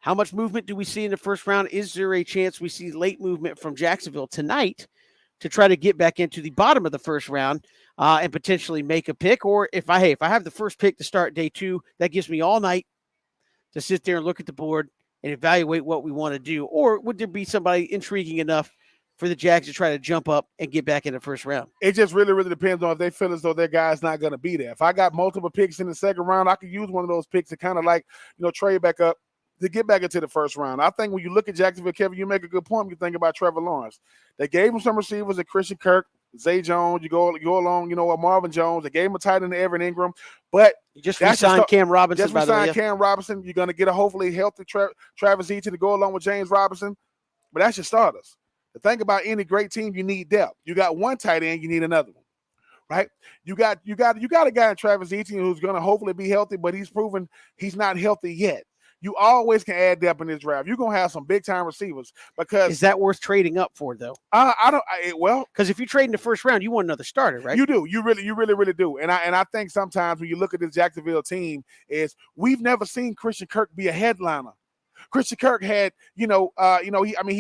Speaker 1: How much movement do we see in the first round? Is there a chance we see late movement from Jacksonville tonight to try to get back into the bottom of the first round and potentially make a pick? Or if I have the first pick to start day 2, that gives me all night to sit there and look at the board and evaluate what we want to do? Or would there be somebody intriguing enough for the Jags to try to jump up and get back in the first round?
Speaker 2: It just really, really depends on if they feel as though their guy's not going to be there. If I got multiple picks in the second round, I could use one of those picks to kind of like, trade back up to get back into the first round. I think when you look at Jacksonville, Kevin, you make a good point when you think about Trevor Lawrence. They gave him some receivers at Christian Kirk, Zay Jones, you go along, Marvin Jones. They gave him a tight end to Evan Ingram. But
Speaker 1: you just re-signed Cam Robinson.
Speaker 2: Just re-signed Cam Robinson. You're going to get a hopefully healthy Travis Etienne to go along with James Robinson. But that's your starters. The thing about any great team, you need depth. You got one tight end, you need another one, right? You got a guy in Travis Etienne who's going to hopefully be healthy, but he's proven he's not healthy yet. You always can add depth in this draft. You're gonna have some big time receivers because
Speaker 1: is that worth trading up for though?
Speaker 2: Because
Speaker 1: if you trade in the first round, you want another starter, right?
Speaker 2: You do. You really do. And I think sometimes when you look at this Jacksonville team, is we've never seen Christian Kirk be a headliner. Christian Kirk had, he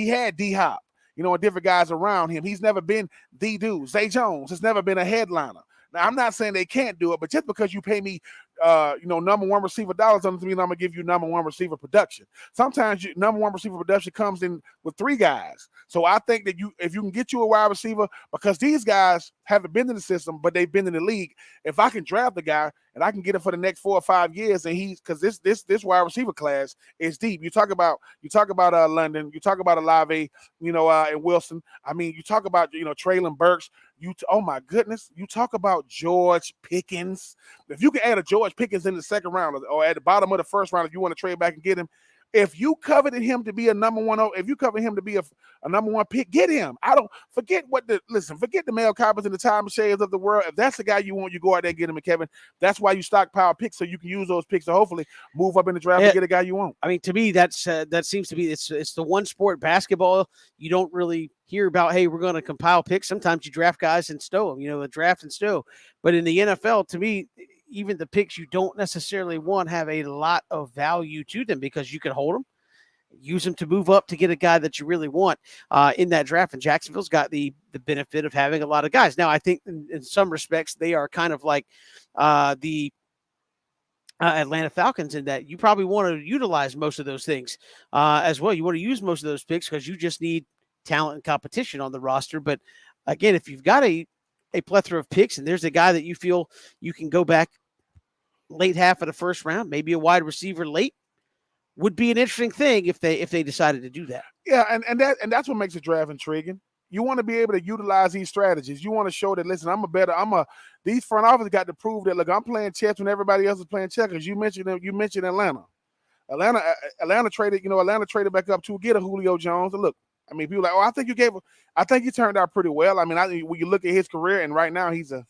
Speaker 2: had D-Hop. And different guys around him. He's never been the dude. Zay Jones has never been a headliner. Now, I'm not saying they can't do it, but just because you pay me, number one receiver dollars doesn't mean I'm going to give you number one receiver production. Sometimes number one receiver production comes in with 3 guys. So I think that if you can get you a wide receiver, because these guys haven't been in the system, but they've been in the league. If I can draft the guy and I can get him for the next 4 or 5 years, and because this wide receiver class is deep. You talk about London, you talk about Olave, and Wilson. I mean, you talk about Traylon Burks. Oh my goodness, you talk about George Pickens. If you can add a George Pickens in the second round or at the bottom of the first round, if you want to trade back and get him. If you coveted him to be a number one, if you covered him to be a number one pick, get him. Forget the Mel Kippers and the Ty Machets of the world. If that's the guy you want, you go out there and get him. And Kevin, that's why you stockpile picks so you can use those picks to hopefully move up in the draft and get a guy you want.
Speaker 1: I mean, to me, that seems to be it's the one sport, basketball. You don't really hear about, hey, we're going to compile picks. Sometimes you draft guys and stow them, a draft and stow. But in the NFL, to me, even the picks you don't necessarily want have a lot of value to them because you can hold them, use them to move up to get a guy that you really want in that draft. And Jacksonville's got the benefit of having a lot of guys. Now, I think in some respects they are kind of like the Atlanta Falcons in that you probably want to utilize most of those things as well. You want to use most of those picks because you just need talent and competition on the roster. But again, if you've got a plethora of picks and there's a guy that you feel you can go back late half of the first round, maybe a wide receiver late, would be an interesting thing if they decided to do that.
Speaker 2: Yeah, and that's what makes the draft intriguing. You want to be able to utilize these strategies. You want to show that, listen, these front office got to prove that, look, I'm playing chess when everybody else is playing checkers. You mentioned Atlanta. Atlanta traded back up to get a Julio Jones. And look, I mean, people are like, I think he turned out pretty well. I mean, when you look at his career, and right now he's a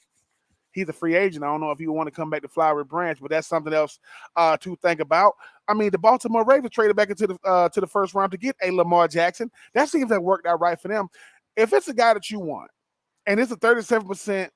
Speaker 2: free agent. I don't know if he want to come back to Flowery Branch, but that's something else to think about. I mean, the Baltimore Ravens traded back into the first round to get a Lamar Jackson. That seems to have worked out right for them. If it's a guy that you want, and it's a 37%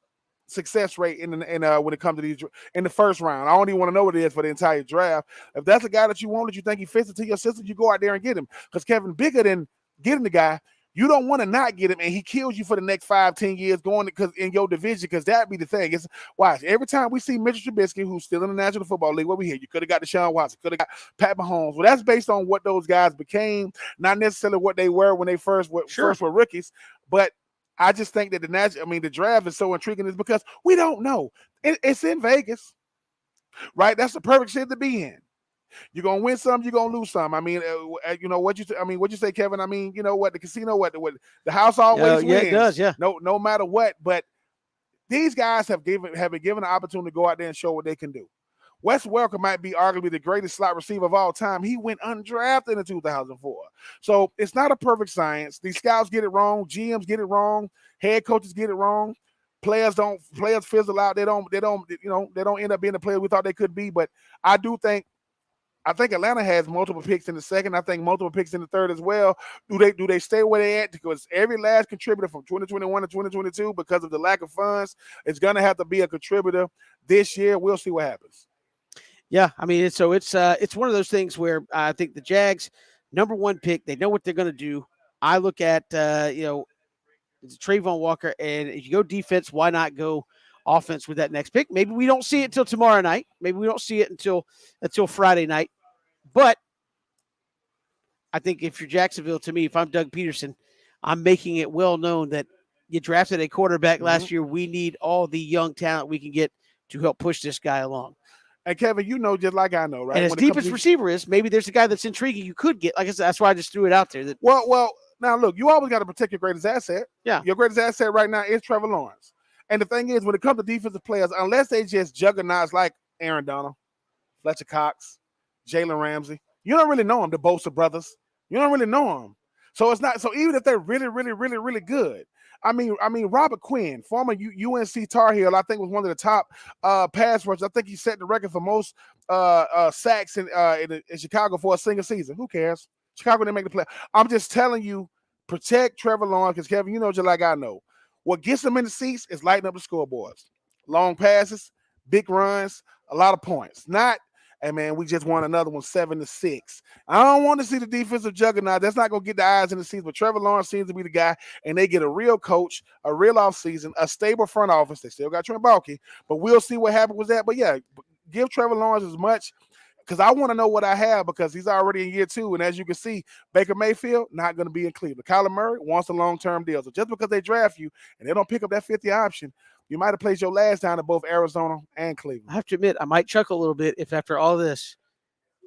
Speaker 2: success rate in when it comes to these in the first round, I don't even want to know what it is for the entire draft. If that's a guy that you want, that you think he fits into your system, you go out there and get him. Because Kevin, bigger than getting the guy, you don't want to not get him, and he kills you for the next 5-10 years going because in your division, because that'd be the thing. It's watch every time we see Mitchell Trubisky, who's still in the National Football League, what we hear, you could have got Deshaun Watson, could have got Pat Mahomes. Well, that's based on what those guys became, not necessarily what they were when they first were rookies. But I just think that the draft is so intriguing is because we don't know. It's in Vegas, right? That's the perfect shit to be in. You're gonna win some, you're gonna lose some. I mean, what you say, Kevin? I mean, you know what? The casino, what the house always wins.
Speaker 1: Yeah, it does. Yeah.
Speaker 2: No matter what. But these guys have been given an opportunity to go out there and show what they can do. Wes Welker might be arguably the greatest slot receiver of all time. He went undrafted in 2004. So it's not a perfect science. These scouts get it wrong. GMs get it wrong. Head coaches get it wrong. Players fizzle out. They don't end up being the player we thought they could be. But I think Atlanta has multiple picks in the second. I think multiple picks in the third as well. Do they stay where they at? Because every last contributor from 2021 to 2022, because of the lack of funds, is going to have to be a contributor this year. We'll see what happens.
Speaker 1: Yeah, I mean, it's one of those things where I think the Jags, number one pick, they know what they're going to do. I look at it's Trey Von Walker, and if you go defense, why not go offense with that next pick? Maybe we don't see it until tomorrow night. Maybe we don't see it until Friday night. But I think if you're Jacksonville, to me, if I'm Doug Peterson, I'm making it well known that you drafted a quarterback last year. We need all the young talent we can get to help push this guy along.
Speaker 2: And Kevin, just like I know, right?
Speaker 1: And as deep as receiver is, maybe there's a guy that's intriguing you could get. Like I said, that's why I just threw it out there.
Speaker 2: Well, now look, you always got to protect your greatest asset.
Speaker 1: Yeah.
Speaker 2: Your greatest asset right now is Trevor Lawrence. And the thing is, when it comes to defensive players, unless they just juggernauts like Aaron Donald, Fletcher Cox, Jalen Ramsey, you don't really know them, the Bosa brothers. You don't really know them. So it's not. So even if they're really, really, really, really good, I mean, Robert Quinn, former UNC Tar Heel, I think was one of the top pass rushers. I think he set the record for most sacks in Chicago for a single season. Who cares? Chicago didn't make the play. I'm just telling you, protect Trevor Lawrence because, Kevin, just like I know. What gets them in the seats is lighting up the scoreboards. Long passes, big runs, a lot of points. Not, hey, man, we just won another one 7-6. I don't want to see the defensive juggernaut. That's not going to get the eyes in the seats, but Trevor Lawrence seems to be the guy, and they get a real coach, a real offseason, a stable front office. They still got Trent Baalke, but we'll see what happens with that. But, yeah, give Trevor Lawrence as much because I want to know what I have because he's already in year 2. And as you can see, Baker Mayfield not going to be in Cleveland. Kyler Murray wants a long-term deal. So just because they draft you and they don't pick up that 50 option, you might have placed your last down in both Arizona and Cleveland.
Speaker 1: I have to admit, I might chuckle a little bit if after all this,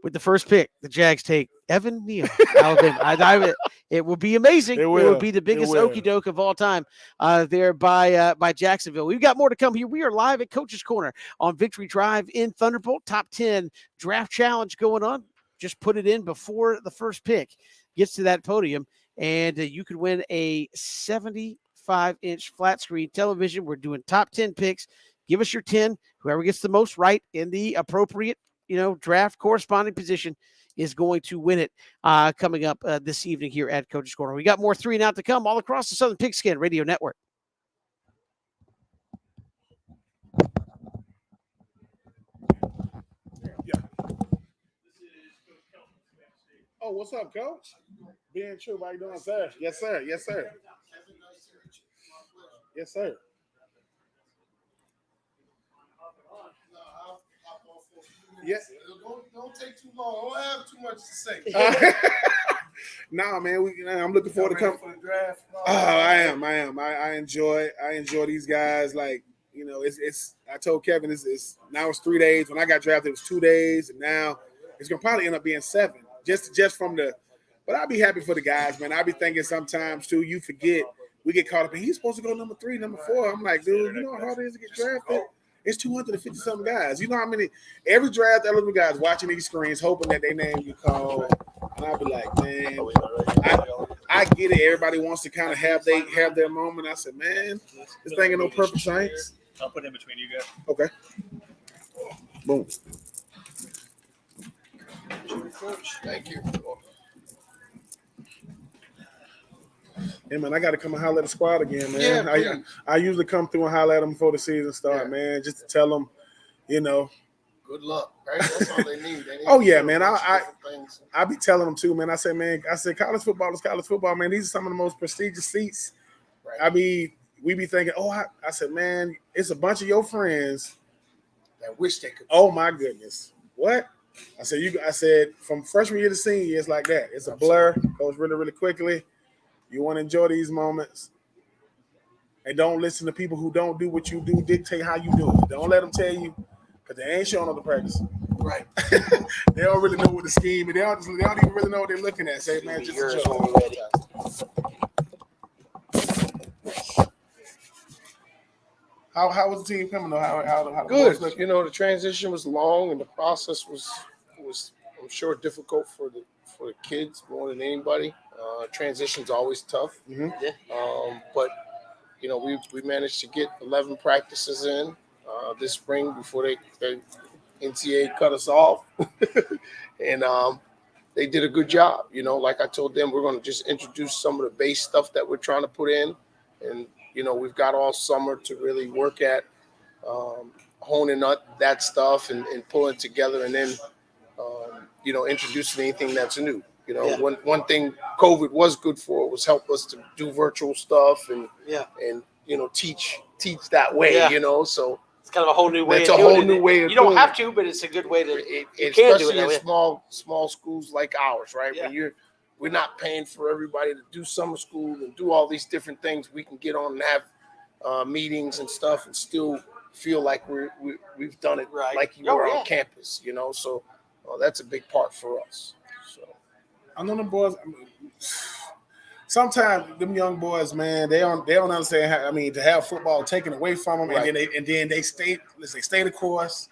Speaker 1: with the first pick, the Jags take Evan Neal, Alabama. It will be amazing. It will be the biggest okie doke of all time there by Jacksonville. We've got more to come here. We are live at Coach's Corner on Victory Drive in Thunderbolt. Top 10 draft challenge going on. Just put it in before the first pick gets to that podium, and you could win a 75-inch flat screen television. We're doing top 10 picks. Give us your 10. Whoever gets the most right in the appropriate draft corresponding position is going to win it coming up this evening here at Coach's Corner. We got more 3 and Out to come all across the Southern Pigskin Radio Network.
Speaker 2: Yeah. Oh, what's up, Coach? Being true, how you doing, sir? Yes, sir. Yes, sir. Yes, sir. Yes.
Speaker 8: Don't take too long. I don't have too much to say.
Speaker 2: Nah, man. I'm looking forward to coming
Speaker 8: for the draft.
Speaker 2: I am. I enjoy these guys. Like, it's. I told Kevin it's now it's 3 days. When I got drafted, it was 2 days, and now it's gonna probably end up being 7. Just from the. But I'll be happy for the guys, man. I'll be thinking sometimes too. You forget we get caught up, and he's supposed to go number 3, number 4. I'm like, dude, you know how hard it is to get drafted. It's 250-something guys. You know how many? Every draft eligible guys watching these screens, hoping that they name you call. And I'll be like, man, I get it. Everybody wants to kind of have their moment. I said, man, this thing ain't no perfect science.
Speaker 3: I'll put in between you guys.
Speaker 2: Okay. Boom.
Speaker 8: Thank you.
Speaker 2: Hey, man, I got to come and holler at the squad again, man.
Speaker 8: Yeah,
Speaker 2: I usually come through and holler at them before the season starts, man, just to tell them,
Speaker 8: Good luck, right? That's all they need.
Speaker 2: Oh, yeah, man. I be telling them, too, man. I said, college football is college football, man. These are some of the most prestigious seats. Right. We be thinking, I said, man, it's a bunch of your friends
Speaker 8: that wish they could.
Speaker 2: Oh, my goodness. What? I said, from freshman year to senior year, it's like that. It's a blur. Goes really, really quickly. You want to enjoy these moments. And don't listen to people who don't do what you do, dictate how you do it. Don't let them tell you, because they ain't showing up to practice.
Speaker 8: Right.
Speaker 2: They don't really know what the scheme is. They don't even really know what they're looking at. Say, man, just enjoy. How was the team coming? Though? How the
Speaker 8: Good.
Speaker 2: boys look?
Speaker 8: You know, the transition was long, and the process was I'm sure difficult for the kids more than anybody. Transition's always tough,
Speaker 2: Mhm.
Speaker 8: but you know we managed to get 11 practices in this spring before they NCAA cut us off, and they did a good job. You know, like I told them, we're going to just introduce some of the base stuff that we're trying to put in, and you know we've got all summer to really work at honing up that stuff and pulling it together, and then you know introducing anything that's new. You know, one thing COVID was good for was help us to do virtual stuff and you know teach that way.
Speaker 1: Yeah.
Speaker 8: You know, so
Speaker 1: It's kind of a whole new way.
Speaker 8: it's
Speaker 1: of
Speaker 8: a
Speaker 1: doing
Speaker 8: whole
Speaker 1: it.
Speaker 8: new way of
Speaker 1: You don't
Speaker 8: doing
Speaker 1: have
Speaker 8: it.
Speaker 1: to, but it's a good way to. You can do
Speaker 8: Especially
Speaker 1: it.
Speaker 8: in
Speaker 1: That way.
Speaker 8: small schools like ours, right?
Speaker 1: Yeah.
Speaker 8: When we're not paying for everybody to do summer school and do all these different things. We can get on and have meetings and stuff and still feel like we've done it
Speaker 1: Right.
Speaker 8: like you were on campus, you know. So that's a big part for us. So
Speaker 2: I know them boys. I mean, sometimes them young boys, man, they don't understand. How, I mean, to have football taken away from them,
Speaker 8: Right.
Speaker 2: and then they stay the course,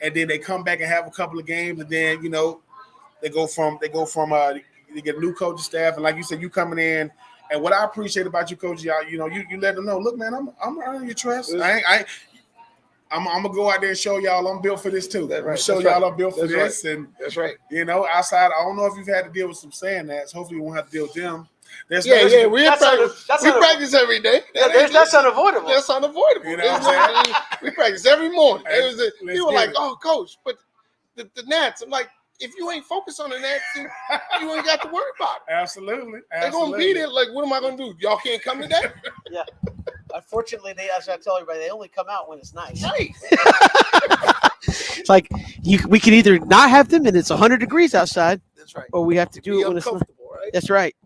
Speaker 2: and then they come back and have a couple of games, and then you know they go from they get a new coaching staff, and like you said, you coming in. And what I appreciate about you, coach, y'all, you know, you let them know, look, man, I'm earning your trust. I'm gonna go out there and show y'all I'm built for this too.
Speaker 8: That's
Speaker 2: I'm gonna
Speaker 8: right.
Speaker 2: show
Speaker 8: That's
Speaker 2: y'all
Speaker 8: right.
Speaker 2: I'm built for
Speaker 8: That's
Speaker 2: this,
Speaker 8: right.
Speaker 2: and
Speaker 8: that's right.
Speaker 2: you know, outside, I don't know if you've had to deal with some saying that. So hopefully you won't have to deal with them.
Speaker 8: We
Speaker 1: That's
Speaker 8: practice every day.
Speaker 1: That's unavoidable.
Speaker 8: That's unavoidable.
Speaker 2: You know what I'm saying?
Speaker 8: We practice every morning.
Speaker 2: Hey,
Speaker 8: People were like, "Oh, coach, but the Nats." I'm like, if you ain't focused on the Nats, then you ain't got to worry about it.
Speaker 2: Absolutely.
Speaker 8: They're gonna be there. Like, what am I gonna do? Y'all can't come today?
Speaker 1: Yeah. Unfortunately, as I tell everybody, they only come out when it's nice.
Speaker 8: Right.
Speaker 1: It's like we can either not have them and it's 100 degrees outside,
Speaker 8: That's right.
Speaker 1: or we have to do
Speaker 8: Be
Speaker 1: it when it's not.
Speaker 8: uncomfortable, right?
Speaker 1: That's right.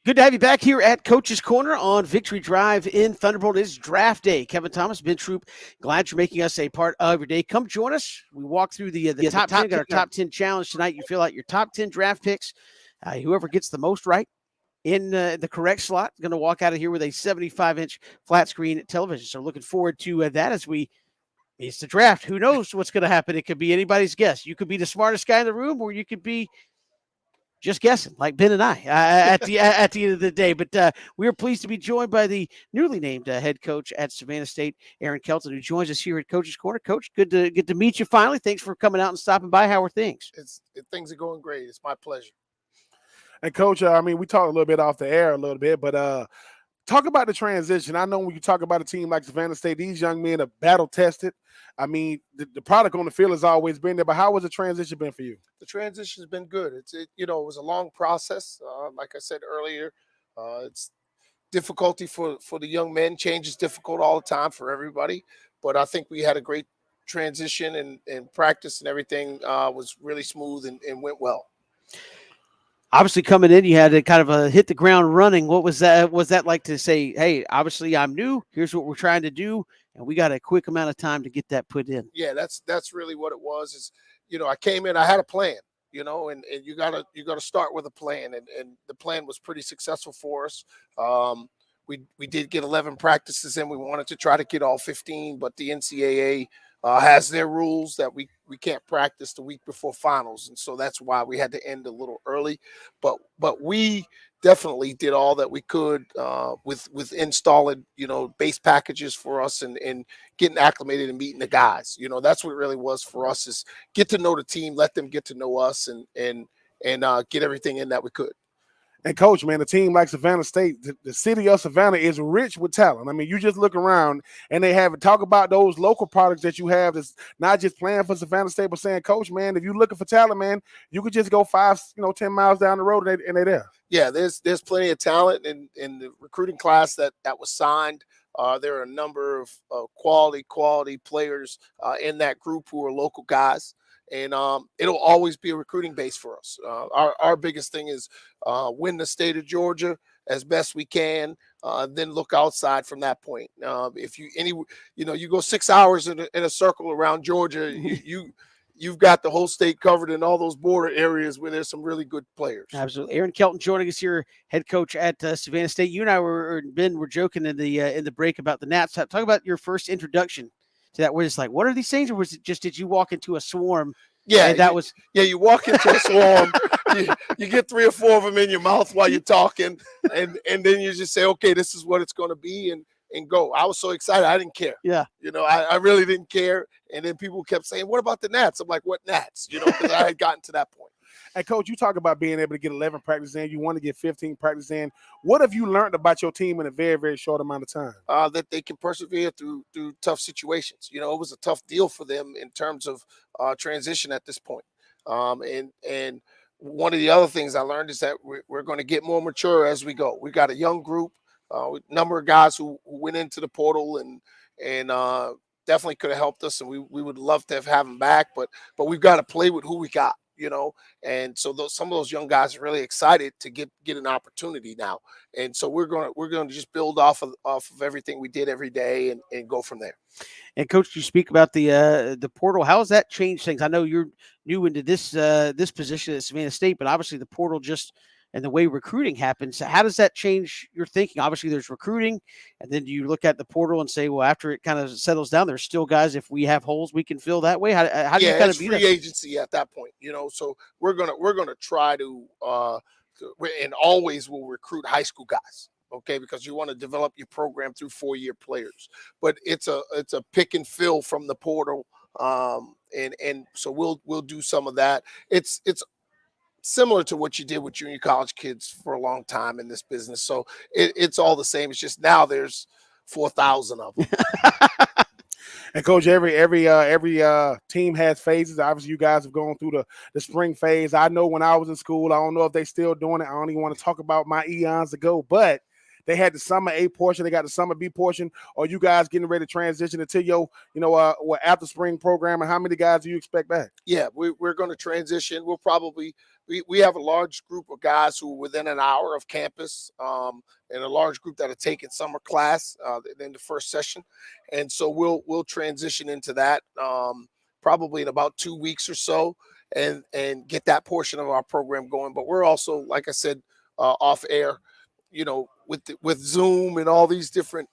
Speaker 1: Good to have you back here at Coach's Corner on Victory Drive in Thunderbolt. It is draft day. Kevin Thomas, Ben Troop, glad you're making us a part of your day. Come join us. We walk through the top 10, got our top 10 challenge tonight. You fill out your top 10 draft picks. Whoever gets the most right in the correct slot is going to walk out of here with a 75-inch flat screen television. So looking forward to that as it's the draft. Who knows what's going to happen? It could be anybody's guess. You could be the smartest guy in the room, or you could be just guessing, like Ben and I, at the end of the day. But we are pleased to be joined by the newly named head coach at Savannah State, Aaron Kelton, who joins us here at Coach's Corner. Coach, good to meet you finally. Thanks for coming out and stopping by. How are things?
Speaker 8: Things are going great. It's my pleasure.
Speaker 2: And coach, I mean, we talked a little bit off the air a little bit, but talk about the transition. I know when you talk about a team like Savannah State, these young men are battle tested. I mean, the product on the field has always been there, but how has the transition been for you?
Speaker 8: The transition has been good. It was a long process. Like I said earlier, it's difficulty for the young men. Change is difficult all the time for everybody, but I think we had a great transition and practice and everything was really smooth and went well.
Speaker 1: Obviously, coming in, you had to kind of hit the ground running. What was that? Was that like to say, hey, obviously I'm new. Here's what we're trying to do. And we got a quick amount of time to get that put in.
Speaker 8: Yeah, that's really what it was. Is I came in, I had a plan, and you gotta start with a plan, and the plan was pretty successful for us. We did get 11 practices in. We wanted to try to get all 15, but the NCAA has their rules that we can't practice the week before finals, and so that's why we had to end a little early. But we definitely did all that we could with installing base packages for us and getting acclimated and meeting the guys. That's what it really was for us, is get to know the team, let them get to know us, and get everything in that we could.
Speaker 2: And coach, man, a team like Savannah State, the city of Savannah is rich with talent. I mean, you just look around and they have talk about those local products that you have that's not just playing for Savannah State, but saying, coach, man, if you're looking for talent, man, you could just go 10 miles down the road and they're there.
Speaker 8: Yeah, there's plenty of talent in the recruiting class that was signed. There are a number of quality players in that group who are local guys. And it'll always be a recruiting base for us. Our biggest thing is win the state of Georgia as best we can, then look outside from that point. If you go 6 hours in a circle around Georgia, you've got the whole state covered in all those border areas where there's some really good players.
Speaker 1: Absolutely. Aaron Kelton joining us here, head coach at Savannah State. You and I were joking in the break about the Nats. Talk about your first introduction to that. Where it's like, what are these things, or was it just did you walk into a swarm?
Speaker 8: Yeah,
Speaker 1: and
Speaker 8: you walk into a swarm, you get 3 or 4 of them in your mouth while you're talking, and then you just say, okay, this is what it's going to be, and go. I was so excited, I didn't care.
Speaker 1: Yeah,
Speaker 8: I really didn't care. And then people kept saying, what about the Nats? I'm like, what Nats? Because I had gotten to that point.
Speaker 2: Hey, coach, you talk about being able to get 11 practice in. You want to get 15 practice in. What have you learned about your team in a very, very short amount of time?
Speaker 8: That they can persevere through tough situations. It was a tough deal for them in terms of transition at this point. And one of the other things I learned is that we're going to get more mature as we go. We got a young group, a number of guys who went into the portal and definitely could have helped us, and we would love to have them back. But we've got to play with who we got. And so some of those young guys are really excited to get an opportunity now. And so we're going to just build off of everything we did every day and go from there.
Speaker 1: And coach, you speak about the portal. How has that changed things? I know you're new into this position at Savannah State, but obviously the portal and the way recruiting happens. How does that change your thinking? Obviously there's recruiting, and then you look at the portal and say, well, after it kind of settles down, there's still guys, if we have holes, we can fill that way. How do you kind of
Speaker 8: free agency at that point, so we're going to try to, and always will recruit high school guys. Okay, because you want to develop your program through 4-year players, but it's a pick and fill from the portal. And so we'll do some of that. It's similar to what you did with junior college kids for a long time in this business. So it's all the same. It's just now there's 4,000 of them.
Speaker 2: And coach, every team has phases. Obviously, you guys have gone through the spring phase. I know when I was in school, I don't know if they're still doing it. I don't even want to talk about my eons ago, but they had the summer A portion, they got the summer B portion. Or you guys getting ready to transition into your, after spring program? And how many guys do you expect back?
Speaker 8: Yeah, we're going to transition. We'll probably we have a large group of guys who are within an hour of campus, and a large group that are taking summer class in the first session, and so we'll transition into that probably in about 2 weeks or so, and get that portion of our program going. But we're also, like I said, off air. With Zoom and all these different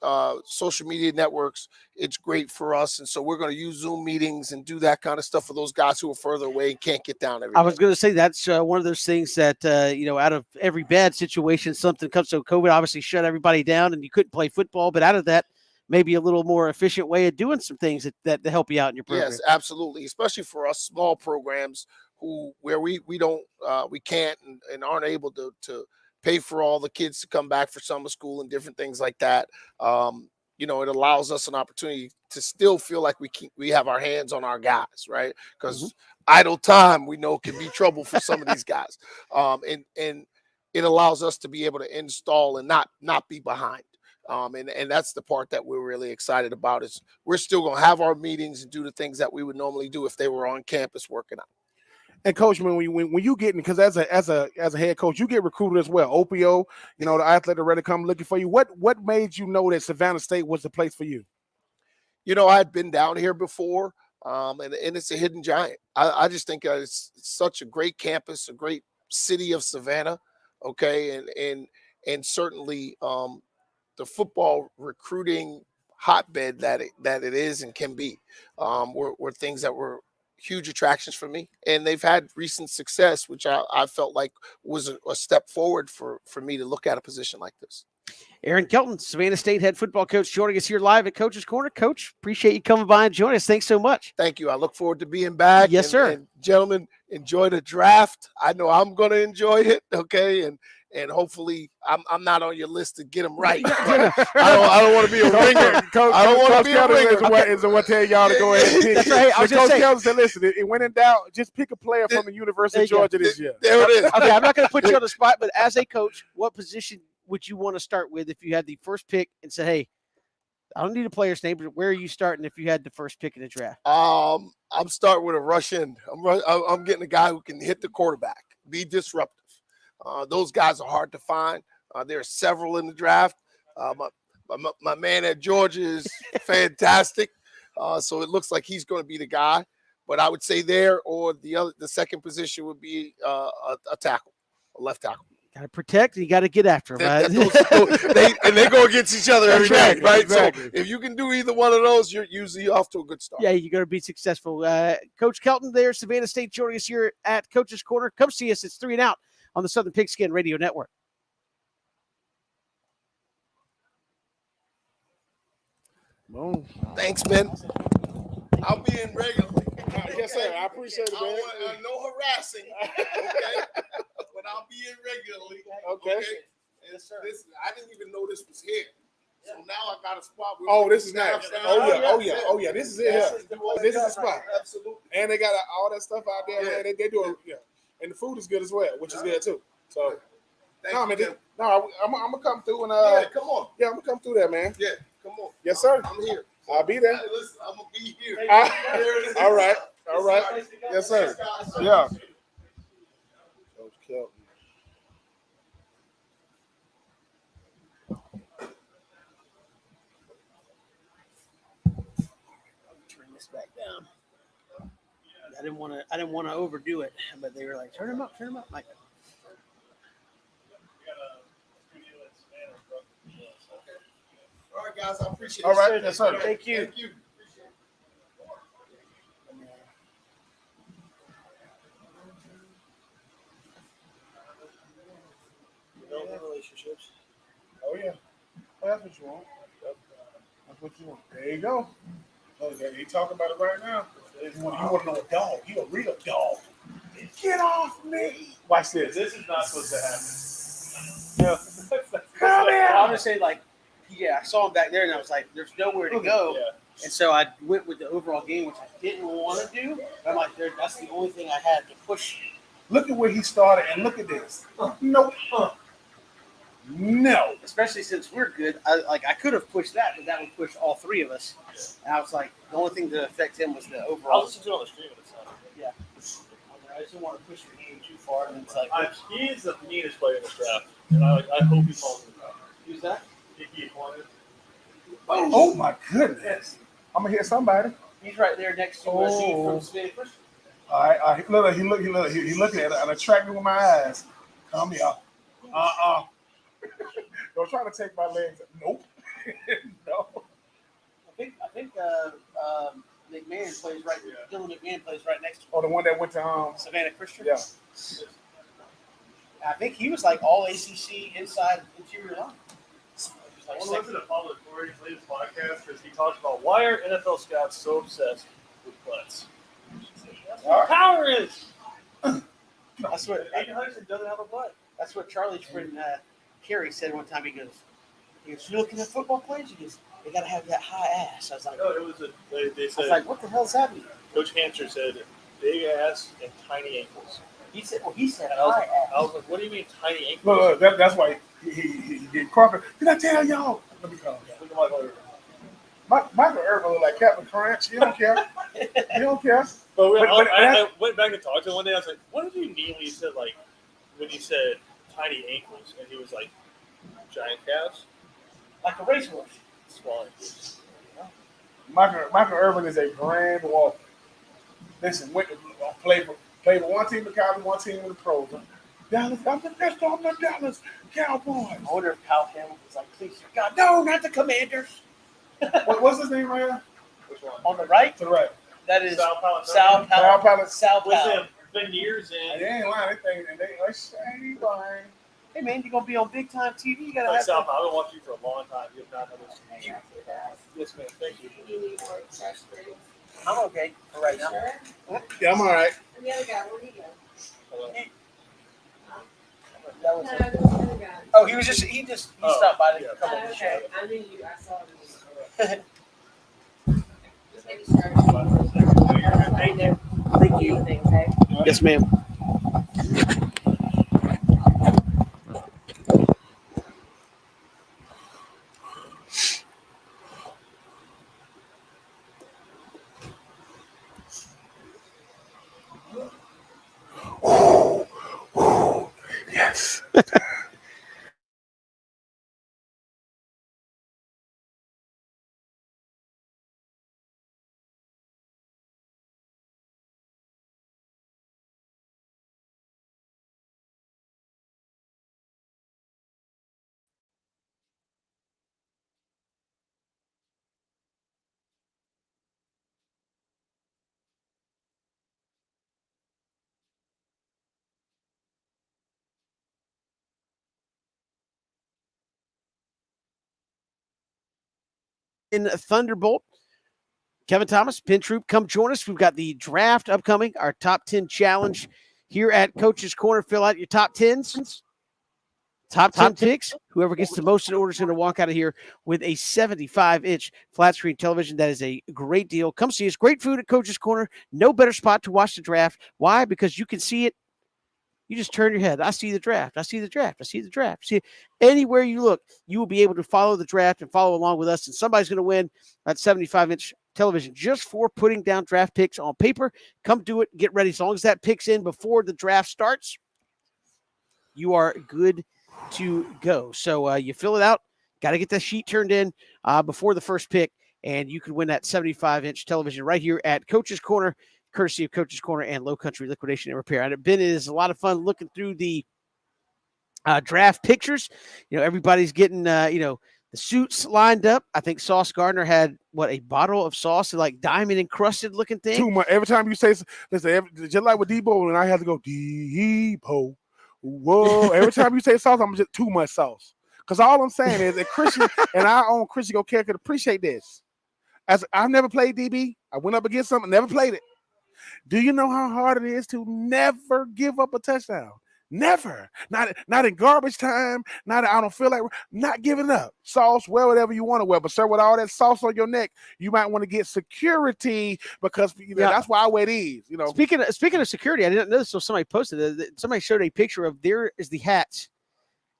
Speaker 8: social media networks, it's great for us. And so we're going to use Zoom meetings and do that kind of stuff for those guys who are further away and can't get down every day.
Speaker 1: I was going to say that's one of those things that, out of every bad situation, something comes. So COVID obviously shut everybody down and you couldn't play football. But out of that, maybe a little more efficient way of doing some things that help you out in your program.
Speaker 8: Yes, absolutely. Especially for us small programs where we don't, we can't and aren't able to pay for all the kids to come back for summer school and different things like that. It allows us an opportunity to still feel like we have our hands on our guys, right? Because idle time, we know, can be trouble for some of these guys. And it allows us to be able to install and not be behind. And that's the part that we're really excited about, is we're still going to have our meetings and do the things that we would normally do if they were on campus working out.
Speaker 2: And coach, when you get, because as a head coach, you get recruited as well. OPO, the athlete are ready to come looking for you. What made you know that Savannah State was the place for you?
Speaker 8: I had been down here before, and it's a hidden giant. I just think it's such a great campus, a great city of Savannah. Okay, and certainly the football recruiting hotbed that it is and can be were things that were huge attractions for me, and they've had recent success, which I felt like was a step forward for me to look at a position like this.
Speaker 1: Aaron Kelton, Savannah State head football coach, joining us here live at Coach's Corner. Coach, appreciate you coming by and joining us. Thanks so much.
Speaker 8: Thank you. I look forward to being back.
Speaker 1: Yes, sir.
Speaker 8: And gentlemen, enjoy the draft. I know I'm going to enjoy it. Okay. and hopefully I'm not on your list to get them right. I don't want to be a ringer. I don't want to be a ringer.
Speaker 2: Is what tell y'all to go ahead and pick.
Speaker 1: That's right. I was
Speaker 2: Coach
Speaker 1: gonna say,
Speaker 2: Kelton said, listen, it went in doubt. Just pick a player from the University of Georgia this year.
Speaker 8: There it is.
Speaker 1: okay, I'm not going to put you on the spot, but as a coach, what position would you want to start with if you had the first pick and said, hey, I don't need a player's name, but where are you starting if you had the first pick in the draft?
Speaker 8: I'm starting with a rush in. I'm getting a guy who can hit the quarterback, be disruptive. Those guys are hard to find. There are several in the draft. My man at Georgia is fantastic. So it looks like he's going to be the guy. But I would say there, or the second position would be a tackle, a left tackle.
Speaker 1: Got to protect, and you got to get after them.
Speaker 8: They go against each other every day, right?
Speaker 2: Exactly.
Speaker 8: So if you can do either one of those, you're usually off to a good start.
Speaker 1: Yeah, you're going to be successful. Coach Kelton there, Savannah State, joining us here at Coach's Corner. Come see us. It's 3 and Out on the Southern Pigskin Radio Network.
Speaker 2: Boom.
Speaker 8: Thanks, man. I'll be in regularly.
Speaker 2: Yes, sir. I appreciate it, man.
Speaker 8: No harassing, okay? But I'll be in regularly.
Speaker 2: Okay.
Speaker 8: Yes, sir. I didn't even know this was here. So now I got a spot.
Speaker 2: Oh, this is nice. Oh, yeah. This is it here. This is the spot.
Speaker 8: Absolutely.
Speaker 2: And they got all that stuff out there, man. They do it, yeah. And the food is good as well, which is good, too. So, I'm going to come through and,
Speaker 8: come on.
Speaker 2: Yeah, I'm going to come through there, man.
Speaker 8: Yeah, come on.
Speaker 2: Yes, sir.
Speaker 8: I'm here.
Speaker 2: I'll be there.
Speaker 8: Hey, listen, I'm going to be here.
Speaker 2: All right. Yes, sir. Yeah. Coach Kelton.
Speaker 1: Turn this back down. I didn't want to overdo it, but they were like, turn him up, Mike.
Speaker 8: All right, guys, I appreciate it.
Speaker 2: All right. Yes, sir.
Speaker 1: Thank you.
Speaker 8: Thank you.
Speaker 6: Building relationships.
Speaker 2: Oh, yeah. Well, that's what you want. That's what you want. There you go. Oh, he talking about it right now. You want to know a dog. He a real dog. Get off me. Watch this.
Speaker 3: This is not supposed to happen.
Speaker 2: Yeah. Come here.
Speaker 1: I'm gonna say I saw him back there, and I was like, "There's nowhere to go," and so I went with the overall game, which I didn't want to do. But I'm like, "That's the only thing I had to push."
Speaker 2: Look at where he started, and look at this. Nope. No.
Speaker 1: Especially since we're good, I could have pushed that, but that would push all three of us. And I was like, the only thing to affect him was the
Speaker 3: I'll
Speaker 1: overall.
Speaker 3: listen to it on the stream at the time.
Speaker 1: Yeah. I just didn't want to push the game too far, and it's like,
Speaker 3: He is the meanest player in this draft, and I hope he falls in the draft.
Speaker 1: who's that?
Speaker 3: He wanted.
Speaker 2: Oh my goodness. I'm gonna hit somebody.
Speaker 1: He's right there next to a dude from Savannah Christian.
Speaker 2: All right. Look. He looking at it and attracted with my eyes. Come here. Don't try to take my legs. Nope. No.
Speaker 1: I think McMahon plays right. Dylan McMahon plays right next to him.
Speaker 2: Oh, the one that went to
Speaker 1: Savannah Christian.
Speaker 2: Yeah.
Speaker 1: I think he was like all ACC inside interior line.
Speaker 3: I want to listen to Pablo Corey's latest podcast because he talks about why are NFL scouts so obsessed with butts. That's what power is.
Speaker 1: That's what
Speaker 3: Aiden Hudson doesn't have a butt.
Speaker 1: That's what Charlie's friend Kerry said one time. He goes, "You looking at football players? He goes, they gotta have that high ass." I was like,
Speaker 3: No, it was they
Speaker 1: I was
Speaker 3: said
Speaker 1: like, what the hell does that mean?
Speaker 3: Coach Hanser said big ass and tiny ankles.
Speaker 1: He said
Speaker 3: And I
Speaker 1: high ass.
Speaker 3: was like, what do you mean tiny ankles?
Speaker 2: Look, that's why he did Crawford. Did I tell y'all? Let me calm down.
Speaker 3: Look at my lawyer.
Speaker 2: Michael Irvin look like Captain Crunch. He don't care. He don't care.
Speaker 3: But
Speaker 2: But
Speaker 3: I went back and talked to him one day. I was like, what did you mean when you said tiny ankles? And he was like, giant calves?
Speaker 1: Like a racehorse.
Speaker 3: Small ankles.
Speaker 2: Michael Irvin is a grand walker. Listen, played for one team in college, one team in the pros. Dallas, I'm the best on the Dallas Cowboys.
Speaker 1: I wonder if Kyle Hamilton was like, please, God, no, not the Commanders.
Speaker 2: What's his name right here?
Speaker 3: Which one?
Speaker 1: On the right,
Speaker 2: To the right.
Speaker 1: that is
Speaker 3: Sal Palin.
Speaker 1: Sal Powell. Sal
Speaker 3: With
Speaker 1: Powell.
Speaker 3: them veneers
Speaker 2: And
Speaker 3: in.
Speaker 2: they ain't lying. They ain't lying.
Speaker 1: Hey, man, you're going to be on big time TV. You got to
Speaker 3: Like
Speaker 1: have
Speaker 3: Sal Powell, I've been watching you for a long time. You have not noticed. Yes, ma'am. Thank you.
Speaker 1: I'm okay for right now.
Speaker 2: Yeah, I'm all right.
Speaker 7: And the other guy, where'd he go?
Speaker 6: That was oh, he stopped by to come on the show.
Speaker 7: Okay, I knew you. I saw you.
Speaker 6: Thank you.
Speaker 1: Yes, ma'am.
Speaker 2: Yes.
Speaker 1: In Thunderbolt, Kevin Thomas, Pin Troop, come join us. We've got the draft upcoming, our top 10 challenge here at Coach's Corner. Fill out your top 10s. Top 10 picks. Whoever gets the most in order is going to walk out of here with a 75-inch flat screen television. That is a great deal. Come see us. Great food at Coach's Corner. No better spot to watch the draft. Why? Because you can see it. You just turn your head. I see the draft. I see the draft. I see the draft. See, anywhere you look, you will be able to follow the draft and follow along with us. And somebody's going to win that 75-inch television just for putting down draft picks on paper. Come do it. Get ready. As long as that pick's in before the draft starts, you are good to go. So you fill it out. Got to get that sheet turned in before the first pick, and you can win that 75-inch television right here at Coach's Corner, courtesy of Coach's Corner and Low Country Liquidation and Repair. And it is a lot of fun looking through the draft pictures. You know, everybody's getting, the suits lined up. I think Sauce Gardner had, a bottle of sauce, like diamond encrusted looking thing.
Speaker 2: Too much. Every time you say, listen, just like with Debo, and I have to go, Debo. Whoa. Every time you say sauce, I'm just too much sauce. Because all I'm saying is that Christian and our own Christian O'Care could appreciate this. As I've never played DB. I went up against something, never played it. Do you know how hard it is to never give up a touchdown? Never. Not in garbage time. I don't feel like not giving up. Sauce, wear whatever you want to wear. But sir, with all that sauce on your neck, you might want to get security because that's why I wear these.
Speaker 1: Speaking of security, I didn't know this. So somebody posted it. Somebody showed a picture of there is the hats.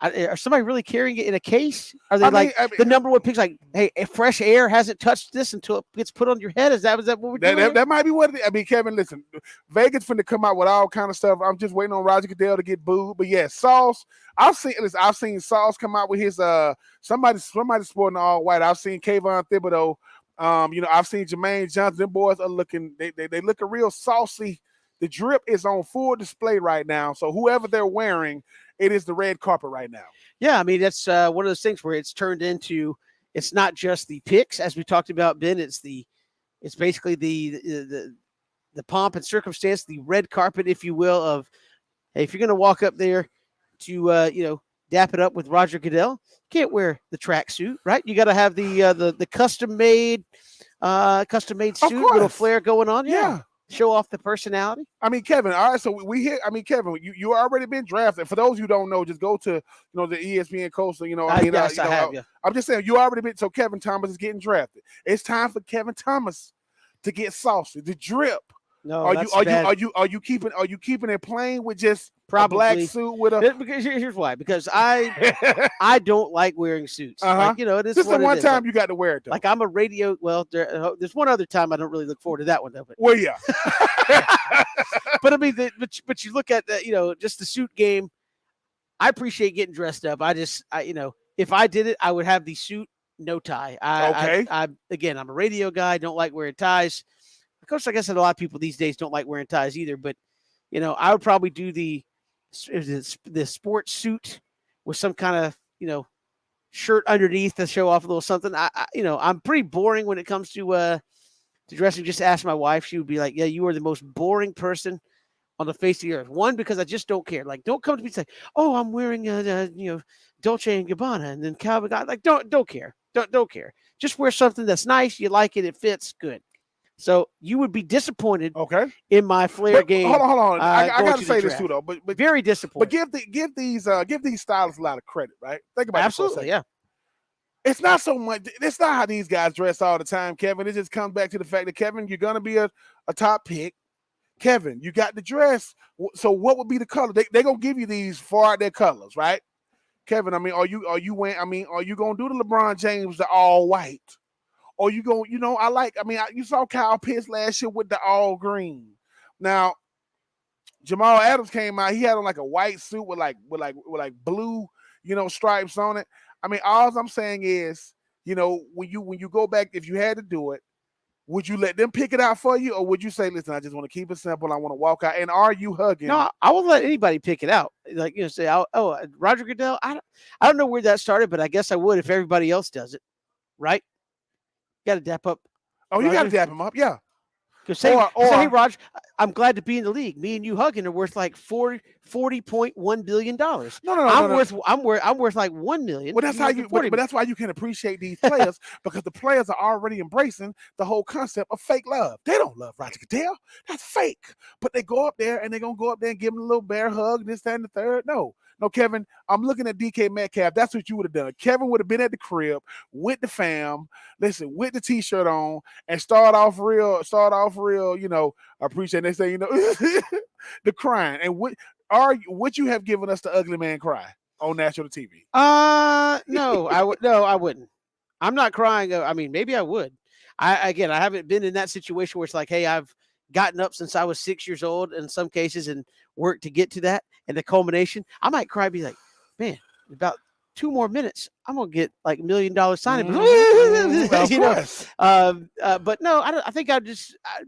Speaker 1: Are somebody really carrying it in a case? Are they the number one picks? Like, hey, if fresh air hasn't touched this until it gets put on your head. Is that what we're doing?
Speaker 2: That might be what it is. I mean, Kevin, listen, Vegas finna come out with all kind of stuff. I'm just waiting on Roger Goodell to get booed. But yeah, Sauce. I've seen Sauce come out with his somebody sporting all white. I've seen Kayvon Thibodeau. I've seen Jermaine Johnson. Them boys are looking. They looking real saucy. The drip is on full display right now. So whoever they're wearing, it is the red carpet right now.
Speaker 1: Yeah, I mean, that's one of those things where it's turned into, it's not just the picks, as we talked about, Ben. It's basically the pomp and circumstance, the red carpet, if you will, of, hey, if you're going to walk up there to, dap it up with Roger Goodell, you can't wear the tracksuit, right? You got to have the custom-made suit, little flair going on. Yeah. Show off the personality.
Speaker 2: I mean, Kevin, all right, so we hear, Kevin, you already been drafted. For those who don't know, just go to, the ESPN Coastal,
Speaker 1: Yes, I have, yeah.
Speaker 2: I'm just saying, you already been, so Kevin Thomas is getting drafted. It's time for Kevin Thomas to get saucy, the drip.
Speaker 1: No,
Speaker 2: are you keeping it plain with just
Speaker 1: probably
Speaker 2: a black suit with a?
Speaker 1: Because here's why. Because I don't like wearing suits.
Speaker 2: Uh-huh.
Speaker 1: It is
Speaker 2: just the one time
Speaker 1: like,
Speaker 2: you got to wear it. Though.
Speaker 1: Like I'm a radio. Well, there's one other time I don't really look forward to that one though. But,
Speaker 2: well, yeah.
Speaker 1: But I mean, but you look at just the suit game. I appreciate getting dressed up. If I did it, I would have the suit, no tie.
Speaker 2: Okay.
Speaker 1: I'm a radio guy. Don't like wearing ties. Of course, like I said, a lot of people these days don't like wearing ties either. But I would probably do the sports suit with some kind of shirt underneath to show off a little something. I'm pretty boring when it comes to dressing. Just ask my wife; she would be like, "Yeah, you are the most boring person on the face of the earth." One, because I just don't care. Like, don't come to me and say, "Oh, I'm wearing Dolce and Gabbana," and then Calvin. Like, don't care. Don't care. Just wear something that's nice. You like it. It fits. Good. So you would be disappointed
Speaker 2: Okay.
Speaker 1: in my Flair game.
Speaker 2: Hold on. I
Speaker 1: going
Speaker 2: got
Speaker 1: to
Speaker 2: to
Speaker 1: the
Speaker 2: say this
Speaker 1: draft.
Speaker 2: too, though. But
Speaker 1: Very disappointed.
Speaker 2: But give these stylists a lot of credit, right? Think about this for a
Speaker 1: Absolutely,
Speaker 2: second.
Speaker 1: yeah.
Speaker 2: It's not so much. It's not how these guys dress all the time, Kevin. It just comes back to the fact that, Kevin, you're gonna be a top pick. Kevin, you got the dress. So what would be the color? They're gonna give you these far out their colors, right? Kevin, I mean, are you gonna do the LeBron James, the all white? Or you go, you saw Kyle Pitts last year with the all green. Now, Jamal Adams came out. He had on like a white suit with blue, stripes on it. I mean, all I'm saying is, when you go back, if you had to do it, would you let them pick it out for you, or would you say, listen, I just want to keep it simple. I want to walk out. And are you hugging?
Speaker 1: No, I will let anybody pick it out. Like, say, Roger Goodell. I don't know where that started, but I guess I would if everybody else does it, right? Got to dap up.
Speaker 2: Oh, you got to dap him up, yeah.
Speaker 1: Say, hey, Raj, I'm glad to be in the league. Me and you hugging are worth like $40.1 billion.
Speaker 2: No.
Speaker 1: I'm worth like $1 million.
Speaker 2: Well, that's why you can appreciate these players because the players are already embracing the whole concept of fake love. They don't love Roger Goodell. That's fake. But they go up there and they're gonna go up there and give him a little bear hug, this, that, and the third. No, Kevin, I'm looking at DK Metcalf. That's what you would have done. Kevin would have been at the crib with the fam, listen, with the t-shirt on, and start off real, appreciate. They say, the crying. And would you have given us the ugly man cry on national TV?
Speaker 1: No, I wouldn't. I'm not crying. I mean, maybe I would. I haven't been in that situation where it's like, hey, I've gotten up since I was 6 years old in some cases and worked to get to that and the culmination. I might cry, be like, man, about 2 more minutes, I'm gonna get like $1 million signing. But no, I think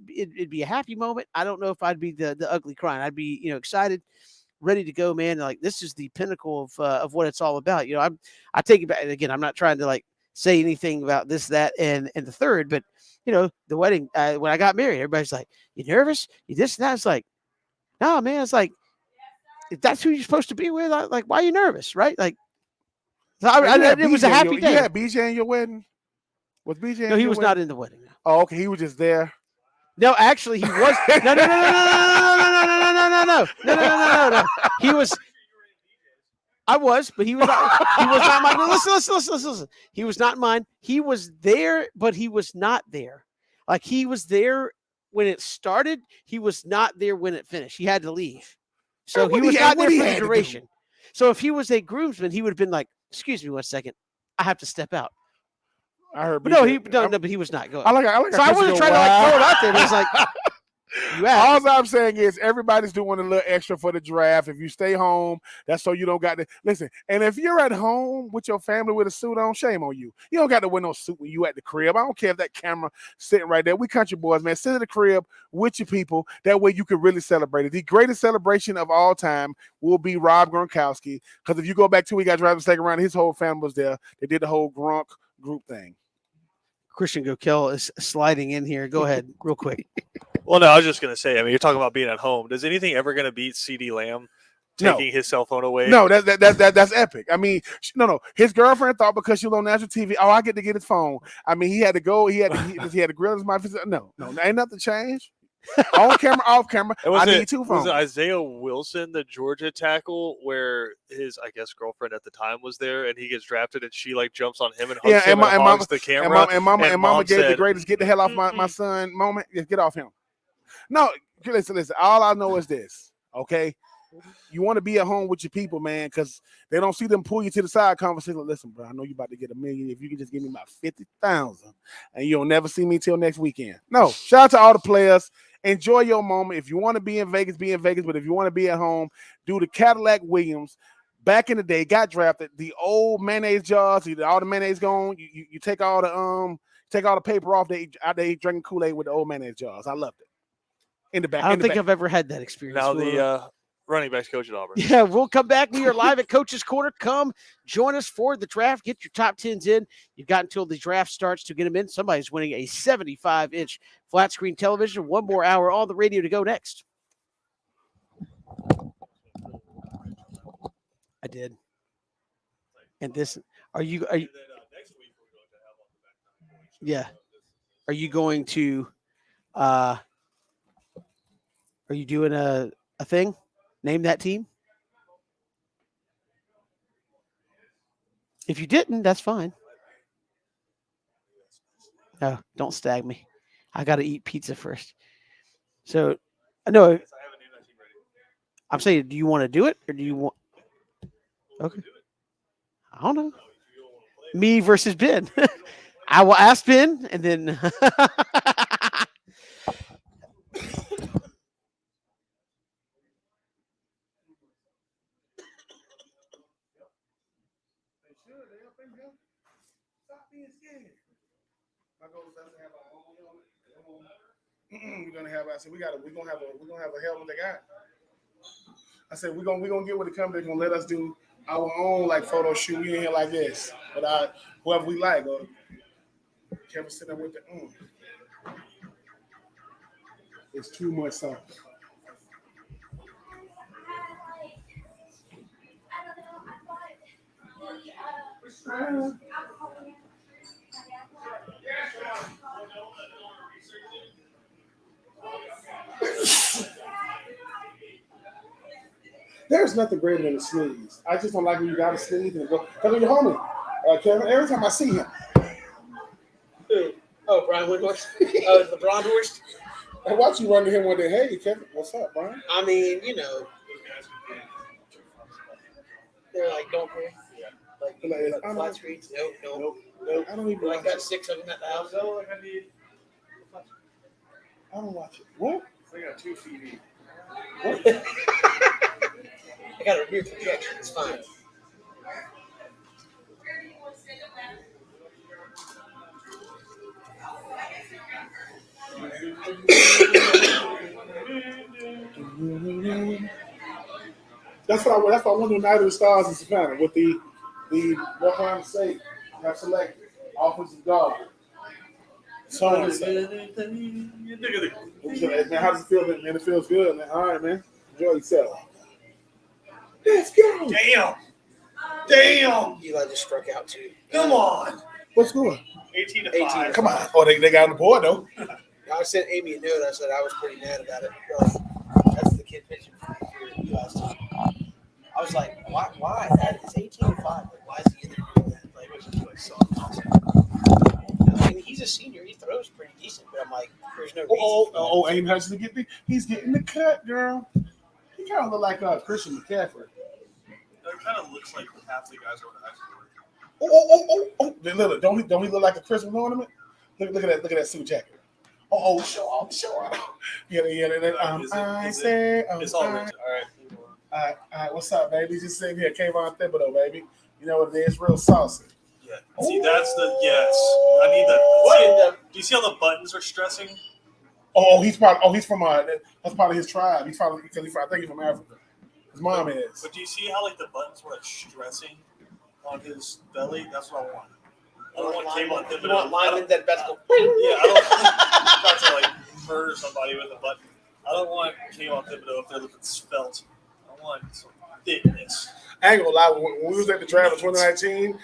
Speaker 1: it'd be a happy moment. I don't know if I'd be the ugly crying. I'd be excited, ready to go, man. Like, this is the pinnacle of what it's all about. I take it back. And again, I'm not trying to like say anything about this, that, and the third, but the wedding, when I got married, everybody's like, you nervous? You this and that. It's like, no, man. It's like, if that's who you're supposed to be with, like, why are you nervous, right? Like, it was a happy day.
Speaker 2: You had BJ in your wedding? Was BJ?
Speaker 1: No, he was not in the wedding. No.
Speaker 2: Oh, okay. He was just there.
Speaker 1: No, actually, he was. No. He was. I was, but he was not. He was not mine. Listen. He was not mine. He was there, but he was not there. Like, he was there when it started. He was not there when it finished. He had to leave, so he was not there for the duration. So if he was a groomsman, he would have been like, "Excuse me, 1 second, I have to step out."
Speaker 2: I heard,
Speaker 1: but but he was not going.
Speaker 2: I like.
Speaker 1: So I wasn't trying to like throw it out there. But it's like,
Speaker 2: all I'm saying is everybody's doing a little extra for the draft. If you stay home, that's so you don't got to listen. And if you're at home with your family with a suit on, shame on you. You don't got to wear no suit when you at the crib. I don't care if that camera sitting right there. We country boys, man. Sit at the crib with your people. That way you can really celebrate it. The greatest celebration of all time will be Rob Gronkowski. Because if you go back to we got drafted second round, his whole family was there. They did the whole Gronk group thing.
Speaker 1: Christian Gokel is sliding in here. Go ahead, real quick.
Speaker 9: Well, no, I was just going to say, I mean, you're talking about being at home. Is anything ever going to beat CeeDee Lamb taking his cell phone away?
Speaker 2: No, that's epic. I mean, no. His girlfriend thought because she was on national TV, I get to get his phone. I mean, he had to go. He had to grill his mouth. No, ain't nothing changed. On camera, off camera. I need 2 phones.
Speaker 9: Was it Isaiah Wilson, the Georgia tackle, where his, I guess, girlfriend at the time was there, and he gets drafted, and she like jumps on him and hugs him and hogs the camera.
Speaker 2: And mama gave the greatest "get the hell off my son" moment. Just get off him. No, listen. All I know is this. Okay, you want to be at home with your people, man, because they don't see them pull you to the side. Conversation. Listen, bro, I know you about to get $1 million. If you can just give me about 50,000, and you'll never see me till next weekend. No, shout out to all the players. Enjoy your moment. If you want to be in Vegas, be in Vegas. But if you want to be at home, do the Cadillac Williams. Back in the day, got drafted. The old mayonnaise jars, all the mayonnaise gone. You take all the paper off. They drinking Kool-Aid with the old mayonnaise jars. I loved it. In the back.
Speaker 1: I don't think I've ever had that experience.
Speaker 9: Now the running backs coach at Auburn.
Speaker 1: Yeah, we'll come back. We are live at Coach's Corner. Come join us for the draft. Get your top 10s in. You've got until the draft starts to get them in. Somebody's winning a 75-inch flat screen television. 1 more hour on the radio to go next. I did. And this, are you? Yeah. Are you going to Are you doing a thing? Name that team. If you didn't, that's fine. No, don't stag me. I got to eat pizza first. So, no, I'm saying, do you want to do it or do you want? Okay. I don't know. Me versus Ben. I will ask Ben and then.
Speaker 2: My goal is to have our own. We're gonna have. I said we're gonna have a hell of a guy. I said we're gonna get with the company. They're gonna let us do our own like photo shoot. We in here like this, but whoever we like. Or Kevin sitting there with the. It's too much sauce. There's nothing greater than a sneeze. I just don't like when you got to sneeze and go. Because your homie, Kevin, every time I see him.
Speaker 6: Who? Oh, Brian Woodhorse. Oh, the Blonde Horse.
Speaker 2: I watch you run to him one day. Hey, Kevin, what's up, Brian?
Speaker 6: I mean, you know, they're like, don't care. Like flat screens. Nope.
Speaker 2: I don't even.
Speaker 6: I got 6 of them at the house.
Speaker 2: I don't watch it. What?
Speaker 3: I got 2 TV.
Speaker 6: I got a rear projection. It's fine.
Speaker 2: That's what I want to Night of the Stars in Savannah with the what I'm to say, have selected offensive guard. So man, how does it feel, man? It feels good, man. All right, man. Enjoy yourself. Let's go. Damn.
Speaker 6: Eli just struck out too.
Speaker 3: Come on.
Speaker 2: What's going?
Speaker 3: 18-5.
Speaker 2: Come on. Oh, they got on the board though.
Speaker 6: I sent Amy a note. I said I was pretty mad about it. Like, that's the kid pitching for Eli's team. I was like, why? That is 18-5. Like, why is he in there doing that? Like, so awesome. I mean, he's a senior. He throws pretty decent, but I'm like, there's no reason.
Speaker 2: Aim has to get he's getting the cut, girl. He kind of look like Christian McCaffrey.
Speaker 3: That kind of looks like half the guys over the high school.
Speaker 2: Oh. Don't he look like a Christmas ornament? Look at that suit jacket. Show off. Yeah.
Speaker 3: It's all rich.
Speaker 2: All right. What's up, baby? Just sitting here, Kayvon Thibodeau, baby. You know what it is? Real saucy.
Speaker 3: Yeah. See, that's the yes. I need the. What? Do you see how the buttons are stressing?
Speaker 2: He's from that's part of his tribe. He's probably because I think he's from Africa. His mom is.
Speaker 3: But do you see how like the buttons were like stressing on his belly? That's what I want. I don't want Kayvon Thibodeau.
Speaker 6: You want linemen that best go.
Speaker 3: Yeah, I don't try to like murder somebody with a button. I don't want Kayvon Thibodeau if they're looking svelte. I want some thickness.
Speaker 2: I ain't gonna lie. When we was at the draft of 2019,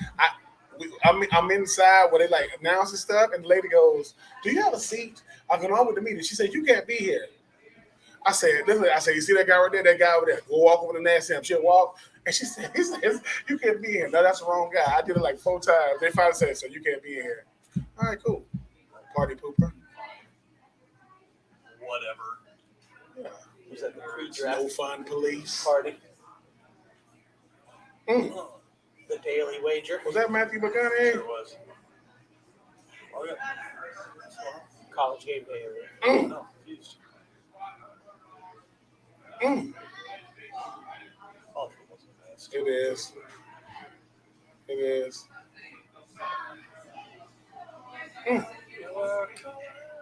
Speaker 2: I'm inside where they like announcing stuff, and the lady goes, "Do you have a seat? I'm going on with the meeting." She said, "You can't be here." I said, "You see that guy right there? That guy over there. Go walk over to Nancy. She'll walk." And she said, "You can't be here." No, that's the wrong guy. I did it like 4 times. They finally said, "So you can't be in here." All right, cool. Party pooper.
Speaker 3: Whatever.
Speaker 2: Yeah.
Speaker 6: Was that the pre-draft
Speaker 2: No fun police.
Speaker 6: party? The Daily Wager.
Speaker 2: Was that Matthew McConaughey?
Speaker 3: Sure was. Oh, yeah.
Speaker 6: College game day.
Speaker 3: No, geez.
Speaker 2: Mm.
Speaker 3: Oh, it wasn't bad.
Speaker 2: It is.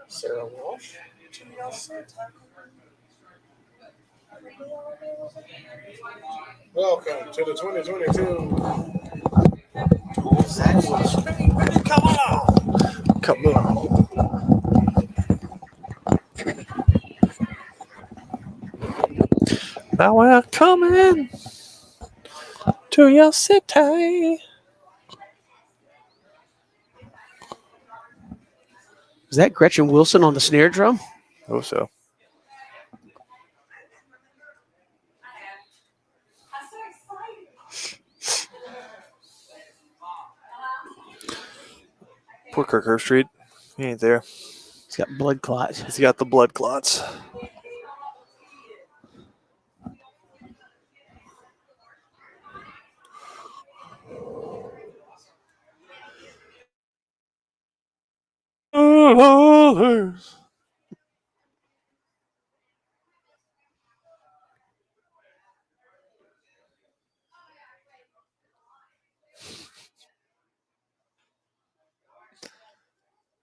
Speaker 6: Sarah Walsh.
Speaker 2: Welcome to the 2022.
Speaker 9: Come on. Now we're coming to your city.
Speaker 1: Is that Gretchen Wilson on the snare drum?
Speaker 9: Oh, so. Poor Kirk Herbstreit. He ain't there.
Speaker 1: He's got blood clots.
Speaker 9: He's got the blood clots.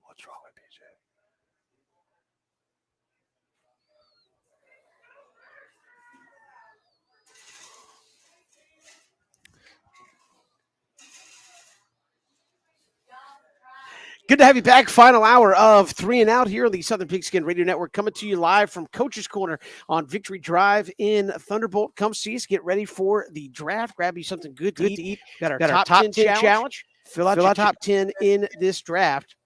Speaker 9: What's wrong with PJ?
Speaker 1: Good to have you back. Final hour of 3 and Out here on the Southern Pigskin Radio Network, coming to you live from Coach's Corner on Victory Drive in Thunderbolt. Come see us. Get ready for the draft. Grab you something good to eat. Got our top 10 challenge. Fill out your top 10 in this draft.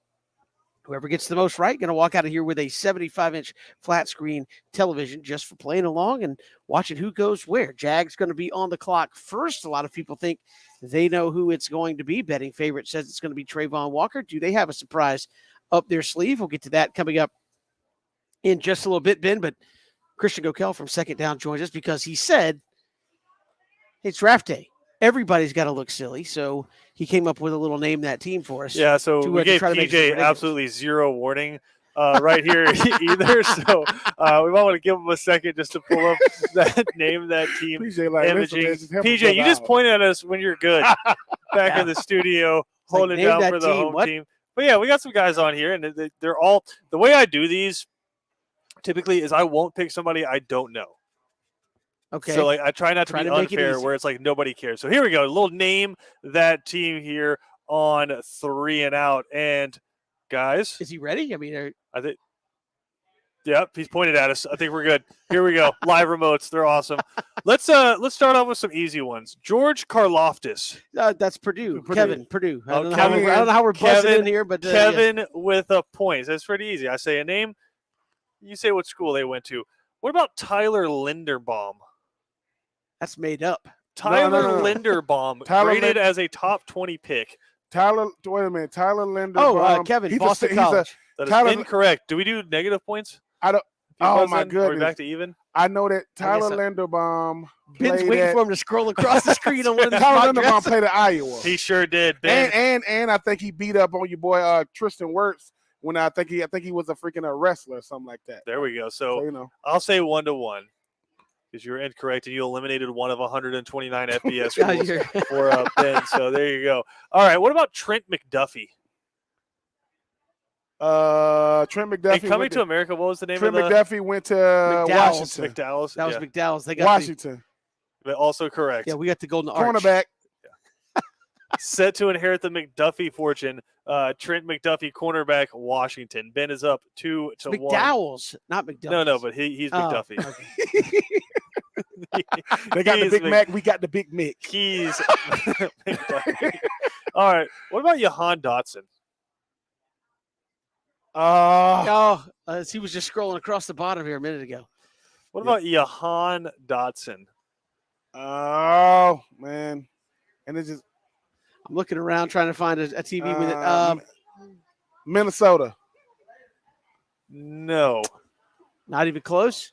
Speaker 1: Whoever gets the most right, going to walk out of here with a 75-inch flat screen television just for playing along and watching who goes where. Jag's going to be on the clock first. A lot of people think they know who it's going to be. Betting favorite says it's going to be Trey Von Walker. Do they have a surprise up their sleeve? We'll get to that coming up in just a little bit, Ben. But Christian Gokel from Second Down joins us because he said it's draft day. Everybody's got to look silly, so he came up with a little name that team for us.
Speaker 9: Yeah, so we gave PJ absolutely zero warning right here either. So we might want to give him a second just to pull up that name, that team.
Speaker 2: PJ, like,
Speaker 9: PJ, you just pointed at us when you're good back in the studio, holding it down for the home team. But yeah, we got some guys on here, and they're all – the way I do these typically is I won't pick somebody I don't know.
Speaker 1: Okay.
Speaker 9: So like I try not to be unfair where it's like nobody cares. So here we go. A little name that team here on 3 and Out. And guys,
Speaker 1: is he ready? I mean,
Speaker 9: I think. Yep, he's pointed at us. I think we're good. Here we go. Live remotes. They're awesome. Let's start off with some easy ones. George Karlaftis.
Speaker 1: That's Purdue. Kevin, Purdue. I don't know how we're buzzing in here, but
Speaker 9: Kevin with a point. That's pretty easy. I say a name. You say what school they went to. What about Tyler Linderbaum?
Speaker 1: That's made up.
Speaker 9: Tyler Linderbaum, rated as a top 20 pick.
Speaker 2: Wait a minute. Tyler Linderbaum.
Speaker 1: Kevin, Boston College.
Speaker 9: That is incorrect. Do we do negative points?
Speaker 2: I don't. Oh, my goodness.
Speaker 9: Are we back to even?
Speaker 2: I know that Tyler Linderbaum.
Speaker 1: Ben's waiting for him to scroll across the screen on one of the
Speaker 2: Tyler Linderbaum played at Iowa.
Speaker 9: He sure did, Ben.
Speaker 2: And I think he beat up on your boy Tristan Wirfs when I think he was a freaking wrestler or something like that.
Speaker 9: There we go. So I'll say 1-1. Because you were incorrect and you eliminated one of 129 FBS rules for Ben. So there you go. All right. What about Trent McDuffie?
Speaker 2: Trent McDuffie.
Speaker 9: And coming to America, what was the name
Speaker 2: Trent
Speaker 9: of the?
Speaker 2: McDuffie went to Washington.
Speaker 9: McDowell's.
Speaker 1: That was McDowell's. They got
Speaker 2: Washington.
Speaker 9: But also correct.
Speaker 1: Yeah, we got the Golden Arch.
Speaker 2: Cornerback.
Speaker 9: Set to inherit the McDuffie fortune. Trent McDuffie, cornerback, Washington. Ben is up 2-1.
Speaker 1: McDowell's, not McDuffie.
Speaker 9: No, but he's McDuffie.
Speaker 1: Okay.
Speaker 2: They got the Big Mac. We got the Big Mick.
Speaker 9: He's McDuffie. All right. What about Jahan Dotson?
Speaker 1: He was just scrolling across the bottom here a minute ago.
Speaker 9: What about Jahan Dotson?
Speaker 2: Oh, man. And it's just.
Speaker 1: I'm looking around trying to find a TV with it.
Speaker 2: Minnesota.
Speaker 9: No.
Speaker 1: Not even close.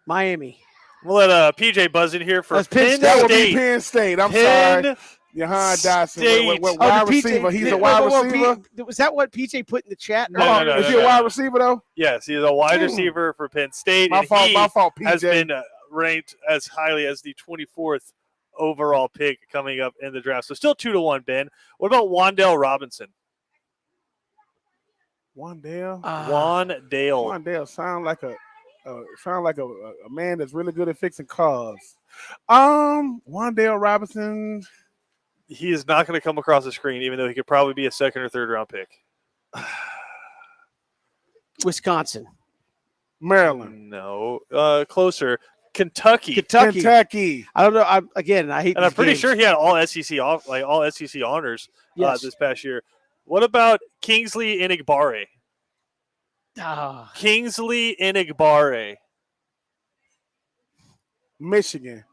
Speaker 1: Miami.
Speaker 9: We'll let PJ buzz in here for Penn State.
Speaker 2: That would be Penn State. I'm sorry. Jahan Dotson. What wide receiver? He's a wide receiver.
Speaker 1: Was that what PJ put in the chat?
Speaker 2: No, is he a wide receiver, though?
Speaker 9: Yes, he's a wide receiver for Penn State.
Speaker 2: My fault, PJ.
Speaker 9: Has been ranked as highly as the 24th overall pick coming up in the draft. So still 2-1, Ben. What about Wan'Dale Robinson?
Speaker 2: Wan'Dale?
Speaker 9: Wan'Dale
Speaker 2: sound like a man that's really good at fixing cars. Wan'Dale Robinson.
Speaker 9: He is not going to come across the screen, even though he could probably be a second or third round pick.
Speaker 1: Wisconsin.
Speaker 2: Maryland.
Speaker 9: No. Closer. Kentucky.
Speaker 2: I
Speaker 1: don't know. I hate.
Speaker 9: And I'm pretty sure he had all SEC honors this past year. What about Kingsley Enigbare?
Speaker 1: Ah,
Speaker 9: Kingsley Enigbare.
Speaker 2: Michigan.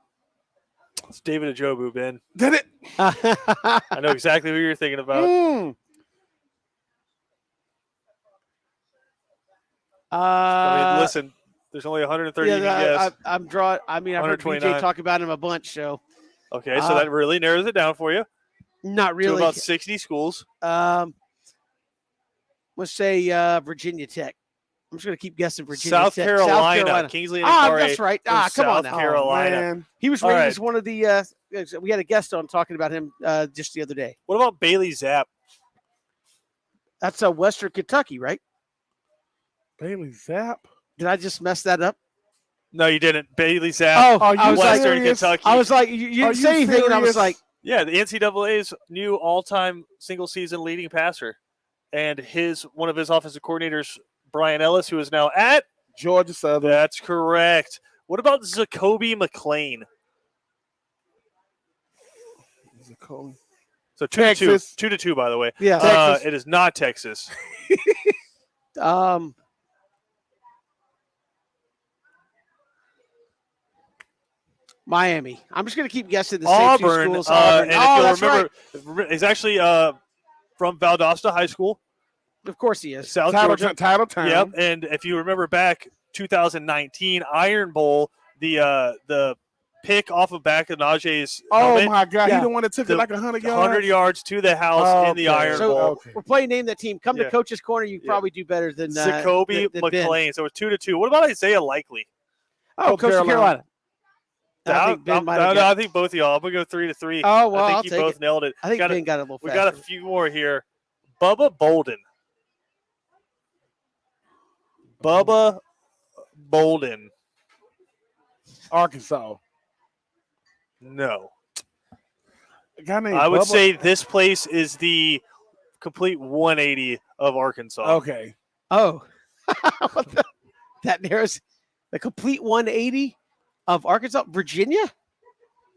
Speaker 9: It's David Ajobu, Ben.
Speaker 2: Did it?
Speaker 9: I know exactly who you're thinking about. I mean, listen, there's only 130 you can guess.
Speaker 1: I'm drawing. I mean, I've heard BJ talk about him a bunch. So
Speaker 9: okay, so that really narrows it down for you.
Speaker 1: Not really.
Speaker 9: To about 60 schools.
Speaker 1: Let's say Virginia Tech. I'm just going to keep guessing Virginia
Speaker 9: South
Speaker 1: Tech.
Speaker 9: Carolina.
Speaker 1: South Carolina.
Speaker 9: Kingsley Enigbare.
Speaker 1: That's right. Come on now.
Speaker 9: South Carolina.
Speaker 1: He was rated as one of the we had a guest on talking about him just the other day.
Speaker 9: What about Bailey Zapp?
Speaker 1: That's Western Kentucky, right?
Speaker 2: Bailey Zapp?
Speaker 1: Did I just mess that up?
Speaker 9: No, you didn't. Bailey Zapp. Western Kentucky.
Speaker 1: I was like, you didn't say anything, and I was like,
Speaker 9: yeah, the NCAA's new all-time single-season leading passer, and one of his offensive coordinators, Brian Ellis, who is now at
Speaker 2: Georgia Southern.
Speaker 9: That's correct. What about Zacoby McClain?
Speaker 2: Zacoby.
Speaker 9: So 2-2. 2-2, by the way.
Speaker 1: Yeah.
Speaker 9: It is not Texas.
Speaker 1: Miami. I'm just going to keep guessing the
Speaker 9: Auburn,
Speaker 1: same two schools. Auburn.
Speaker 9: And if you'll remember, he's actually from Valdosta High School.
Speaker 1: Of course he is.
Speaker 9: South Georgia.
Speaker 2: Title Town.
Speaker 9: Yep. And if you remember back 2019 Iron Bowl, the pick off of back of Najee's helmet,
Speaker 2: my God. He the one that took it like 100 yards?
Speaker 9: 100 yards to the house in the Iron Bowl.
Speaker 1: We're playing name that team. Come to Coach's Corner. You probably do better than
Speaker 9: Zacoby McClain. So it's 2-2. What about Isaiah Likely?
Speaker 1: Coach Carolina.
Speaker 9: I think both of y'all. I'm going to go 3-3.
Speaker 1: Oh, well,
Speaker 9: I think you both nailed it.
Speaker 1: I think Ben got it a little faster.
Speaker 9: We got a few more here. Bubba Bolden.
Speaker 2: Arkansas.
Speaker 9: No.
Speaker 2: A guy named
Speaker 9: I would
Speaker 2: Bubba?
Speaker 9: say this place is the complete 180 of Arkansas.
Speaker 2: Okay.
Speaker 1: Oh. That narrows the complete 180 of Arkansas. Virginia?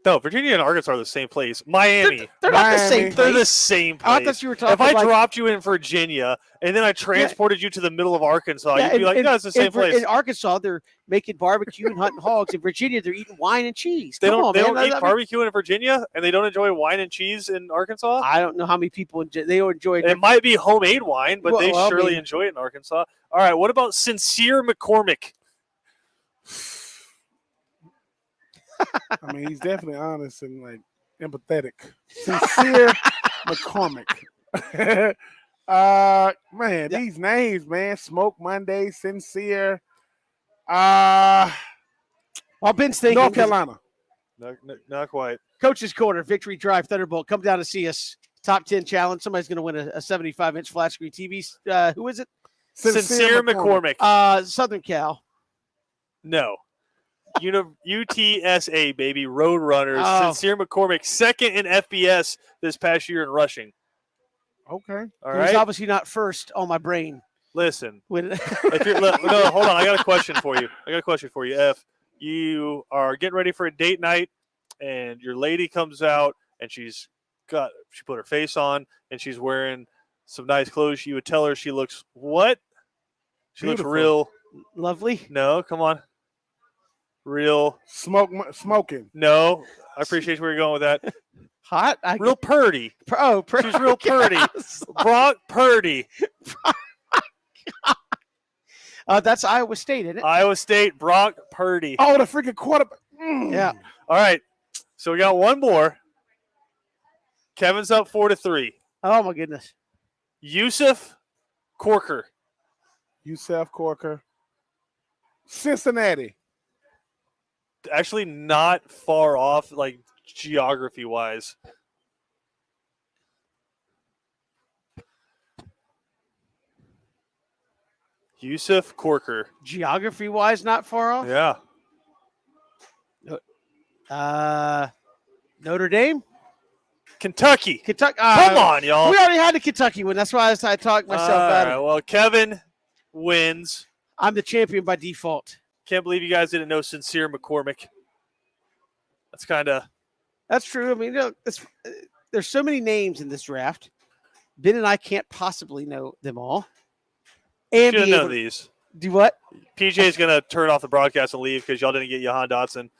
Speaker 9: No, Virginia and Arkansas are the same place. Miami.
Speaker 1: They're not the same place.
Speaker 9: They're the same place.
Speaker 1: I thought you were talking
Speaker 9: if I dropped you in Virginia and then I transported you to the middle of Arkansas, you'd be like, no, it's the same place.
Speaker 1: In Arkansas, they're making barbecue and hunting hogs. In Virginia, they're eating wine and cheese.
Speaker 9: They don't eat barbecue in Virginia, and they don't enjoy wine and cheese in Arkansas?
Speaker 1: I don't know how many people they enjoy it.
Speaker 9: It might be homemade wine, but they surely enjoy it in Arkansas. All right, what about Sincere McCormick?
Speaker 2: I mean, he's definitely honest and like empathetic. Sincere McCormick. Man, these names, man. Smoke Monday, Sincere.
Speaker 1: Ben's thinking
Speaker 2: North Carolina.
Speaker 9: Not quite.
Speaker 1: Coach's Corner, Victory Drive, Thunderbolt. Come down to see us. Top 10 challenge. Somebody's going to win a 75-inch flat screen TV. Who is it?
Speaker 9: Sincere McCormick.
Speaker 1: Southern Cal.
Speaker 9: No. UTSA, baby. Roadrunners.
Speaker 1: Oh.
Speaker 9: Sincere McCormick, second in FBS this past year in rushing.
Speaker 2: Okay.
Speaker 9: All
Speaker 1: He
Speaker 9: right.
Speaker 1: was obviously not first on my brain.
Speaker 9: Listen.
Speaker 1: If
Speaker 9: you're, no, hold on. I got a question for you. If you are getting ready for a date night and your lady comes out and she put her face on and she's wearing some nice clothes, you would tell her she looks what? She
Speaker 2: Beautiful.
Speaker 9: looks real
Speaker 1: lovely.
Speaker 9: No, come on. Real
Speaker 2: smoking.
Speaker 9: No, I appreciate where you're going with that.
Speaker 1: Hot.
Speaker 9: Real purdy. She's real purdy. Brock Purdy.
Speaker 1: That's Iowa State, isn't it?
Speaker 9: Iowa State. Brock Purdy.
Speaker 2: Oh, the freaking quarterback.
Speaker 1: Yeah.
Speaker 9: All right. So we got one more. Kevin's up 4-3.
Speaker 1: Oh my goodness.
Speaker 9: Yusuf Corker.
Speaker 2: Cincinnati.
Speaker 9: Actually, not far off, like geography wise. Yusuf Corker.
Speaker 1: Geography wise, not far off.
Speaker 9: Yeah.
Speaker 1: Notre Dame.
Speaker 9: Kentucky.
Speaker 1: Come
Speaker 9: on, y'all.
Speaker 1: We already had the Kentucky one. That's why I talked myself out of it.
Speaker 9: Well, Kevin wins.
Speaker 1: I'm the champion by default.
Speaker 9: Can't believe you guys didn't know Sincere McCormick. That's
Speaker 1: true. I mean, there's so many names in this draft. Ben and I can't possibly know them all. And
Speaker 9: Should have
Speaker 1: be
Speaker 9: known
Speaker 1: able to
Speaker 9: these.
Speaker 1: do what?
Speaker 9: PJ's going to turn off the broadcast and leave because y'all didn't get Jahan Dotson.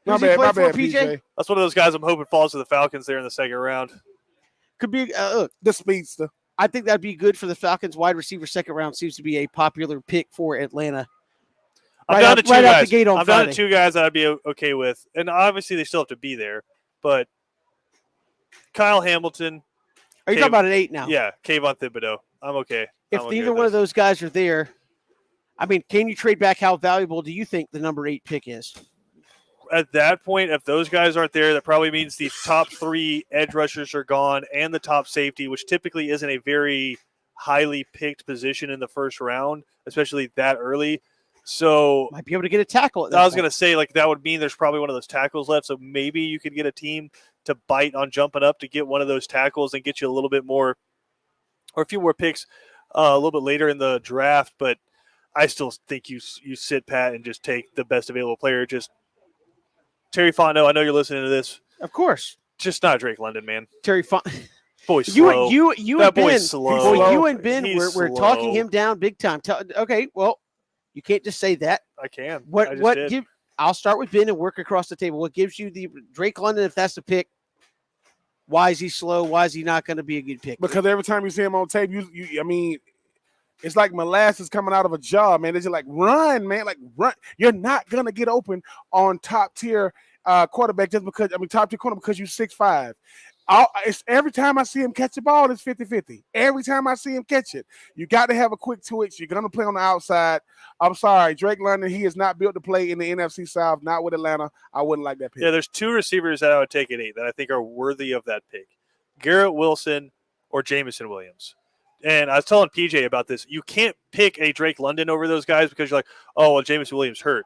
Speaker 1: Who's he playing for, PJ?
Speaker 9: That's one of those guys I'm hoping falls to the Falcons there in the second round.
Speaker 1: Could be look,
Speaker 2: the speedster.
Speaker 1: I think that'd be good for the Falcons. Wide receiver second round seems to be a popular pick for Atlanta.
Speaker 9: I'm down to two
Speaker 1: right
Speaker 9: guys.
Speaker 1: out the gate on
Speaker 9: I'm
Speaker 1: Friday.
Speaker 9: down to 2 guys that I'd be okay with. And obviously they still have to be there. But Kyle Hamilton.
Speaker 1: Are you talking about an 8 now?
Speaker 9: Yeah, Kayvon Thibodeau. I'm okay.
Speaker 1: If neither one of those guys are there, I mean, can you trade back? How valuable do you think the number 8 pick is?
Speaker 9: At that point, if those guys aren't there, that probably means the top 3 edge rushers are gone and the top safety, which typically isn't a very highly picked position in the first round, especially that early. So
Speaker 1: might be able to get a tackle.
Speaker 9: I was going to say, like, that would mean there's probably one of those tackles left. So maybe you could get a team to bite on jumping up to get one of those tackles and get you a little bit more or a few more picks a little bit later in the draft. But I still think you sit pat and just take the best available player. Just Terry Fontenot, I know you're listening to this.
Speaker 1: Of course.
Speaker 9: Just not Drake London, man.
Speaker 1: Terry
Speaker 9: Boy's slow.
Speaker 1: You
Speaker 9: that
Speaker 1: and Ben.
Speaker 9: boy's slow.
Speaker 1: Well, you and Ben,
Speaker 9: He's
Speaker 1: we're
Speaker 9: slow.
Speaker 1: talking him down big time. Okay, well, you can't just say that.
Speaker 9: I can.
Speaker 1: I'll start with Ben and work across the table. What gives you the Drake London, if that's the pick? Why is he slow? Why is he not going to be a good pick?
Speaker 2: Because every time you see him on tape, I mean, it's like molasses coming out of a jar, man. They're just like, run, man. Like, run. You're not going to get open on top-tier quarterback just because, top-tier corner because you're 6'5". It's every time I see him catch the ball, it's 50-50. Every time I see him catch it, you got to have a quick twitch. You're going to play on the outside. I'm sorry, Drake London, he is not built to play in the NFC South, not with Atlanta. I wouldn't like that pick.
Speaker 9: Yeah, there's 2 receivers that I would take at 8 that I think are worthy of that pick. Garrett Wilson or Jameson Williams. And I was telling PJ about this. You can't pick a Drake London over those guys because you're like, oh, well, Jameson Williams hurt.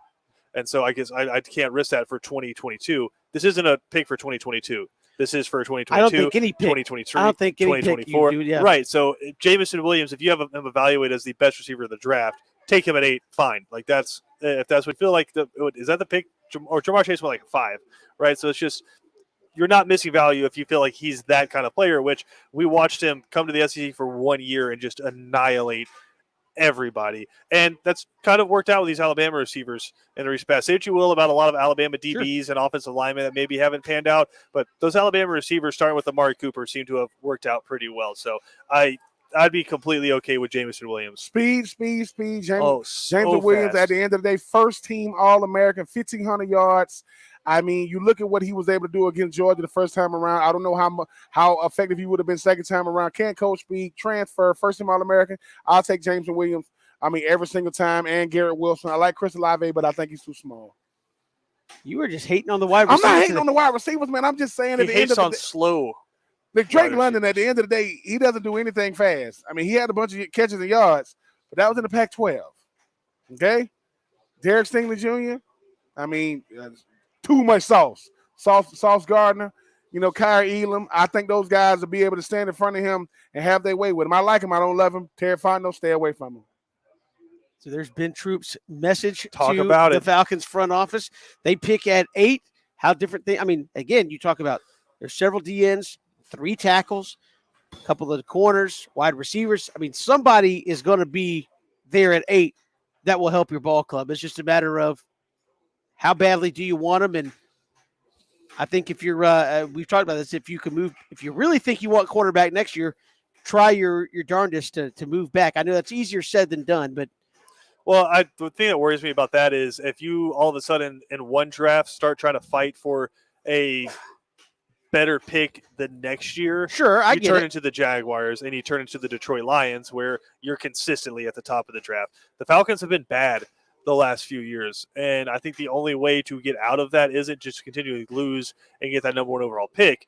Speaker 9: And so I guess I can't risk that for 2022. This isn't a pick for 2022. This is for 2022,
Speaker 1: I don't think any pick.
Speaker 9: 2023,
Speaker 1: I don't think any
Speaker 9: 2024.
Speaker 1: Pick you do, yeah.
Speaker 9: Right. So Jameson Williams, if you have him evaluated as the best receiver of the draft, take him at 8. Fine. Like if that's what you feel like. Is that the pick? Or Jamar Chase went like 5, right? So it's just you're not missing value if you feel like he's that kind of player. Which we watched him come to the SEC for 1 year and just annihilate everybody, and that's kind of worked out with these Alabama receivers in the respect. Say what you will about a lot of Alabama DBs and offensive linemen that maybe haven't panned out, but those Alabama receivers, starting with Amari Cooper, seem to have worked out pretty well. So I'd be completely okay with Jameson Williams.
Speaker 2: Speed. James
Speaker 9: so
Speaker 2: Williams
Speaker 9: fast.
Speaker 2: at the end of the day, first team All-American, 1,500 yards. I mean, you look at what he was able to do against Georgia the first time around. I don't know how effective he would have been second time around. Can't coach speed, transfer, first team All-American. I'll take Jameson Williams. I mean, every single time, and Garrett Wilson. I like Chris Olave, but I think he's too small.
Speaker 1: You were just hating on the wide receivers.
Speaker 2: I'm not hating on the wide receivers, man. I'm just saying at the end of the day,
Speaker 9: slow.
Speaker 2: The Drake London, at the end of the day, he doesn't do anything fast. I mean, he had a bunch of catches and yards, but that was in the Pac-12. Okay? Derek Stingley Jr., I mean, too much sauce. Sauce Gardner, Kyrie Elam. I think those guys will be able to stand in front of him and have their way with him. I like him. I don't love him. Terry Fontenot, stay away from him.
Speaker 1: So there's Ben Troop's message to
Speaker 9: about
Speaker 1: the
Speaker 9: it.
Speaker 1: Falcons front office. They pick at 8. How different thing? I mean, again, you talk about there's several DNs, 3 tackles, a couple of the corners, wide receivers. I mean, somebody is going to be there at 8 that will help your ball club. It's just a matter of how badly do you want them. And I think if you're, we've talked about this, if you can move, if you really think you want quarterback next year, try your darndest to move back. I know that's easier said than done, but.
Speaker 9: Well, the thing that worries me about that is if you all of a sudden in one draft start trying to fight for a better pick the next year,
Speaker 1: sure,
Speaker 9: you turn into the Jaguars and you turn into the Detroit Lions where you're consistently at the top of the draft. The Falcons have been bad the last few years, and I think the only way to get out of that isn't just to continually lose and get that number 1 overall pick.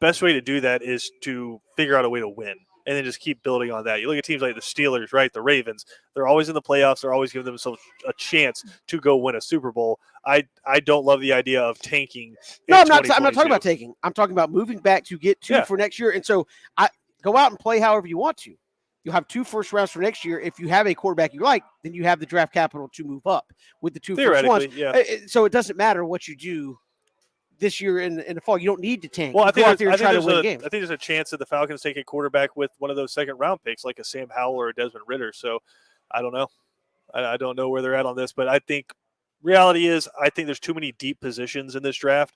Speaker 9: Best way to do that is to figure out a way to win. And then just keep building on that. You look at teams like the Steelers, right? The Ravens. They're always in the playoffs. They're always giving themselves a chance to go win a Super Bowl. I don't love the idea of tanking.
Speaker 1: No, I'm not talking about tanking. I'm talking about moving back to get 2 for next year. And so I go out and play however you want to. You'll have 2 first rounds for next year. If you have a quarterback you like, then you have the draft capital to move up with the 2 first ones.
Speaker 9: Yeah.
Speaker 1: So it doesn't matter what you do this year in the fall. You don't need to tank.
Speaker 9: Well,
Speaker 1: you go out there and try to win a game.
Speaker 9: I think there's a chance that the Falcons take a quarterback with one of those second-round picks, like a Sam Howell or a Desmond Ridder. So I don't know. I don't know where they're at on this, but I think reality is I think there's too many deep positions in this draft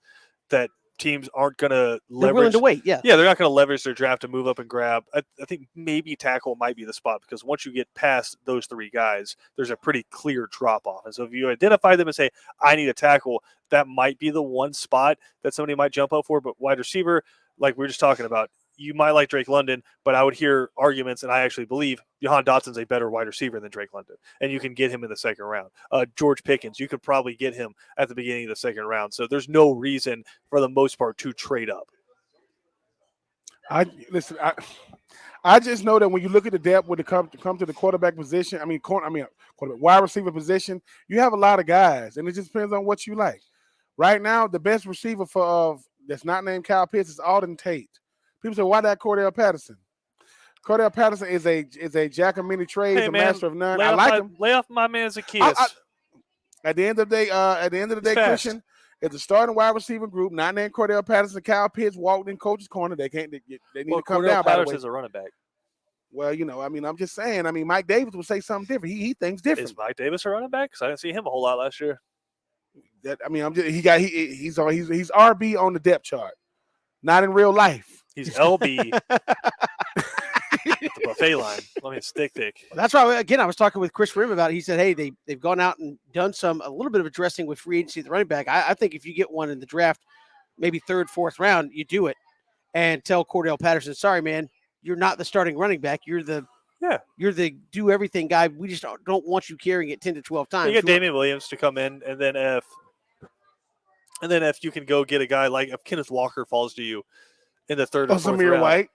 Speaker 9: that teams aren't going to leverage.
Speaker 1: They're willing to wait, yeah.
Speaker 9: Yeah, they're not going to leverage their draft to move up and grab. I think maybe tackle might be the spot because once you get past those three guys, there's a pretty clear drop-off. And so if you identify them and say, I need a tackle, that might be the one spot that somebody might jump up for. But wide receiver, like we were just talking about, you might like Drake London, but I would hear arguments, and I actually believe Jahan Dotson's a better wide receiver than Drake London, and you can get him in the second round. George Pickens, you could probably get him at the beginning of the second round. So there's no reason for the most part to trade up.
Speaker 2: I just know that when you look at the depth when it come to the quarterback position, wide receiver position, you have a lot of guys, and it just depends on what you like. Right now, the best receiver that's not named Kyle Pitts is Alden Tate. People say, why that Cordell Patterson? Cordell Patterson is a jack of many trades, a master of none. I like him.
Speaker 9: Lay off my man Zacchaeus.
Speaker 2: At the end of the day, Christian, if the starting wide receiver group, not named Cordell Patterson, Kyle Pitts walked in coach's corner, they need to come
Speaker 9: Cordell
Speaker 2: down.
Speaker 9: Patterson's a running back.
Speaker 2: Well, I'm just saying. Mike Davis would say something different. He thinks different.
Speaker 9: Is Mike Davis a running back? Because I didn't see him a whole lot last year.
Speaker 2: He's RB on the depth chart, not in real life.
Speaker 9: He's LB. The buffet line. I mean, stick thick.
Speaker 1: That's why, again, I was talking with Chris Rim about it. He said, hey, they've gone out and done a little bit of addressing with free agency at the running back. I think if you get one in the draft, maybe third, fourth round, you do it and tell Cordell Patterson, sorry, man, you're not the starting running back. You're the do everything guy. We just don't want you carrying it 10 to 12 times.
Speaker 9: You get Damian Williams to come in, and then if you can go get a guy like if Kenneth Walker falls to you in the third or fourth round.
Speaker 2: White.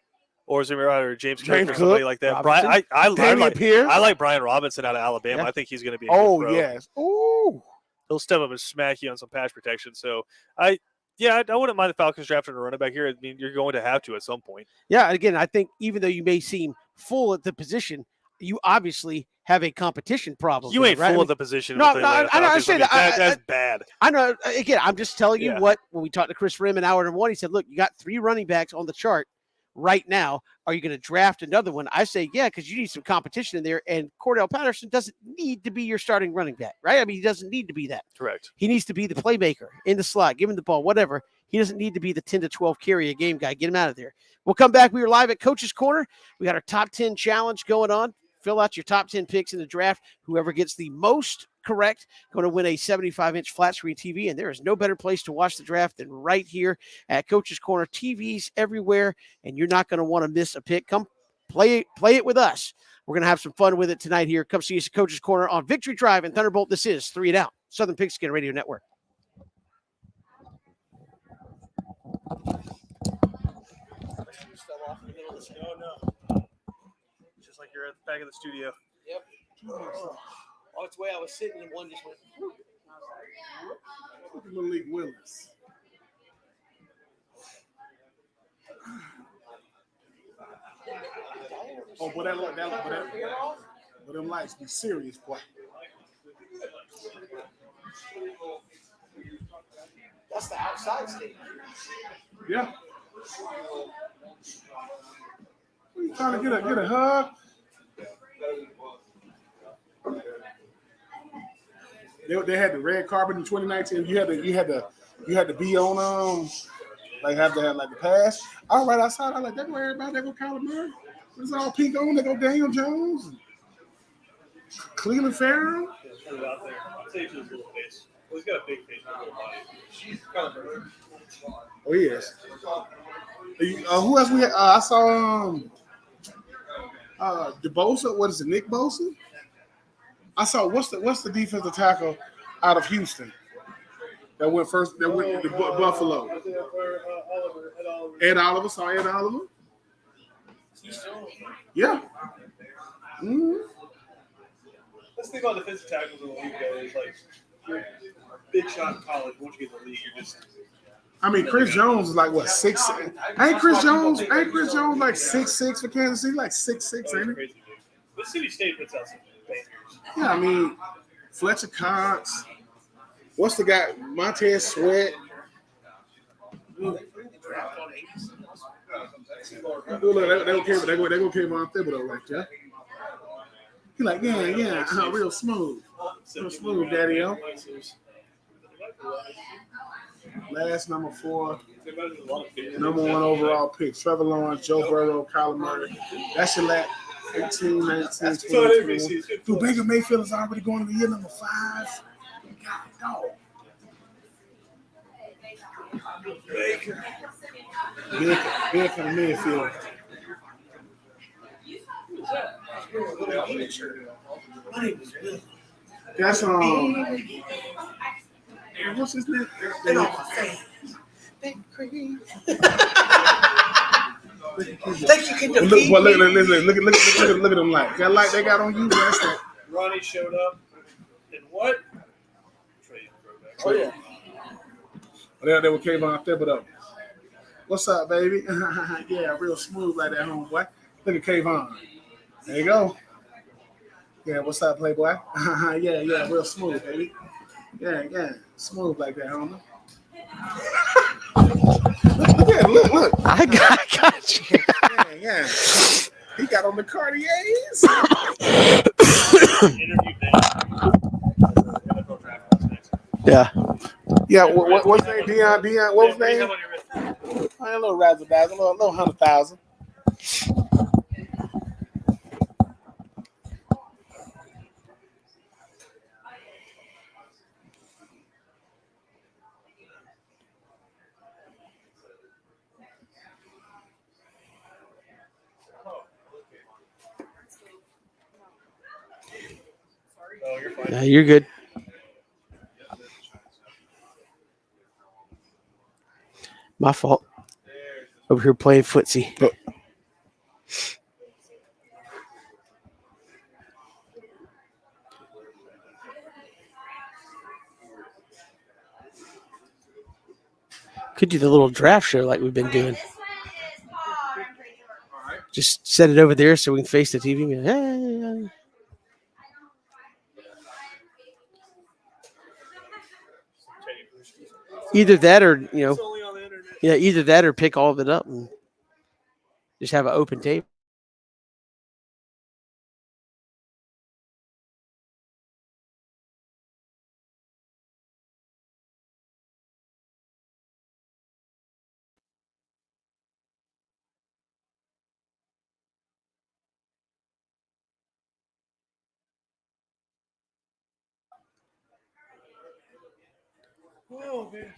Speaker 9: Or Zamir White or James Cook or somebody like that.
Speaker 1: Robinson.
Speaker 9: I like Brian Robinson out of Alabama.
Speaker 1: Yeah.
Speaker 9: I think he's going to be a good pro.
Speaker 2: Yes. Oh,
Speaker 9: He'll step up and smack you on some pass protection. So, I wouldn't mind the Falcons drafting a running back here. I mean, you're going to have to at some point.
Speaker 1: Yeah, again, I think even though you may seem full at the position, you obviously have a competition problem.
Speaker 9: You ain't
Speaker 1: right?
Speaker 9: full at the position.
Speaker 1: No, I say that.
Speaker 9: That's bad.
Speaker 1: I know. Again, I'm just telling you what, when we talked to Chris Rim in hour number one, he said, look, you got 3 running backs on the chart right now. Are you going to draft another one? I say, yeah, because you need some competition in there. And Cordell Patterson doesn't need to be your starting running back, right? I mean, he doesn't need to be that.
Speaker 9: Correct.
Speaker 1: He needs to be the playmaker in the slot, give him the ball, whatever. He doesn't need to be the 10 to 12 carry a game guy. Get him out of there. We'll come back. We are live at Coach's Corner. We got our top 10 challenge going on. Fill out your top 10 picks in the draft. Whoever gets the most correct going to win a 75-inch flat screen TV. And there is no better place to watch the draft than right here at Coach's Corner. TVs everywhere, and you're not going to want to miss a pick. Come play it with us. We're going to have some fun with it tonight here. Come see us at Coach's Corner on Victory Drive in Thunderbolt. This is 3 and Out, Southern Pigskin Radio Network.
Speaker 9: No. Just like you're at the back of the studio.
Speaker 6: Yep. On its way, I was sitting and one just went.
Speaker 2: look at Malik Willis. Oh, but them lights be serious, boy.
Speaker 6: That's the outside stage.
Speaker 2: Yeah. What are you trying to get a hug? They had the red carpet in 2019. You had to be on like have to have like the pass. I was right outside. I was like, they go everybody. They go Kyler Murray. It's all pink on. They go Daniel Jones, and Cleveland Farrell.
Speaker 3: Out there. I'd say it's his little face. Well, he's got a big face, not a little body. She's kind of.
Speaker 2: Oh yes. Who else we had? I saw DeBosa. What is it? Nick Bosa. I saw what's the defensive tackle out of Houston that went first? That went to Buffalo. Ed Oliver. Saw Ed Oliver. Yeah. Mm-hmm.
Speaker 3: Let's think about defensive tackles in the league. Though, is like you're a big shot in college. Once you get in the league, you're just.
Speaker 2: I mean, Chris Jones is like what 6'6"? Ain't Chris Jones like 6'6" for Kansas City? Like 6'6", ain't he?
Speaker 3: Mississippi State puts out some bangers.
Speaker 2: Yeah, I mean, Fletcher Cox. What's the guy? Montez Sweat. Look, they gonna Trey Von Thibodeau right there. He like, yeah, real smooth, daddy-o. Last number 4, number 1 overall pick, Trevor Lawrence, Joe Burrow, Kyler Murray. That's your last 18, 19, 20. Dude, Baker Mayfield is already going to year number 5. God, dog. Baker from the midfield. That's what's his name?
Speaker 6: Thank you, can you feed
Speaker 2: Look
Speaker 6: me?
Speaker 2: at them like that light they got on you. That's that.
Speaker 3: Ronnie showed up. And what?
Speaker 2: Oh yeah. They were Trey Von Thibodeau. What's up, baby? Yeah, real smooth like that, homeboy. Look at Kayvon. There you go. Yeah, what's up, Playboy? Yeah, real smooth, baby. Yeah, smooth like that, homie. Look.
Speaker 1: I got you.
Speaker 2: Yeah. He got on the Cartiers. Yeah. What's his name? Dion. What was his name? A little razzle dazzle, a little 100,000.
Speaker 3: Oh, you're fine.
Speaker 1: Yeah, you're good. My fault. Over here playing footsie. Could do the little draft show like we've been doing. Just set it over there so we can face the TV. And go, hey. Either that or, either that or pick all of it up and just have an open tape.
Speaker 3: Oh, man.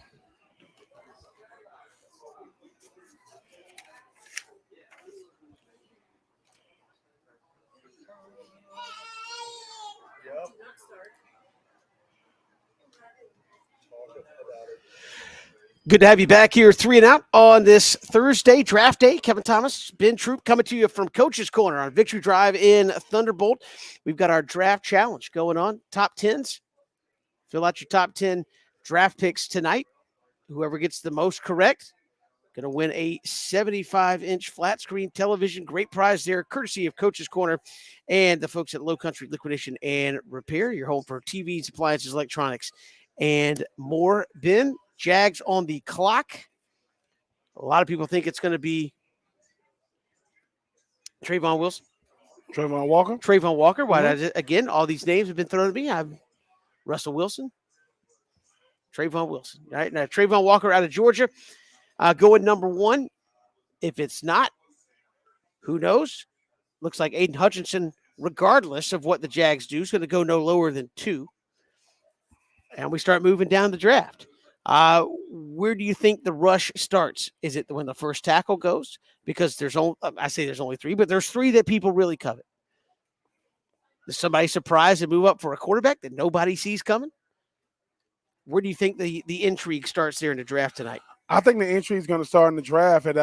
Speaker 1: Good to have you back here, 3 and Out on this Thursday, draft day. Kevin Thomas, Ben Troop coming to you from Coach's Corner on Victory Drive in Thunderbolt. We've got our draft challenge going on. Top 10s. Fill out your top 10 draft picks tonight. Whoever gets the most correct, going to win a 75-inch flat screen television. Great prize there, courtesy of Coach's Corner and the folks at Low Country Liquidation and Repair. Your home for TVs, appliances, electronics, and more. Ben, Jags on the clock. A lot of people think it's going to be Trey Von Walker. Why? Mm-hmm. Again, all these names have been thrown at me. I'm Russell Wilson. Trey Von Wilson. All right, now Trey Von Walker out of Georgia, going number 1. If it's not, who knows? Looks like Aiden Hutchinson, regardless of what the Jags do, is going to go no lower than 2. And we start moving down the draft. Where do you think the rush starts? Is it when the first tackle goes? Because there's only 3, but there's 3 that people really covet. Is somebody surprised and move up for a quarterback that nobody sees coming? Where do you think the intrigue starts there in the draft tonight?
Speaker 2: I think the intrigue is going to start in the draft at,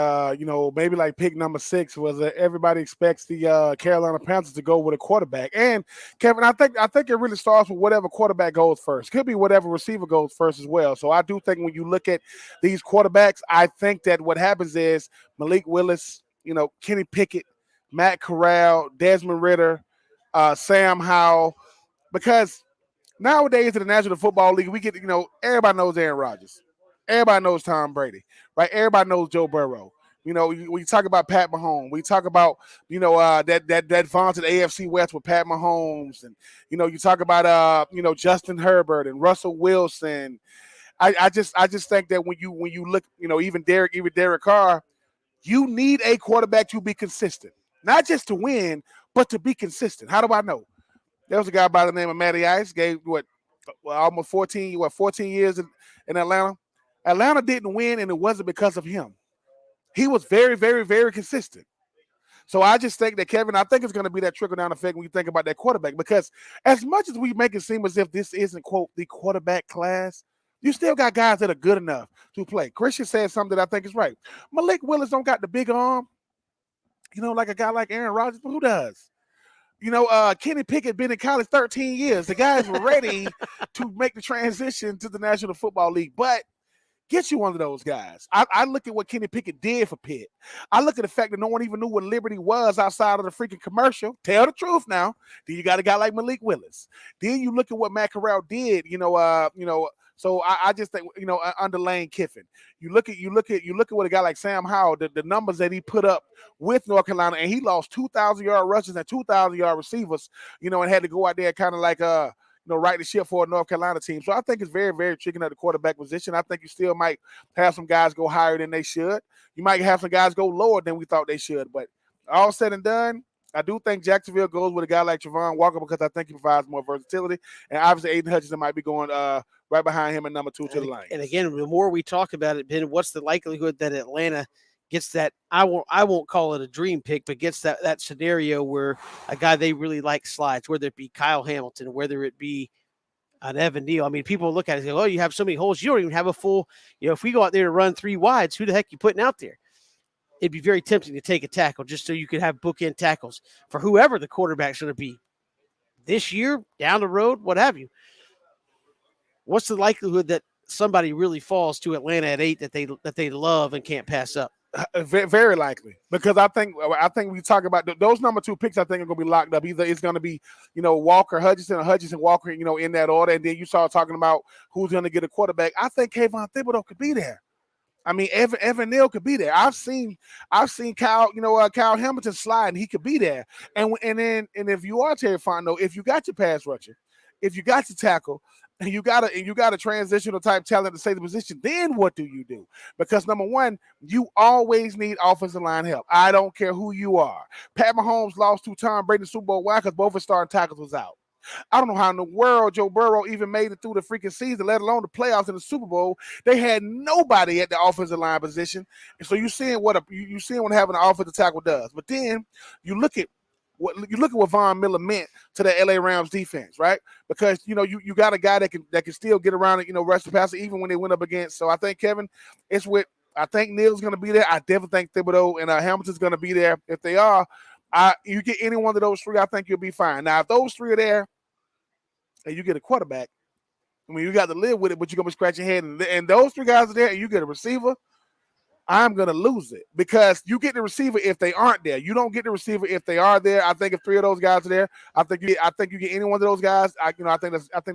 Speaker 2: maybe like pick number 6 was everybody expects the Carolina Panthers to go with a quarterback. And Kevin, I think it really starts with whatever quarterback goes first. Could be whatever receiver goes first as well. So I do think when you look at these quarterbacks, I think that what happens is Malik Willis, Kenny Pickett, Matt Corral, Desmond Ridder, Sam Howell, because nowadays in the National Football League, we get, everybody knows Aaron Rodgers. Everybody knows Tom Brady, right? Everybody knows Joe Burrow. You know, we talk about Pat Mahomes. We talk about, that vaunted AFC West with Pat Mahomes. And, you talk about, Justin Herbert and Russell Wilson. I just think that when you look, even Derek Carr, you need a quarterback to be consistent. Not just to win, but to be consistent. How do I know? There was a guy by the name of Matty Ice, gave almost 14 years in Atlanta. Atlanta didn't win, and it wasn't because of him. He was very, very, very consistent. So I just think that, Kevin, I think it's going to be that trickle-down effect when you think about that quarterback, because as much as we make it seem as if this isn't, quote, the quarterback class, you still got guys that are good enough to play. Christian said something that I think is right. Malik Willis don't got the big arm, like a guy like Aaron Rodgers, but who does? Kenny Pickett been in college 13 years. The guys were ready to make the transition to the National Football League, but get you one of those guys. I look at what Kenny Pickett did for Pitt. I look at the fact that no one even knew what Liberty was outside of the freaking commercial. Tell the truth now. Then you got a guy like Malik Willis. Then you look at what Matt Corral did. So I just think, under Lane Kiffin, you look at what a guy like Sam Howell, the numbers that he put up with North Carolina, and he lost 2,000-yard rushes and 2,000-yard receivers, and had to go out there kind of like right the ship for a North Carolina team. So I think it's very, very tricky at the quarterback position. I think you still might have some guys go higher than they should. You might have some guys go lower than we thought they should. But all said and done, I do think Jacksonville goes with a guy like Trey Von Walker because I think he provides more versatility. And obviously Aiden Hutchinson might be going right behind him at number 2 to the line.
Speaker 1: And again, the more we talk about it, Ben, what's the likelihood that Atlanta gets that, I won't call it a dream pick, but gets that scenario where a guy they really like slides, whether it be Kyle Hamilton, whether it be an Evan Neal. I mean, people look at it and say, oh, you have so many holes. You don't even have a full, if we go out there to run 3 wides, who the heck you putting out there? It'd be very tempting to take a tackle just so you could have bookend tackles for whoever the quarterback's going to be this year, down the road, what have you. What's the likelihood that somebody really falls to Atlanta at 8 that they love and can't pass up?
Speaker 2: Very likely, because I think we talk about those number 2 picks. I think are going to be locked up. Either it's going to be Walker, Hutchinson, or Hutchinson, Walker, in that order. And then you start talking about who's going to get a quarterback. I think Kayvon Thibodeau could be there. I mean, Evan Neal could be there. I've seen Kyle, Kyle Hamilton slide, and he could be there. And if you are Terry Fontenot, if you got your pass rusher, if you got your tackle, and you got a transitional type talent to say the position, then what do you do? Because number one, you always need offensive line help. I don't care who you are. Pat Mahomes lost to Tom Brady in the Super Bowl. Why? Because both his starting tackles was out. I don't know how in the world Joe Burrow even made it through the freaking season, let alone the playoffs in the Super Bowl. They had nobody at the offensive line position. And so you're seeing what having an offensive tackle does. But then you look at what Von Miller meant to the LA Rams defense, right? Because you got a guy that can still get around and rush the passer even when they went up against. So I think, Kevin, I think Neal's going to be there. I definitely think Thibodeau and Hamilton's going to be there. If they are, you get any one of those 3, I think you'll be fine. Now, if those 3 are there and you get a quarterback, I mean, you got to live with it, but you're going to be scratching your head. And those 3 guys are there and you get a receiver, I'm going to lose it, because you get the receiver if they aren't there. You don't get the receiver if they are there. I think if 3 of those guys are there, I think you get any one of those guys. I think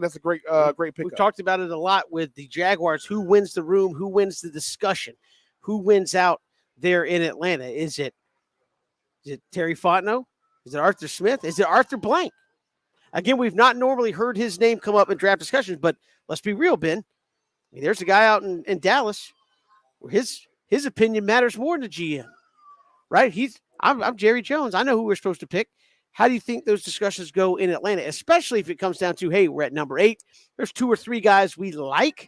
Speaker 2: that's a great pickup.
Speaker 1: We've talked about it a lot with the Jaguars. Who wins the room? Who wins the discussion? Who wins out there in Atlanta? Is it Terry Fontenot? Is it Arthur Smith? Is it Arthur Blank? Again, we've not normally heard his name come up in draft discussions, but let's be real, Ben. I mean, there's a guy out in Dallas where his opinion matters more than the GM, right? I'm Jerry Jones. I know who we're supposed to pick. How do you think those discussions go in Atlanta, especially if it comes down to, hey, we're at number 8. There's 2 or 3 guys we like,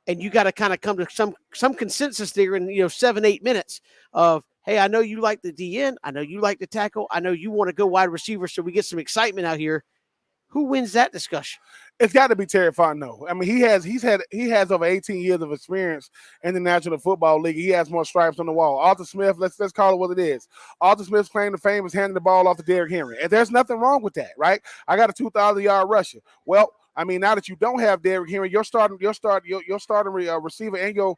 Speaker 1: and you got to kind of come to some consensus there in 7-8 minutes of, hey, I know you like the DN. I know you like the tackle. I know you want to go wide receiver, so we get some excitement out here. Who wins that discussion?
Speaker 2: It's got to be Terry Fontenot. I mean, he has over 18 years of experience in the National Football League. He has more stripes on the wall. Arthur Smith, let's call it what it is. Arthur Smith's claim to fame is handing the ball off to Derrick Henry, and there's nothing wrong with that, right? I got a 2,000-yard rusher. Well, I mean, now that you don't have Derrick Henry, your starting receiver and your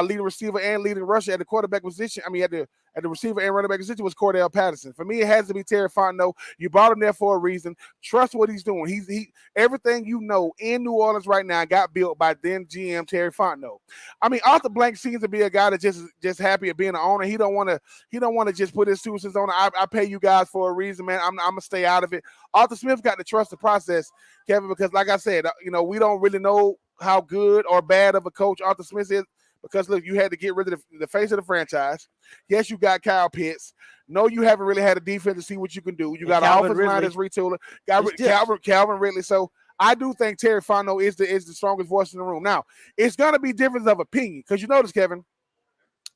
Speaker 2: leading receiver and leading rusher at the quarterback position. I mean, at at the receiver and running back position was Cordell Patterson. For me, it has to be Terry Fontenot. You brought him there for a reason. Trust what he's doing. He everything you know in New Orleans right now got built by then GM Terry Fontenot. I mean, Arthur Blank seems to be a guy that just happy at being an owner. He don't want to just put his 2 cents on. I pay you guys for a reason, man. I'm gonna stay out of it. Arthur Smith got to trust the process, Kevin, because like I said, we don't really know how good or bad of a coach Arthur Smith is. Because, look, you had to get rid of the face of the franchise. Yes, you got Kyle Pitts. No, you haven't really had a defense to see what you can do. You got an offensive line that's retooling. Calvin Ridley. So I do think Terry Fontenot is the strongest voice in the room. Now, it's going to be difference of opinion because you notice, Kevin,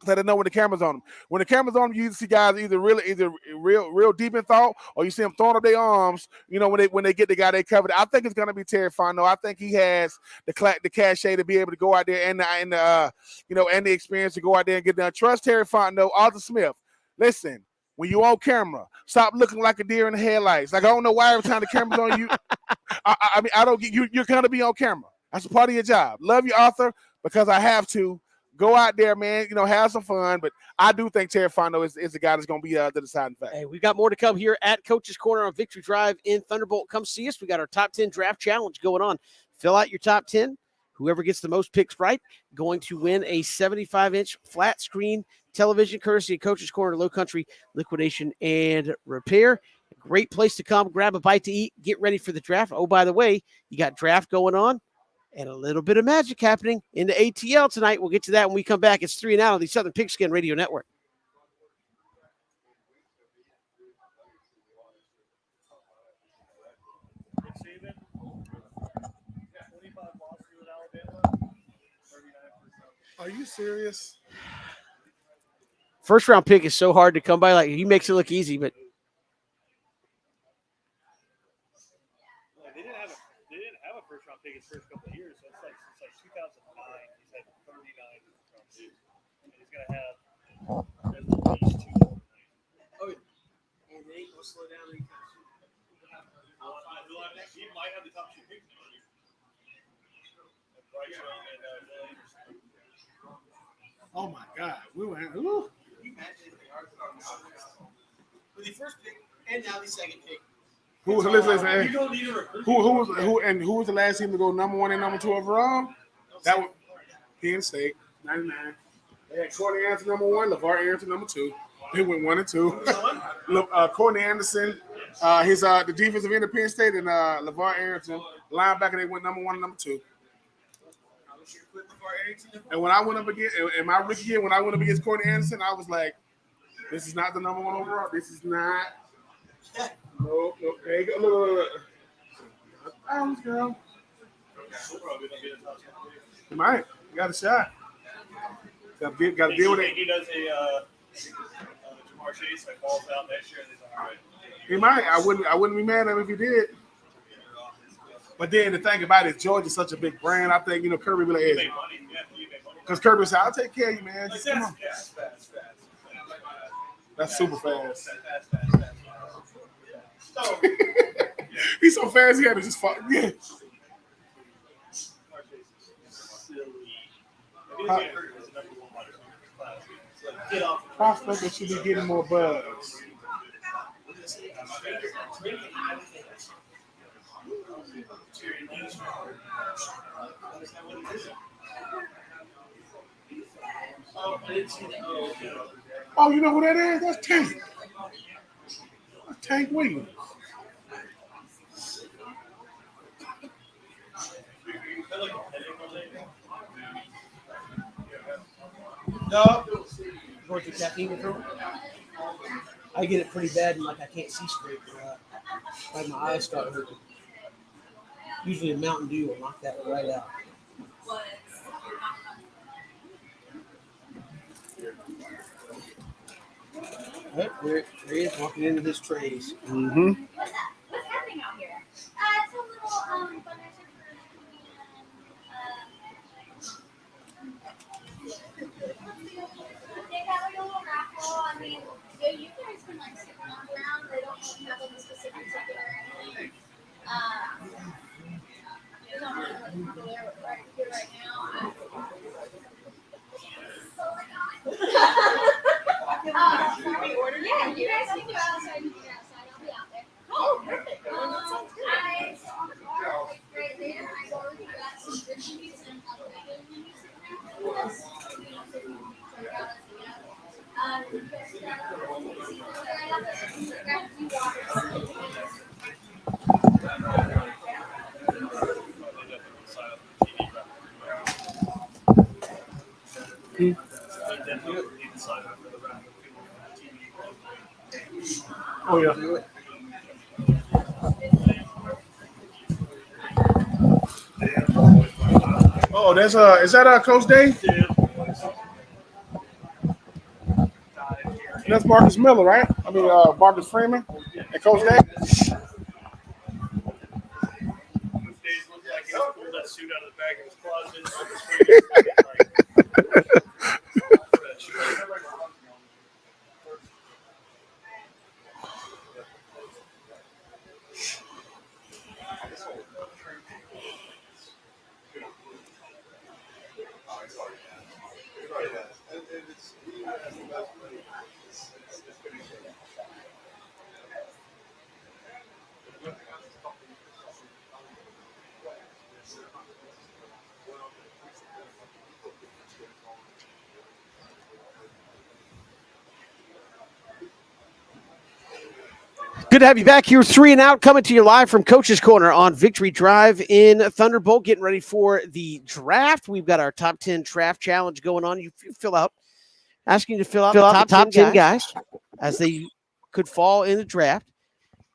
Speaker 2: let it know when the camera's on them. When the camera's on them, you see guys either real deep in thought, or you see them throwing up their arms. When they get the guy they covered. I think it's gonna be Terry Fontenot. I think he has the cachet to be able to go out there and the experience to go out there and get done. Trust Terry Fontenot. Arthur Smith. Listen, when you on camera, stop looking like a deer in the headlights. Like I don't know why every time the camera's on you. I mean I don't get you. You're gonna be on camera. That's a part of your job. Love you, Arthur, because I have to. Go out there, man, have some fun. But I do think Terry Fontenot is the guy that's going to be the deciding factor.
Speaker 1: Hey, we've got more to come here at Coach's Corner on Victory Drive in Thunderbolt. Come see us. We got our top 10 draft challenge going on. Fill out your top 10. Whoever gets the most picks right going to win a 75-inch flat screen television courtesy of Coach's Corner, Low Country Liquidation and Repair. A great place to come, grab a bite to eat, get ready for the draft. Oh, by the way, you got draft going on. And a little bit of magic happening in the ATL tonight. We'll get to that when we come back. It's 3 and Out on the Southern Pigskin Radio Network.
Speaker 2: Are you serious?
Speaker 1: First round pick is so hard to come by. Like he makes it look easy, but
Speaker 3: they didn't have a first round pick his first couple of years. So it's like 2009. He's had 39 first round picks, and he's gonna have at least 2.
Speaker 6: Oh, and they ain't gonna slow down anytime soon.
Speaker 3: He might have the top 2 picks next year. Bryce Young and Anderson.
Speaker 2: Oh my God, we went. Ooh.
Speaker 6: Can you imagine if the Arkansas with the first pick and now the second pick?
Speaker 2: Who was the last team to go number 1 and number 2 overall? That was Penn State, 99. They had Courtney Anderson number 1, LeVar Arrington number 2. They went 1 and 2. Courtney Anderson, the defensive end of Penn State, and LeVar Arrington, linebacker. They went number 1 and number 2. And when I went up against in my rookie year, when I went up against Courtney Anderson, I was like, "This is not the number 1 overall. This is not." No. There you go. Look. Girl. You might. You got a shot. Got to deal with it.
Speaker 3: He does a Jamar Chase that falls out next year. And he's all right.
Speaker 2: He might. I wouldn't be mad at him if he did. But then the thing about it, Georgia's such a big brand. I think Kirby will be like, because Kirby said, "I'll take care of you, man. Just come on." That's super fast. He's so fast. He had to just fuck. Yeah. Prospect that should be getting more buzz. Oh, you know who that is? That's Tank. That's Tank Williams.
Speaker 6: No. Going through caffeine control. I get it pretty bad and like I can't see straight. Like my eyes start hurting. Usually a Mountain Dew will knock that right out. Right, there he is walking into his trays.
Speaker 2: Mm-hmm.
Speaker 7: What's happening out here? It's a little fundraiser for they have like a little raffle. I mean, yeah, you guys can like stick around. They don't have like a specific ticket or anything. There's not really like people there right here right now.
Speaker 2: Oh yeah. Oh, that's is that Coach Day? That's Marcus Miller, right? I mean Marcus Freeman and Coach Day.
Speaker 1: Good to have you back here. 3 and Out coming to you live from Coach's Corner on Victory Drive in Thunderbolt. Getting ready for the draft. We've got our top 10 draft challenge going on. You fill out, asking you to fill out the top 10 guys as they could fall in the draft.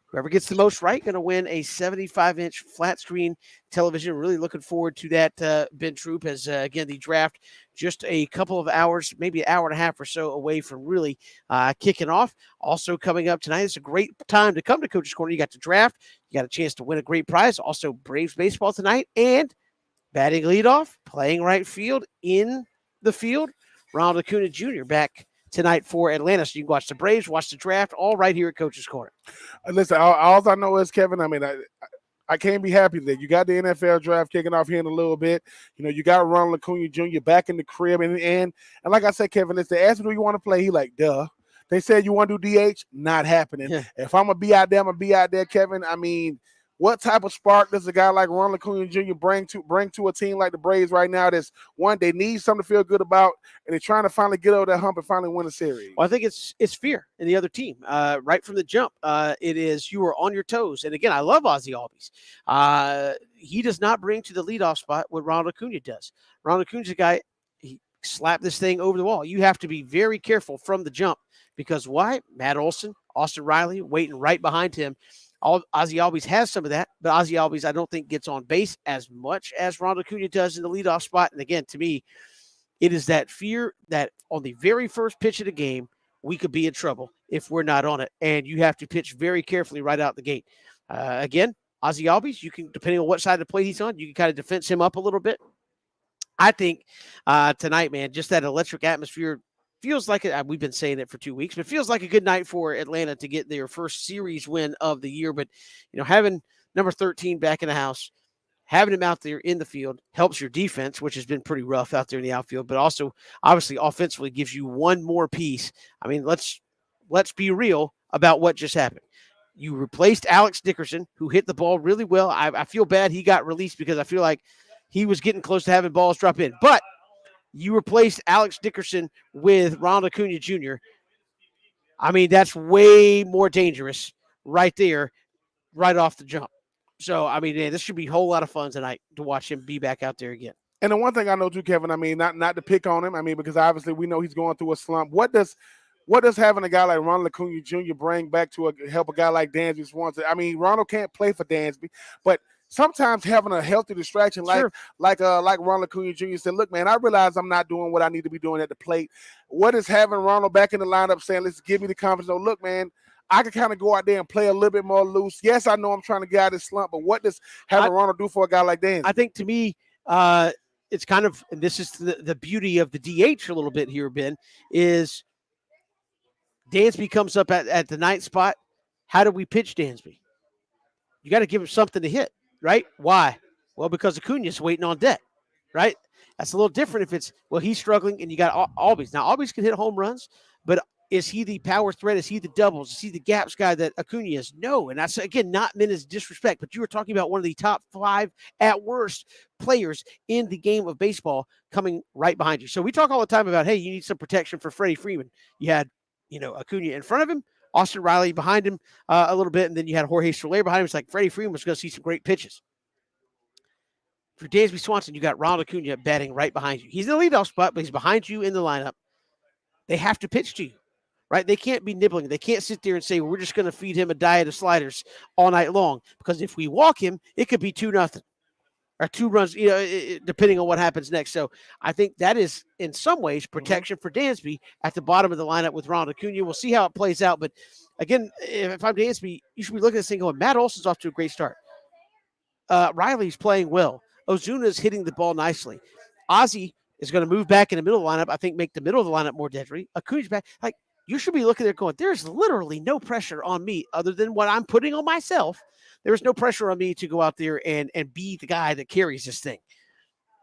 Speaker 1: Whoever gets the most right going to win a 75-inch flat screen television. Really looking forward to that, Ben Troop, as, again, the draft just a couple of hours, maybe an hour and a half or so away from really kicking off. Also coming up tonight, it's a great time to come to Coach's Corner. You got the draft. You got a chance to win a great prize. Also, Braves baseball tonight. And batting leadoff, playing right field in the field, Ronald Acuna Jr. back tonight for Atlanta. So you can watch the Braves, watch the draft, all right here at Coach's Corner.
Speaker 2: Listen, all I know is, Kevin, I mean, I can't be happy that you got the NFL draft kicking off here in a little bit. You know, you got Ronald Acuna Jr. back in the crib. And like I said, Kevin, if they asked me, do you want to play? He like, duh. They said you want to do DH? Not happening. Yeah. If I'm going to be out there, I'm going to be out there, Kevin. I mean, what type of spark does a guy like Ronald Acuna Jr. bring to a team like the Braves right now? That's one, they need something to feel good about, and they're trying to finally get over that hump and finally win a series.
Speaker 1: Well, I think it's fear in the other team. Right from the jump, it is you are on your toes. And again, I love Ozzie Albies. He does not bring to the leadoff spot what Ronald Acuna does. Ronald Acuna's a guy, he slapped this thing over the wall. You have to be very careful from the jump because why? Matt Olson, Austin Riley waiting right behind him. Ozzie Albies has some of that, but Ozzie Albies I don't think gets on base as much as Ronald Acuna does in the leadoff spot. And again, to me, it is that fear that on the very first pitch of the game, we could be in trouble if we're not on it. And you have to pitch very carefully right out the gate. Again, Ozzie Albies, you can, depending on what side of the plate he's on, you can kind of defense him up a little bit. I think tonight, man, just that electric atmosphere feels like it. We've been saying it for 2 weeks, but feels like a good night for Atlanta to get their first series win of the year. But, you know, having number 13 back in the house, having him out there in the field helps your defense, which has been pretty rough out there in the outfield, but also obviously offensively gives you one more piece. I mean, let's be real about what just happened. You replaced Alex Dickerson, who hit the ball really well. I feel bad he got released because I feel like he was getting close to having balls drop in, but you replaced Alex Dickerson with Ronald Acuna Jr. I mean, that's way more dangerous right there, right off the jump. So, I mean, this should be a whole lot of fun tonight to watch him be back out there again.
Speaker 2: And the one thing I know too, Kevin, I mean, not to pick on him, I mean, because obviously we know he's going through a slump. What does having a guy like Ronald Acuna Jr. bring back to help a guy like Dansby Swanson? I mean, Ronald can't play for Dansby, but sometimes having a healthy distraction like Ronald Acuna Jr. said, look, man, I realize I'm not doing what I need to be doing at the plate. What is having Ronald back in the lineup saying, let's give me the confidence? Oh, look, man, I can kind of go out there and play a little bit more loose. Yes, I know I'm trying to get out of this slump, but what does having Ronald do for a guy like Dansby?
Speaker 1: I think to me, it's kind of, and this is the beauty of the DH a little bit here, Ben, is Dansby comes up at the ninth spot. How do we pitch Dansby? You got to give him something to hit. Right? Why? Well, because Acuna's waiting on deck, right? That's a little different if it's, well, he's struggling and you got Albies. Now, Albies can hit home runs, but is he the power threat? Is he the doubles? Is he the gaps guy that Acuna is? No. And that's, again, not meant as disrespect, but you were talking about one of the top 5 at worst players in the game of baseball coming right behind you. So we talk all the time about, hey, you need some protection for Freddie Freeman. You had, Acuna in front of him, Austin Riley behind him a little bit, and then you had Jorge Soler behind him. It's like Freddie Freeman was going to see some great pitches. For Dansby Swanson, you got Ronald Acuna batting right behind you. He's in the leadoff spot, but he's behind you in the lineup. They have to pitch to you, right? They can't be nibbling. They can't sit there and say, well, we're just going to feed him a diet of sliders all night long, because if we walk him, it could be 2-0 or 2 runs, depending on what happens next. So I think that is, in some ways, protection for Dansby at the bottom of the lineup with Ronald Acuna. We'll see how it plays out. But again, if I'm Dansby, you should be looking at this thing going, Matt Olson's off to a great start. Riley's playing well. Ozuna's hitting the ball nicely. Ozzie is going to move back in the middle of the lineup. I think make the middle of the lineup more deadly. Acuna's back. Like, you should be looking there going, there's literally no pressure on me other than what I'm putting on myself. There's no pressure on me to go out there and be the guy that carries this thing.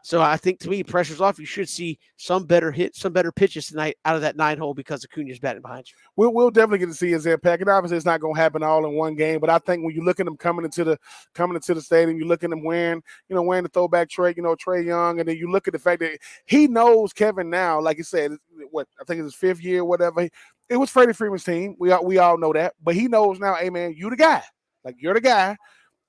Speaker 1: So I think, to me, pressure's off. You should see some better hits, some better pitches tonight out of that 9-hole because Acuna's batting behind you.
Speaker 2: We'll definitely get to see his impact. And obviously, it's not going to happen all in one game. But I think when you look at him coming into the stadium, you look at him wearing the throwback Trey, Trey Young, and then you look at the fact that he knows Kevin now. Like you said, I think it's his 5th year, whatever. It was Freddie Freeman's team. We all know that. But he knows now, hey man, you the guy. Like, you're the guy.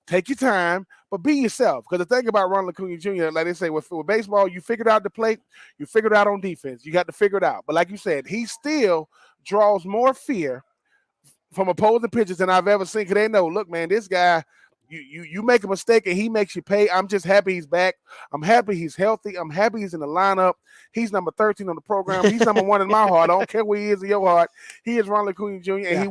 Speaker 2: Take your time, but be yourself. Because the thing about Ronald Acuna Jr., like they say, with baseball, you figured out the plate, you figured out on defense. You got to figure it out. But like you said, he still draws more fear from opposing pitchers than I've ever seen. Because they know, look, man, this guy, you make a mistake and he makes you pay. I'm just happy he's back. I'm happy he's healthy. I'm happy he's in the lineup. He's number 13 on the program. He's number 1 in my heart. I don't care where he is in your heart. He is Ronald Acuna Jr. and he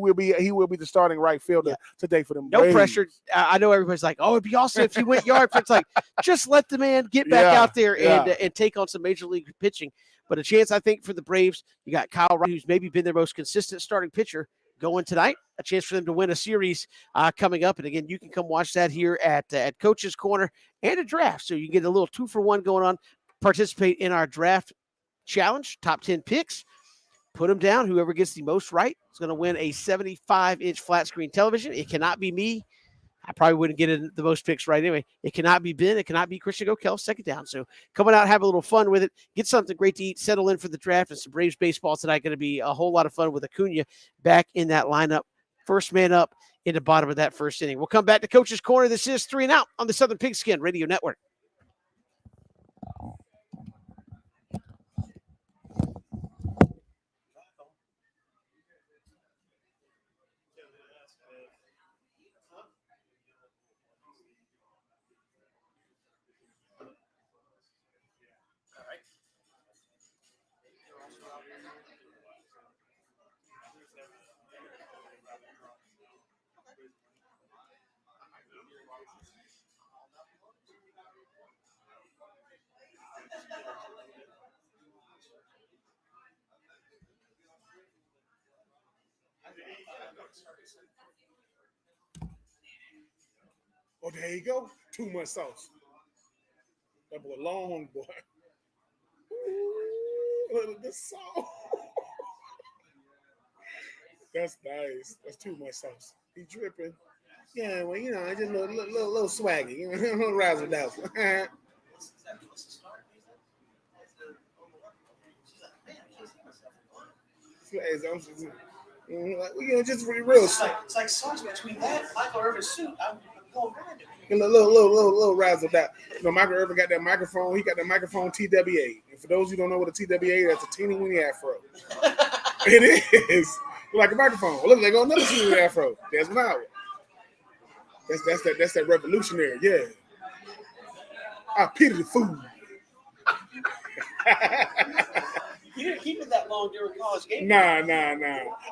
Speaker 2: will be the starting right fielder today for them.
Speaker 1: No pressure. I know everybody's like, oh, it'd be awesome if he went yard. But it's like, just let the man get back out there and take on some major league pitching. But a chance, I think, for the Braves. You got Kyle Wright, who's maybe been their most consistent starting pitcher, going tonight. A chance for them to win a series coming up. And again, you can come watch that here at Coach's Corner and a draft. So you can get a little 2-for-1 going on. Participate in our draft challenge, top 10 picks. Put them down. Whoever gets the most right is going to win a 75-inch flat screen television. It cannot be me. I probably wouldn't get the most picks right anyway. It cannot be Ben. It cannot be Christian Gokel, second down. So coming out, have a little fun with it. Get something great to eat. Settle in for the draft and some Braves baseball tonight. Going to be a whole lot of fun with Acuna back in that lineup. First man up in the bottom of that first inning. We'll come back to Coach's Corner. This is 3 and Out on the Southern Pigskin Radio Network.
Speaker 2: Oh, there you go. Too much sauce. That boy long, boy. Ooh, look at the sauce. That's nice. That's too much sauce. He dripping. Yeah, well, just a little swaggy. A little razzle dazzle. Just really real.
Speaker 6: It's like sauce between that Michael Irvin's suit. I'm going behind it.
Speaker 2: A little razzle dazzle. Michael Irvin got that microphone. He got that microphone TWA. And for those who don't know what a TWA is, that's a teeny weeny afro. It is like a microphone. Look, they go another teeny weeny afro. That's Howard. That's that revolutionary. Yeah. I pity the food.
Speaker 6: You didn't keep it that long during college game.
Speaker 2: Nah.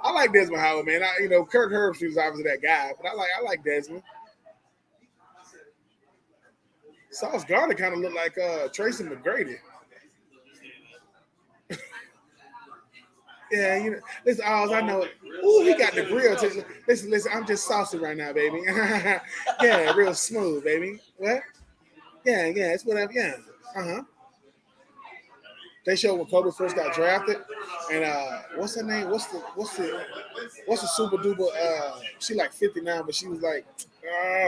Speaker 2: I like Desmond Howard, man. Kirk Herbstreit was obviously that guy, but I like Desmond. Sauce Gardner kind of looked like Tracy McGrady. Yeah, listen, I know. Ooh, he got the grill. Listen, I'm just saucy right now, baby. Yeah, real smooth, baby. What? Yeah, it's whatever. Yeah. They showed when Kobe first got drafted, and what's her name? What's the super duper? She like 50 now, but she was like,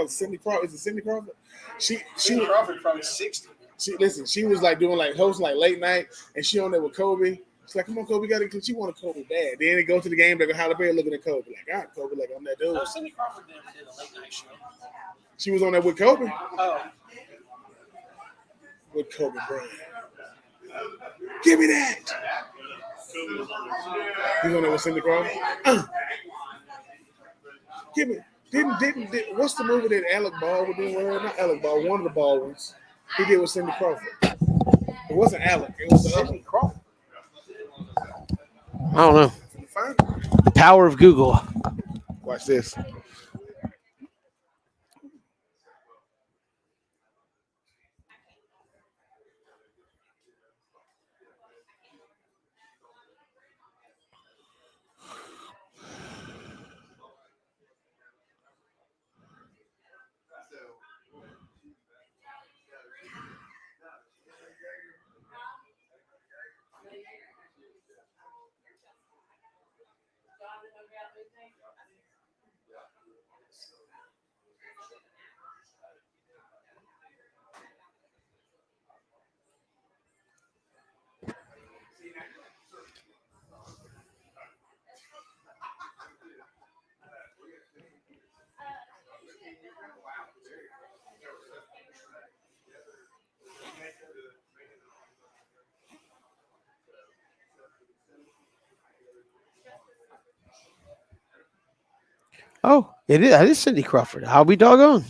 Speaker 2: Cindy Crawford. Is it Cindy Crawford? She
Speaker 6: Crawford probably 60.
Speaker 2: She was like doing like hosting like late night, and she on there with Kobe. It's like, come on, Kobe, she want a Kobe bad. Then they go to the game, like Halle Berry looking at Kobe, like, God, Kobe, like, I'm that dude.
Speaker 6: No, Cindy Crawford did a late night show.
Speaker 2: She was on there with Kobe?
Speaker 6: Oh.
Speaker 2: With Kobe Bryant. Give me that. He's on there with Cindy Crawford? Give me. Didn't what's the movie that Alec Baldwin did with her? Not Alec Baldwin, one of the Baldwins. He did with Cindy Crawford. It wasn't Alec. It was Cindy Crawford.
Speaker 1: I don't know. The power of Google.
Speaker 2: Watch this.
Speaker 1: Oh, it is. That is Cindy Crawford. I'll be doggone.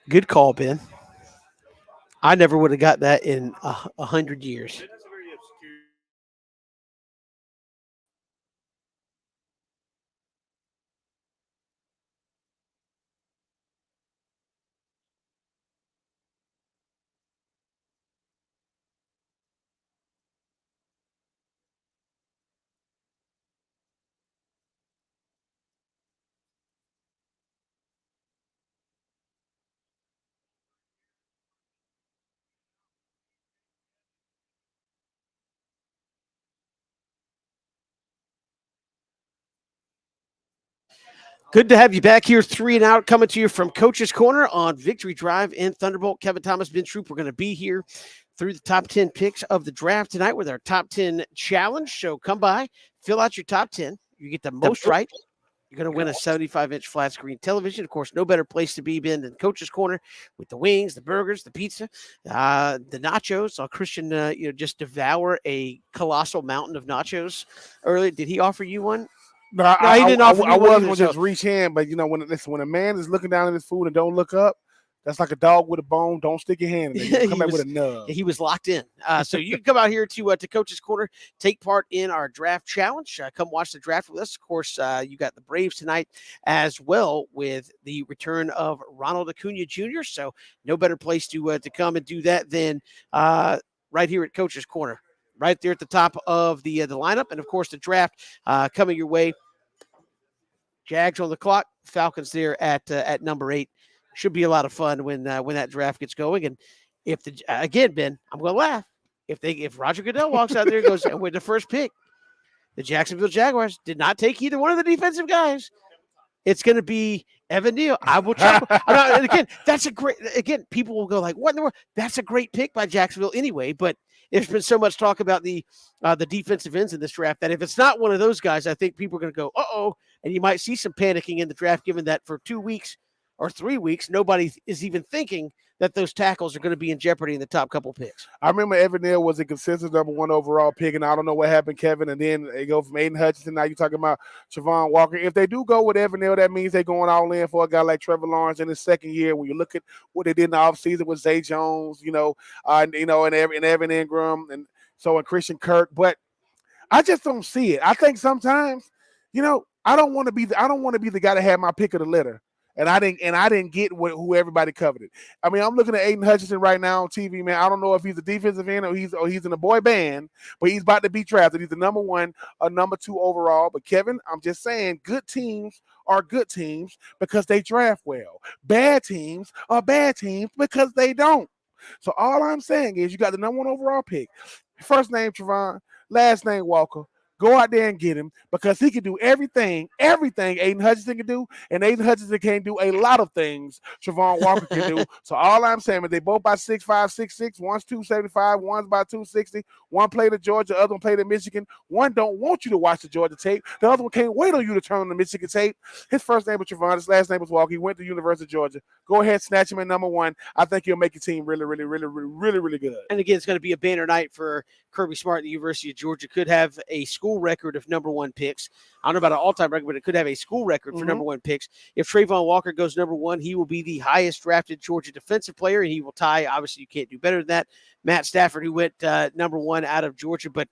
Speaker 1: Good call, Ben. I never would have got that in 100 years.
Speaker 3: That's a very obscure.
Speaker 1: Good to have you back here, 3 and Out, coming to you from Coach's Corner on Victory Drive in Thunderbolt. Kevin Thomas, Ben Troop, we're going to be here through the top 10 picks of the draft tonight with our top 10 challenge. So come by, fill out your top 10. You get the most right. You're going to win a 75-inch flat screen television. Of course, no better place to be, Ben, than Coach's Corner with the wings, the burgers, the pizza, the nachos. Saw Christian, just devour a colossal mountain of nachos earlier. Did he offer you one?
Speaker 2: No,
Speaker 1: he didn't offer me
Speaker 2: I
Speaker 1: one
Speaker 2: was
Speaker 1: either,
Speaker 2: going to just reach in, but when a man is looking down at his food and don't look up, that's like a dog with a bone. Don't stick your hand in it. Come back with a nub.
Speaker 1: He was locked in. So you can come out here to Coach's Corner, take part in our draft challenge. Come watch the draft with us. Of course, you got the Braves tonight as well with the return of Ronald Acuna Jr. So no better place to come and do that than right here at Coach's Corner, right there at the top of the lineup. And of course, the draft coming your way. Jags on the clock, Falcons there at number 8. Should be a lot of fun when that draft gets going. And if again, Ben, I'm going to laugh if Roger Goodell walks out there and goes, and with the first pick, the Jacksonville Jaguars did not take either one of the defensive guys. It's going to be Evan Neal. I will chuckle. And again, that's a great. Again, people will go like, "What in the world?" That's a great pick by Jacksonville anyway. But there's been so much talk about the defensive ends in this draft that if it's not one of those guys, I think people are going to go, "Uh-oh," and you might see some panicking in the draft, given that for 2 weeks or 3 weeks, nobody is even thinking that those tackles are going to be in jeopardy in the top couple picks.
Speaker 2: I remember Evan Neal was a consensus number 1 overall pick, and I don't know what happened, Kevin. And then they go from Aiden Hutchinson. Now you're talking about Trey Von Walker. If they do go with Evan Neal, that means they're going all in for a guy like Trevor Lawrence in his second year. When you look at what they did in the offseason with Zay Jones, and Evan Ingram, and Christian Kirk. But I just don't see it. I think sometimes, I don't want to be the guy that had my pick of the litter. And I didn't get who everybody coveted. I mean, I'm looking at Aiden Hutchinson right now on TV, man. I don't know if he's a defensive end or he's in a boy band, but he's about to be drafted. He's the number 1 or number 2 overall. But Kevin, I'm just saying, good teams are good teams because they draft well. Bad teams are bad teams because they don't. So all I'm saying is you got the number 1 overall pick. First name Trevon, last name Walker. Go out there and get him because he can do everything Aiden Hutchinson can do, and Aiden Hutchinson can do a lot of things Trevon Walker can do. So all I'm saying is they both by 6'5", 6'6". One's 275, one's by 260. One played at Georgia, the other one played at Michigan. One don't want you to watch the Georgia tape. The other one can't wait on you to turn on the Michigan tape. His first name was Trevon. His last name was Walker. He went to the University of Georgia. Go ahead, snatch him at number 1. I think he'll make your team really, really, really, really, really, really good.
Speaker 1: And again, it's going to be a banner night for Kirby Smart at the University of Georgia. Could have a school record of number 1 picks. I don't know about an all-time record, but it could have a school record for number 1 picks. If Trey Von Walker goes number 1, he will be the highest drafted Georgia defensive player, and he will tie. Obviously, you can't do better than that. Matt Stafford, who went number 1 out of Georgia, but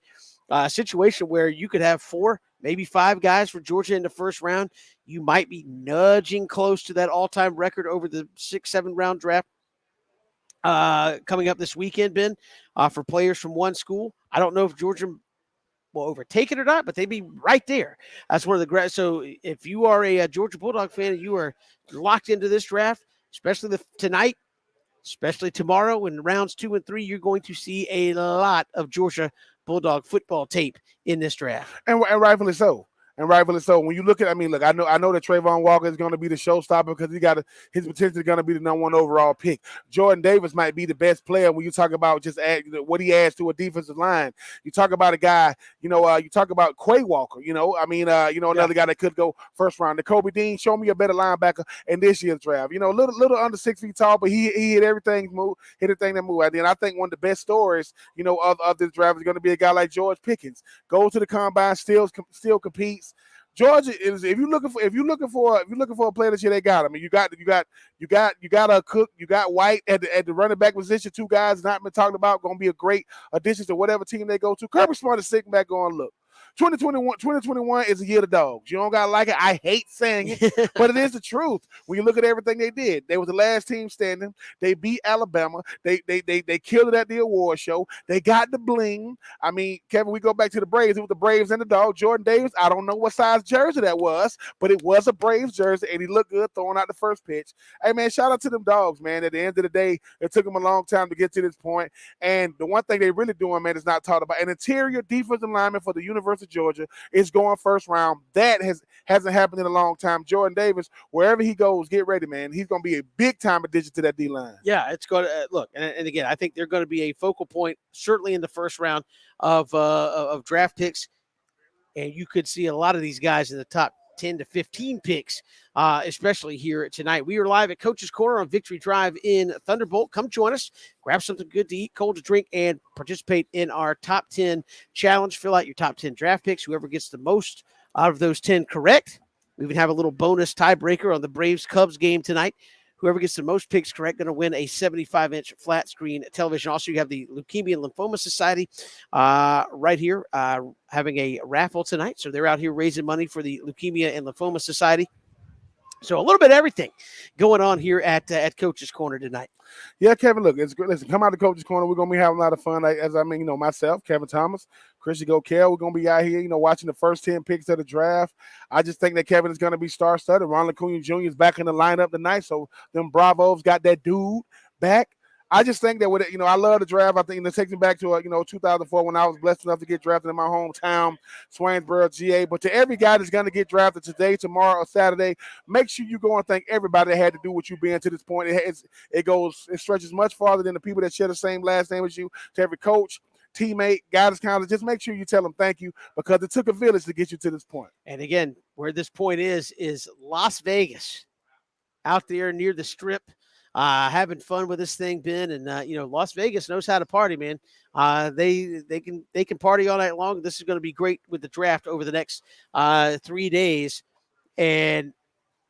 Speaker 1: a situation where you could have 4, maybe 5 guys for Georgia in the first round. You might be nudging close to that all-time record over the 6-7 round draft coming up this weekend, Ben, for players from one school. I don't know if Georgia will overtake it or not, but they'd be right there. That's one of the so if you are a Georgia Bulldog fan and you are locked into this draft, especially tonight, especially tomorrow in rounds 2 and 3, you're going to see a lot of Georgia Bulldog football tape in this draft.
Speaker 2: And rightfully so. And rightfully so. When you look at, look, I know that Trey Von Walker is going to be the showstopper because his potential is going to be the number 1 overall pick. Jordan Davis might be the best player when you talk about just what he adds to a defensive line. You talk about a guy, you talk about Quay Walker. Another guy that could go first round. The Kobe Dean, show me a better linebacker in this year's draft. Little under 6 feet tall, but he hit everything that moved. And then I think one of the best stories, of this draft is going to be a guy like George Pickens. Goes to the combine, still competes. Georgia is if you're looking for a player this year, they got him. You got a Cook, you got White at the running back position. 2 guys not been talked about, going to be a great addition to whatever team they go to. Kirby Smart is sitting back going, look. 2021 is a year of the dogs. You don't gotta like it. I hate saying it, but it is the truth. When you look at everything they did, they were the last team standing. They beat Alabama. They killed it at the award show. They got the bling. Kevin, we go back to the Braves. It was the Braves and the dog. Jordan Davis, I don't know what size jersey that was, but it was a Braves jersey, and he looked good throwing out the first pitch. Hey, man, shout out to them dogs, man. At the end of the day, it took them a long time to get to this point. And the one thing they really doing, man, is not talked about. An interior defensive lineman for the University of Georgia is going first round. That hasn't happened in a long time. Jordan Davis, wherever he goes, get ready, man. He's going to be a big time addition to that D line.
Speaker 1: Yeah, it's going to look, and again, I think they're going to be a focal point, certainly in the first round of draft picks, and you could see a lot of these guys in the top 10 to 15 picks, especially here tonight. We are live at Coach's Corner on Victory Drive in Thunderbolt. Come join us, grab something good to eat, cold to drink, and participate in our top 10 challenge. Fill out your top 10 draft picks. Whoever gets the most out of those 10 correct. We even have a little bonus tiebreaker on the Braves-Cubs game tonight. Whoever gets the most picks correct going to win a 75-inch flat screen television. Also, you have the Leukemia and Lymphoma Society right here having a raffle tonight. So they're out here raising money for the Leukemia and Lymphoma Society. So a little bit of everything going on here at Coach's Corner tonight.
Speaker 2: Yeah, Kevin, look, it's good. Listen, come out to Coach's Corner. We're going to be having a lot of fun. Myself, Kevin Thomas, Christian Gokel, we're going to be out here, watching the first 10 picks of the draft. I just think that Kevin is going to be star-studded. Ron LaCuna Jr. is back in the lineup tonight, so them Bravos got that dude back. I just think that with it, I love the draft. I think it takes me back to 2004 when I was blessed enough to get drafted in my hometown, Swainsboro, GA. But to every guy that's going to get drafted today, tomorrow, or Saturday, make sure you go and thank everybody that had to do what you've been to this point. It stretches much farther than the people that share the same last name as you. To every coach, teammate, guidance counselor, just make sure you tell them thank you because it took a village to get you to this point.
Speaker 1: And again, where this point is Las Vegas, out there near the Strip. Having fun with this thing, Ben, and Las Vegas knows how to party, man. They can party all night long. This is going to be great with the draft over the next 3 days, and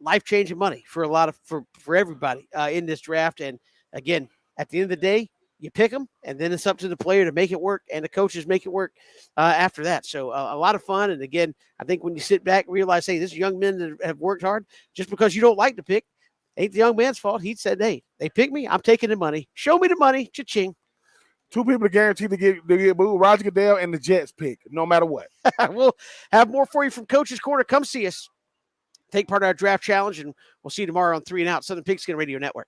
Speaker 1: life-changing money for for everybody in this draft. And again, at the end of the day, you pick them, and then it's up to the player to make it work, and the coaches make it work after that. So a lot of fun. And again, I think when you sit back and realize, hey, this is young men that have worked hard. Just because you don't like to pick, ain't the young man's fault. He said, hey, they picked me. I'm taking the money. Show me the money. Cha-ching.
Speaker 2: 2 people are guaranteed to get booed. Roger Goodell and the Jets pick, no matter what.
Speaker 1: We'll have more for you from Coach's Corner. Come see us. Take part in our draft challenge, and we'll see you tomorrow on 3 and Out, Southern Pigskin Radio Network.